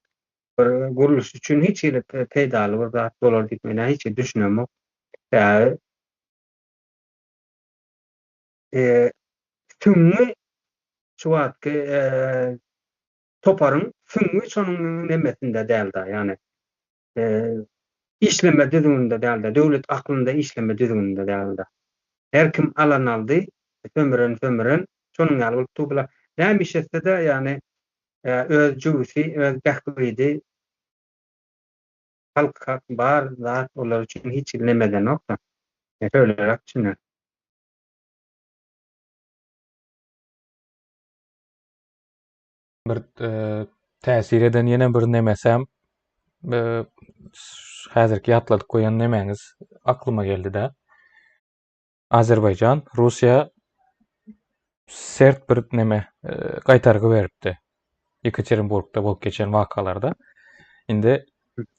guruluş üçin hiç peýdaly bir zat bolar diýip men hiç düşünmem. Yani tümü şu wagtky toparın tümü şonuň nemesinde däldi, yani işleme düzgünde däldi, döwlet aklynda işleme düzgünde däldi. Her kim alan aldy, sömüren şonuň ýaly bolup tupla. Näme iş etse-de yani öz jüwsi, öz bähbidi halka bar zat olar üçin hiç nemeden nokta. Öýlerak düşünýär. Bir täsir eden ýene bir nemesem häzirki ýatladyk goýan nemeňiz aklyma geldi-de. Azerbaýjan, Russiýa sert bir neme gaýtargy beripdi. Yekaterinburgda bolup geçen wakalarda. Indi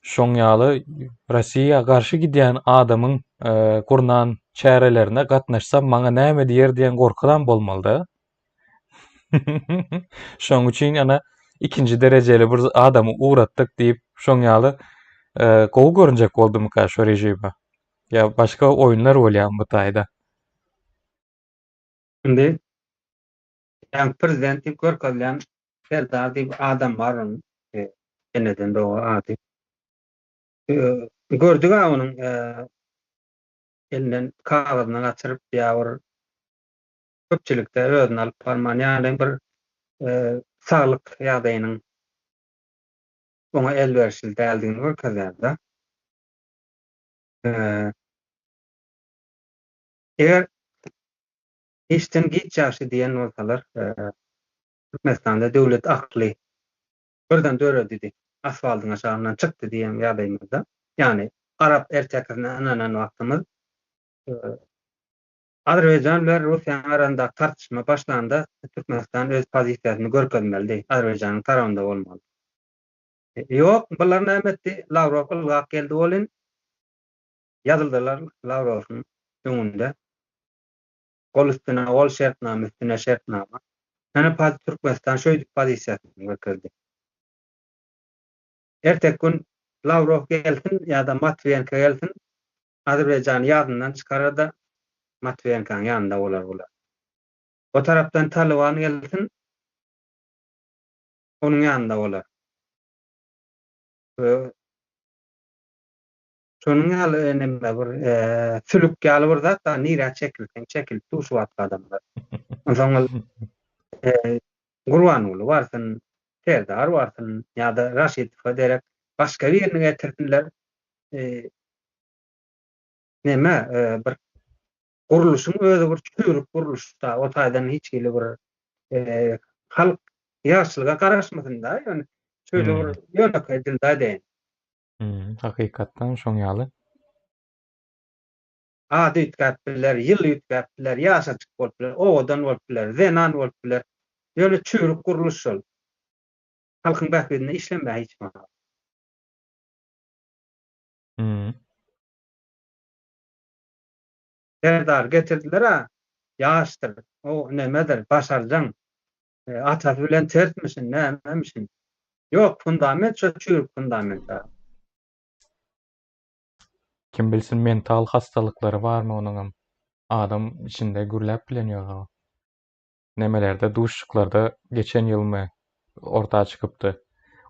şoň ýaly Russiýa garşy gidýän adamyň gurnan çärelerine gatnaşsam maňa näme diýer diýen gorkudan bolmaly-da. Şoň üçin ýana ikinji derejeli bir adamy uğratdyk diýip şoň ýaly Gowy görünjek boldymy şo rejime? Ya başka oyunlar bolýan bu taýda? Şimdi yani prezidentim görkezlen Serdar diýip adam bar onun. Eneden de o ady. Gördük ha onun elinden kagazyny gaçyryp ýa-bir köpçülikde özüne alyp barman ýa-ni bir saglyk ýagdaýynyň ona elberişli däldigini görkezýär-de. Eger işten gitjäşi diýen bolsalar, Türkmenistanda döwlet akly birden döredi, asfaltyň aşagyndan çykdy diýen ýagdaýymyzda, ýani Arap erkeklerine ananan wagtymyz Azerbaýjan bilen Russiýa arasynda tartışma başlanda Türkmenistan öz pozisiýasyny görkezmeli, Azerbaýjanyň tarabynda bolmaly. Ýok, bular näme etdi? Lavrov ylgak geldi bolyn. Ýazyldylar Lavrowyň öňünde. Gol üstüne gol, şertname üstüne şertname. Näme Türkmenistan şöýdü pozisiýasyny görkezdi. Ertek gün Lavrov gelsin ýa-da Matviyenko gelsin, Azerbaýjany ýadyndan çykarar da Matviyenko'nun yanında olar. O taraftan Taliban gelsin, onun yanında olar. Şonun ýaly näme bir sülük ýaly bir zat da nirä çekilip tuşup adamlar. Onsoň Gurbanuly barsyn, Serdar barsyn ýa-da Raşidow derek başga bir ýerine getirdiler. Näme bir guruluşyň özü bir çürük guruluşda, o taýdan hiç geli bir halk ýaşlyga garaşmasyn da, ýani şöyle bir ýönek edildi diýen. Hakykatdan şoň ýaly. Ady ütkäpdiler, ýyl ütkäpdiler, ýaşaçyk bolupdiler, owadan bolupdiler, zenan bolupdiler. Ýöne çürük guruluş bol. Halkyň bähbedine işlenmäň hiç wagt. Serdar getirdiler ha, ýaşdyr. O nämedir, başarjaň. Atasy bilen tertmişin, nämemişin. Ýok, fundament şo çürük fundament. Kim bilsin mental hastalıkları barmy onuň? Adam içinde gürläp bilen ýok. Nemelerde, duşluklarda geçen ýyl ortağa çıkıpdy.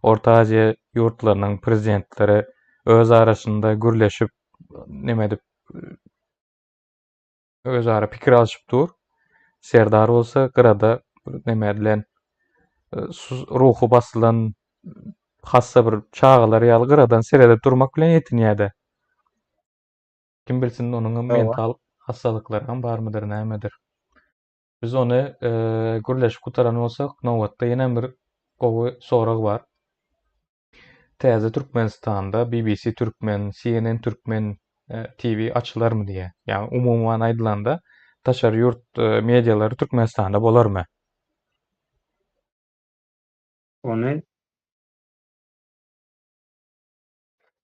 Orta Aziýa ýurtlarynyň prezidentleri öz arasynda gürleşip nemedip özara pikir alışıp dur. Serdar bolsa gyrada nemedilen ruhu basylan hassa bir çağalar ýaly gyradan seredip durmak bilen ýetinýärdi. Kim bilsin onuň mental hastalıklardan barmydyr, nämedir? Biz onu gürleşip gutaran bolsak, nowatda ýene bir gowy sorag bar. Täze Türkmenistanda BBC Türkmen, CNN Türkmen TV açylarmy diýe. Ýani umumyň aýdylanda taşar ýurt medialary Türkmenistanda bolarmy? Ony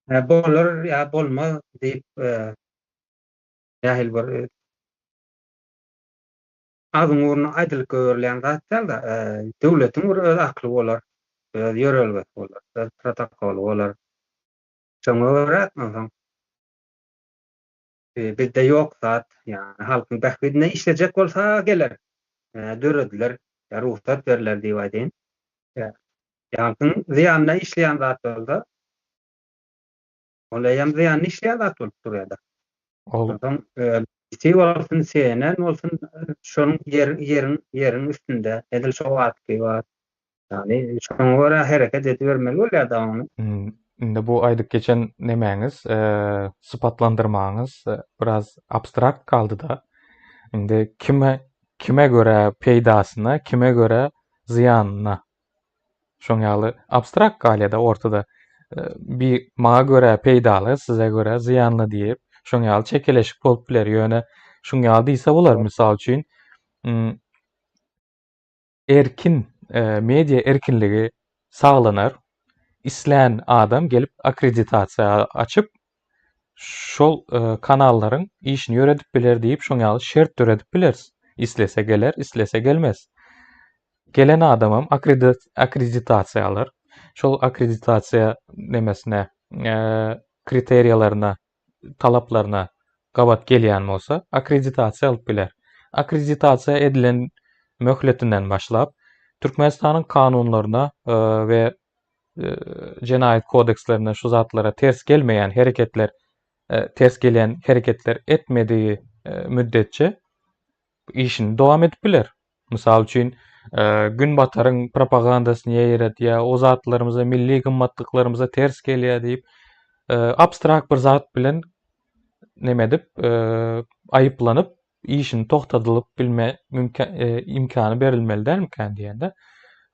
bolar ýa bolmaz diýip ýahil bir azyň uruna aýdylyp göwerilýän zatlar da döwletiň bir öz akly bolar, öz ýörelgesi bolar, öz protokoly bolar. Şoňa görä bizde ýok zat, ýani halkyň bähbedine işlejek bolsa geler. Dörediler, ruhsat berler diýip aýdyn. Halkyň ziýanyna işleýän zat bolsa, olayam ziýanyna işleýän zat bolup durýar. İstey bolsun, CNN bolsun, şonuň ýeriň üstünde edil şo wagtky bar. Ýani şoňa görä hereket edip bermeli bolýar da ony. Indi bu aýdyp geçen nemäňiz, sypatlandyrmaňyz biraz abstrakt kaldy da. Indi kime göre peýdasyna, kime göre ziýanyna. Şoň ýaly abstrakt galýada ortada bir maňa göre peýdaly, size göre ziýanly diýip şoň ýaly çekeleşik bolup biler. Ýöne şoň ýaly diýse bolar, mysal üçin erkin media erkinligi saglanar. İsleyen adam gelip akreditasiya açıp şol kanalların işini öğretip biler deyip şoň ýaly şert öğretip biler. İslese geler, islese gelmez. Gelen adamam akreditasiya alır. Şol akreditasiya nemesine kriteriýalaryna, talaplarına gabat gelýän bolsa, akkreditasiýa alyp biler. Akkreditasiýa edilen möhletinden başlap, Türkmenistanyň kanunlaryna we Jenaýat kodekslerine şu zatlara ters gelmeýän hereketler, ters gelen hereketler etmediği müddetçe işini dowam edip biler. Misal üçin gün bataryň propagandasyny ýeýret ýa o zatlarymyza, milli gymmatlyklarymyza ters gelýär diýip abstrakt bir zat bilen neme edip aýyplanyp işini toktadylyp bilme imkany berilmeli dälmi diýende.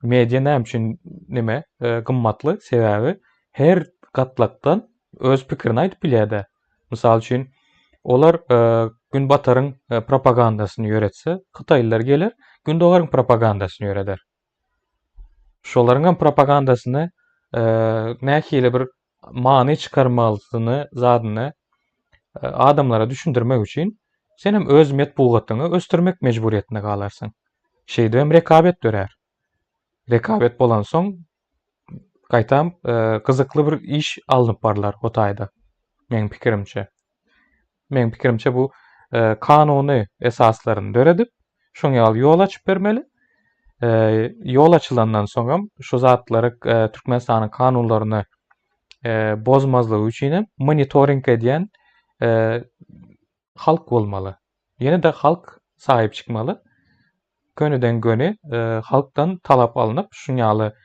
Media näme üçin neme gymmatly sebäbi her gatlakdan öz pikirini aýdyp bilýär. Misal üçin olar gün bataryň propagandasyny ýöretse, Hytaýlylar geler, gün dogaryň propagandasyny ýöreder. Şolaryň propagandasyny nähili bir many çykarmalysyny zadyny adamlara düşündirmek üçin sen hem öz metbugatyňy östürmek mejburiýetine galarsyň. Şeýde hem rekabet dörer. Rekabet bolan soň gaýtam gyzykly bir iş alınıp barlar o taýda. Meň pikirimçe bu kanuny esaslaryny döredip şoňa ýol açyp bermeli. Ýol açylandan soňam şu zatlary Türkmenistanyň kanunlaryny bozmazlygy üçin hem monitoring edýän halk bolmaly. Ýene de halk sahip çykmaly. Gönüden göni halktan talap alınıp şunyalı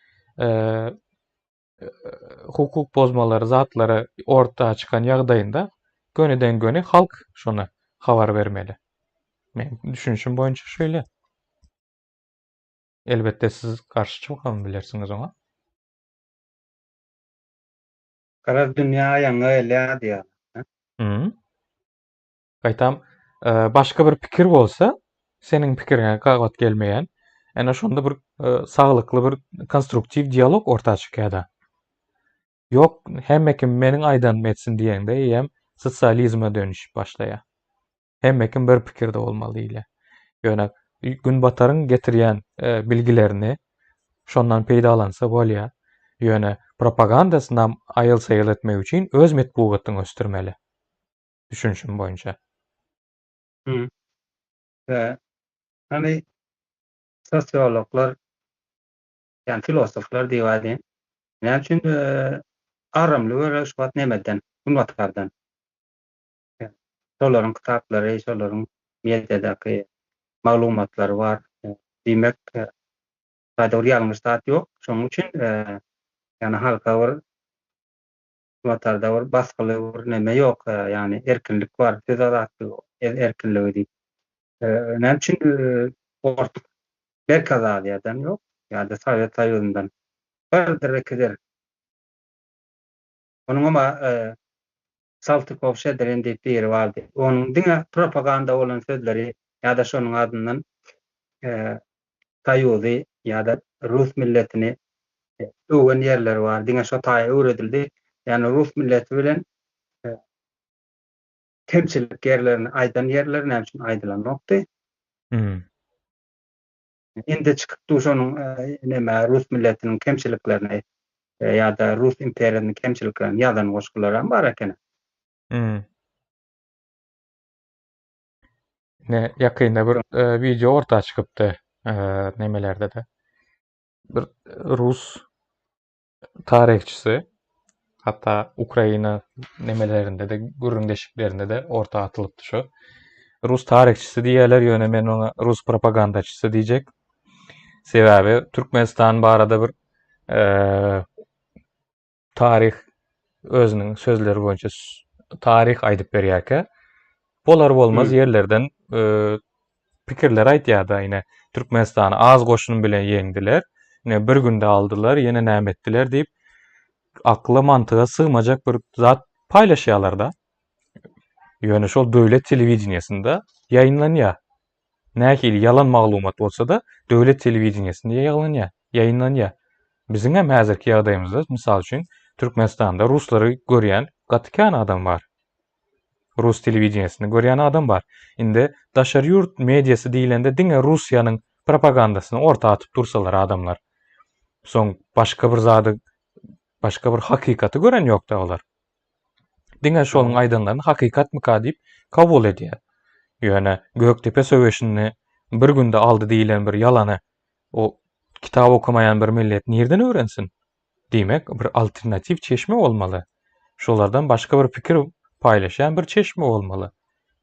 hukuk bozmaları zatlary ortağa çıkan ýagdaýynda gönüden göni halk şonu habar bermeli. Men düşünüşüm boýunça şöyle. Elbette siz karşı çıkmam bilersiňiz ona. Garaz dünýä ýaňy elýär diýär. Gaýtam başga bir pikir bolsa, senin pikirine gabat gelmeyen, ana şonda bir sağlıklı bir konstruktiv diyalog ortaya çıkýar. Yok hemmekim meniň aýdanmam etsin diýende hem sosializme dönüşüp başlaýar. Hemmekim bir pikirde bolmaly ile. Ýöne gün bataryň getirýän bilgilerini şondan peýdalansa bolýar. Ýöne propagandasyna aýylsa etmek üçin öz metbugatyny östürmeli. Düşünüşüm boýunça. Hani sosiologlar, yani filosoflar diýýär. Näme üçin aramly görüşýät nemeden, bunlardan. Şolaryň kitaplary, şolaryň mediadaky maglumatlary bar. Diýmek, taýda ýalňyş zat ýok. Şonuň üçin yani halka bir watarda bir baskıly bir neme ýok. Yani erkinlik bar, söz azatlygy, erkinligi diýip. Näme üçin ortak merkez aýadan ýok, ýa-da Sowet Soýuzundan bardyr. Onuň ama Saltykov şederen diýip biri bardy. Onuň diňe propaganda bolan sözleri ýa-da şonuň adyndan Soýuzy ýa-da Rus milletini öwgen ýerleri bar. Diňe şo taýy öwredildi. Yani Rus milleti bilen temsillik yerlerini aýdan yerler näme üçin aýdylanmokdy? Indi çıkıp şonuň neme Rus milletiniň kemçiliklerini ýa-da Rus imperiýasynyň kemçiliklerini ýazan goşgular bar eken. Ne ýakynda bir video ortağa çıkıpdy nemelerde de. Bir Rus tarihçisi, hatta Ukrayna nemelerinde de, güründeşiklerinde de ortağa atılıpdy şu. Rus tarihçisi diýerler, ýöne men ona Rus propagandaçysy diýjek. Sebäbi Türkmenistan barada bir tarih özüniň sözleri boýunça tarih aýdyp berýärke, bolar bolmaz yerlerden pikirler aýtýar-da ýene Türkmenistany az goşunun bilen ýeňdiler, ýene bir günde aldylar, ýene näme etdiler diýip akla mantyga sığmajak bir zat paýlaşýarlar-da. Ýöne şol döwlet telewizionyasynda ýaýynlanýar. Nähili yalan maglumat bolsa da döwlet telewizionyasynda ýaýynlanýar. Biziň hem häzirki ýagdaýymyzda misal üçin Türkmenistanda Ruslary görýän gatykän adam bar. Rus telewizionyasynda görýän adam bar. Indi daşar ýurt mediasy diýilende diňe Russiýanyň propagandasyny ortağa atyp dursalar adamlar. Soň başga bir zady başka bir hakikaty gören ýok-da olar. Diňe şoluň aýdanlaryny hakykatmyka diýip kabul edýär. Ýöne Göktepe söwüşini bir günde aldy diýilen bir ýalany o kitap okumayan bir millet nerden öğrensin? Demek bir alternatif çeşme olmaly. Şolardan başka bir pikir paylaşan bir çeşme olmaly.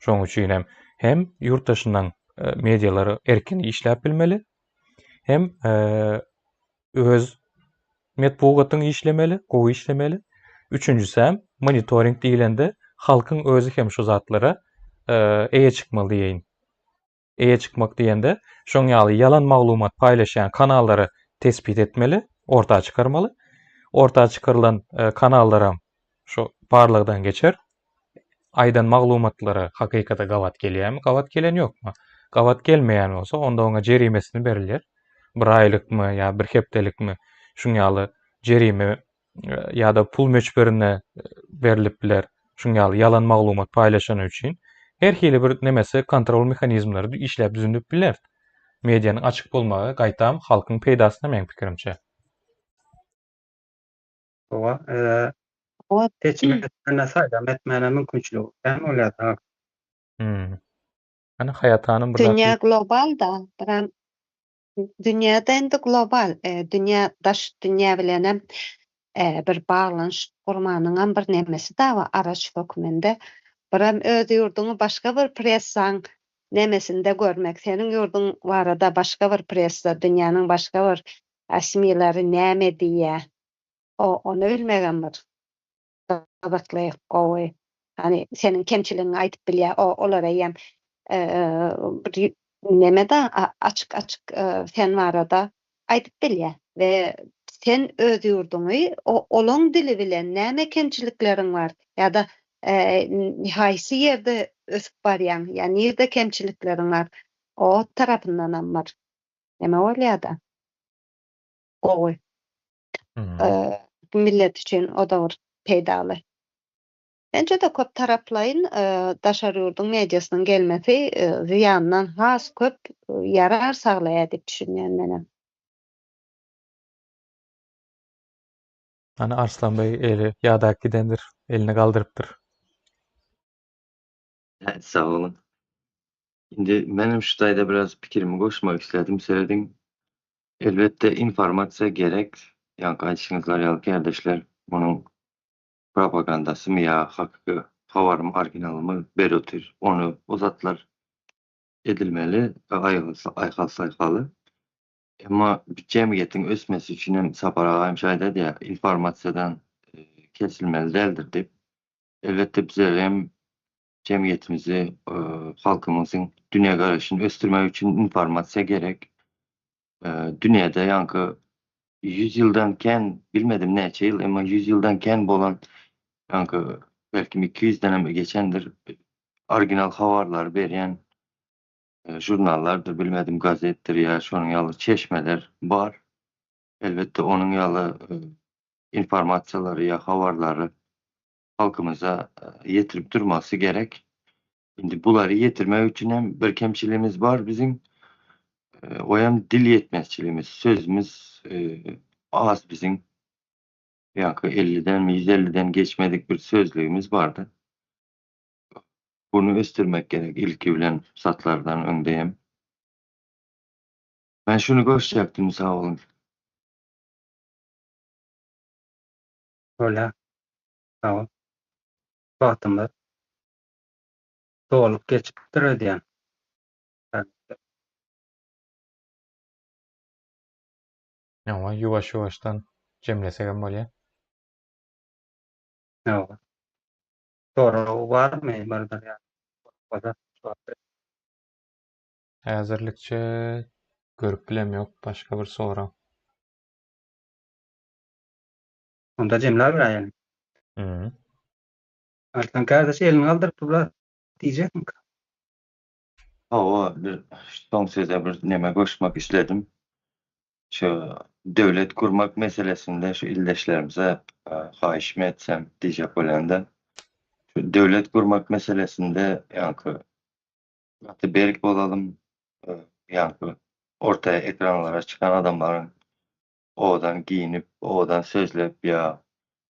Şoň üçin hem ýurtdaşynyň medialary erkin işläp bilmeli, hem öz metbugatyny işlemeli, gowy işlemeli. Üçüncüsü hem monitoring diýilende halkyň özü hem şu zatlara eýe çykmaly diýeýin. Eýe çykmak diýende şoň ýaly yalan maglumat paýlaşan kanallary tespit etmeli, ortağa çıkarmaly. Ortağa çıkarılan kanallara şu barlygdan geçer. Aýdan maglumatlara hakykata gawat gelýärmi, gawat gelen ýokmu? Gawat gelmeýän bolsa, onda oňa jerimesini berilýär. Bir aýlykmy ýa bir hepdelikmi? Şoň ýaly jerime ýa-da pul möçberine berilip biler. Şoň ýaly yalan maglumat paýlaşany üçin her hili bir nemesi kontrol mehanizmlary işläp düzünüp biler. Medianyň açyk bolmagy gaýtam halkyň peýdasyna meň pikirimçe. Owa, O seçmekden saýdam etmäne mümkinçiligi hem bolýar. Hani hayatanın bir dünya global da, biram dünyada endi global, dünya bilenem bir bağlanış gurmanyň bir nemesi da var araç höküminde. Biram öz ýurduňy başga bir pressaň nemesinde görmek, seniň ýurduň barada başga bir pressa, dünýäniň başga bir asmilary näme diýär. Onu bilmegem bir. Gabatlaýyk gowy. Hani seniň kemçiligiňi aýdyp bilýär, olara ýem bir nemede açık sen barada aýdyp bilýär we sen öz ýurduňy olaň dili bilen näme kemçilikleriň bar ýa-da haýsy ýerde ösüp barýan, ýani ýerde kemçilikleriň bar, o tarapyndan bar. Näme bolýar-da? Gowy. Bu millet üçin o da bir peýdaly. Bence de köp taraplayın daşary ýurduň mediasynyň gelmesi ziýandan has köp yarar saglaýar diýip düşünýän menem. Hani Arslan Bey eli ýadak gidendir, elini galdyrypdyr. Sağ olun. Şimdi benim şu taýda biraz pikirimi goşmak istedim. Söylediň elbette informasiýa gerek. Ýa-ni aýdyşyňyzlar ýaly kardeşler, munyň propagandasymy ýa hakyky habarym originalymy berötür. Onu uzatlar edilmeli, aýkal saýkaly. Emma bir jemgyýetiň ösmesi üçin hem Sapar agaýym şaýda diýär, informasiýadan kesilmeli däldir diýip. Elbette bize hem cemiyetimizi, halkımızın dünya garaşını östürmek için informasiya gerek. Dünyada yankı 100 yıldan ken, bilmedim neçe yıl ama 100 yıldan ken bolan yankı belki 200 dönemi geçendir orijinal habarlar berýän jurnallardır, bilmedim gazettir ya şonun ýaly çeşmeler bar. Elbette onun ýaly informasiýalary ya habarlary halkımıza yetirip durması gerek. Şimdi buları yetirmek için hem bir kemçiliğimiz var bizim. O hem dil yetmezçiliğimiz, sözümüz az bizim. Yankı 50'den 150'den geçmedik bir sözlüğümüz vardı. Bunu östürmek gerek. İlki bilen satlardan öndeyim. Ben şunu gösterecektim, sağ olun. Öyle. Sağ ol. Wagtymyz dolup geçipdir diýen. Ama ýuwaş-ýuwaşdan jemlesegem bolýar. Ýok. Soragy barmy birdir ýa? Häzirlikçe görüp bilem ýok, başga bir soram. Onda jemler berýän. Arslan kardeş elini galdyryp durar diýjekmi? Son söze bir neme koşmak istedim. Şu devlet kurmak meselesinde şu ildeşlerimize haýyş mi etsem diýjek bolanda. Şu devlet kurmak meselesinde yankı berik bolalım, yankı ortaya ekranlara çıkan adamların odan giyinip, odan sözlep ya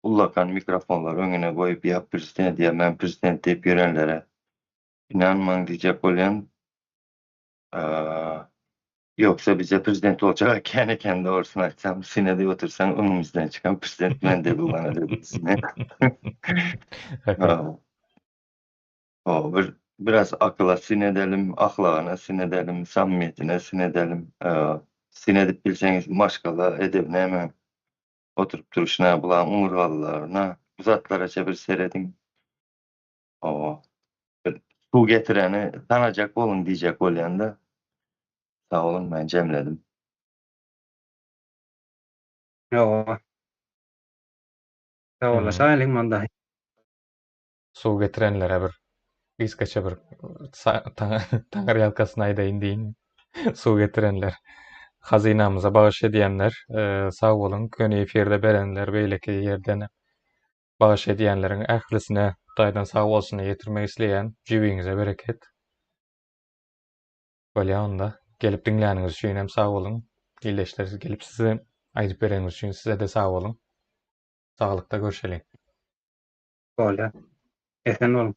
ullakan mikrofonlar öňüne goýup ýa prezident ýa men prezident diýip ýörenlere inanmaň diýjek bolýan. Yoksa bize prezident olacak eken doğrusunu açsam sinede otursan önümüzden çıkan prezident ben de bu bana dedisine. O biraz akıla sinedelim, ahlakına sinedelim, samimiyetine sinedelim. Sinedip bilseniz maşgala edebine hemen oturup duruşuna bulan umurvalılarına uzatlara çevir seyredin. Su getireni tanacak olun diyecek olayan da sağ olun ben cemledim. Joo. Sağ olasaylyň manda. Suw getirenlere bir iskeçe bir taňar ýalkasyna aýdaýyn diýin. Suw getirenler, hazynamyza bagyş edýänler, sag bolun, köni efirde berenler, beýleki ýerden bagyş edýänleriň ählisine Hudaýdan sag bolsuny ýetirmek isleýän jibiňize bereket. Bolýanda gelip dinläniňiz üçin hem sag bolun. Ýyldaşlar gelip size aýdyp bereniňiz üçin size de sag bolun. Saglykda görşeliň. Bolýar. Esen bolun.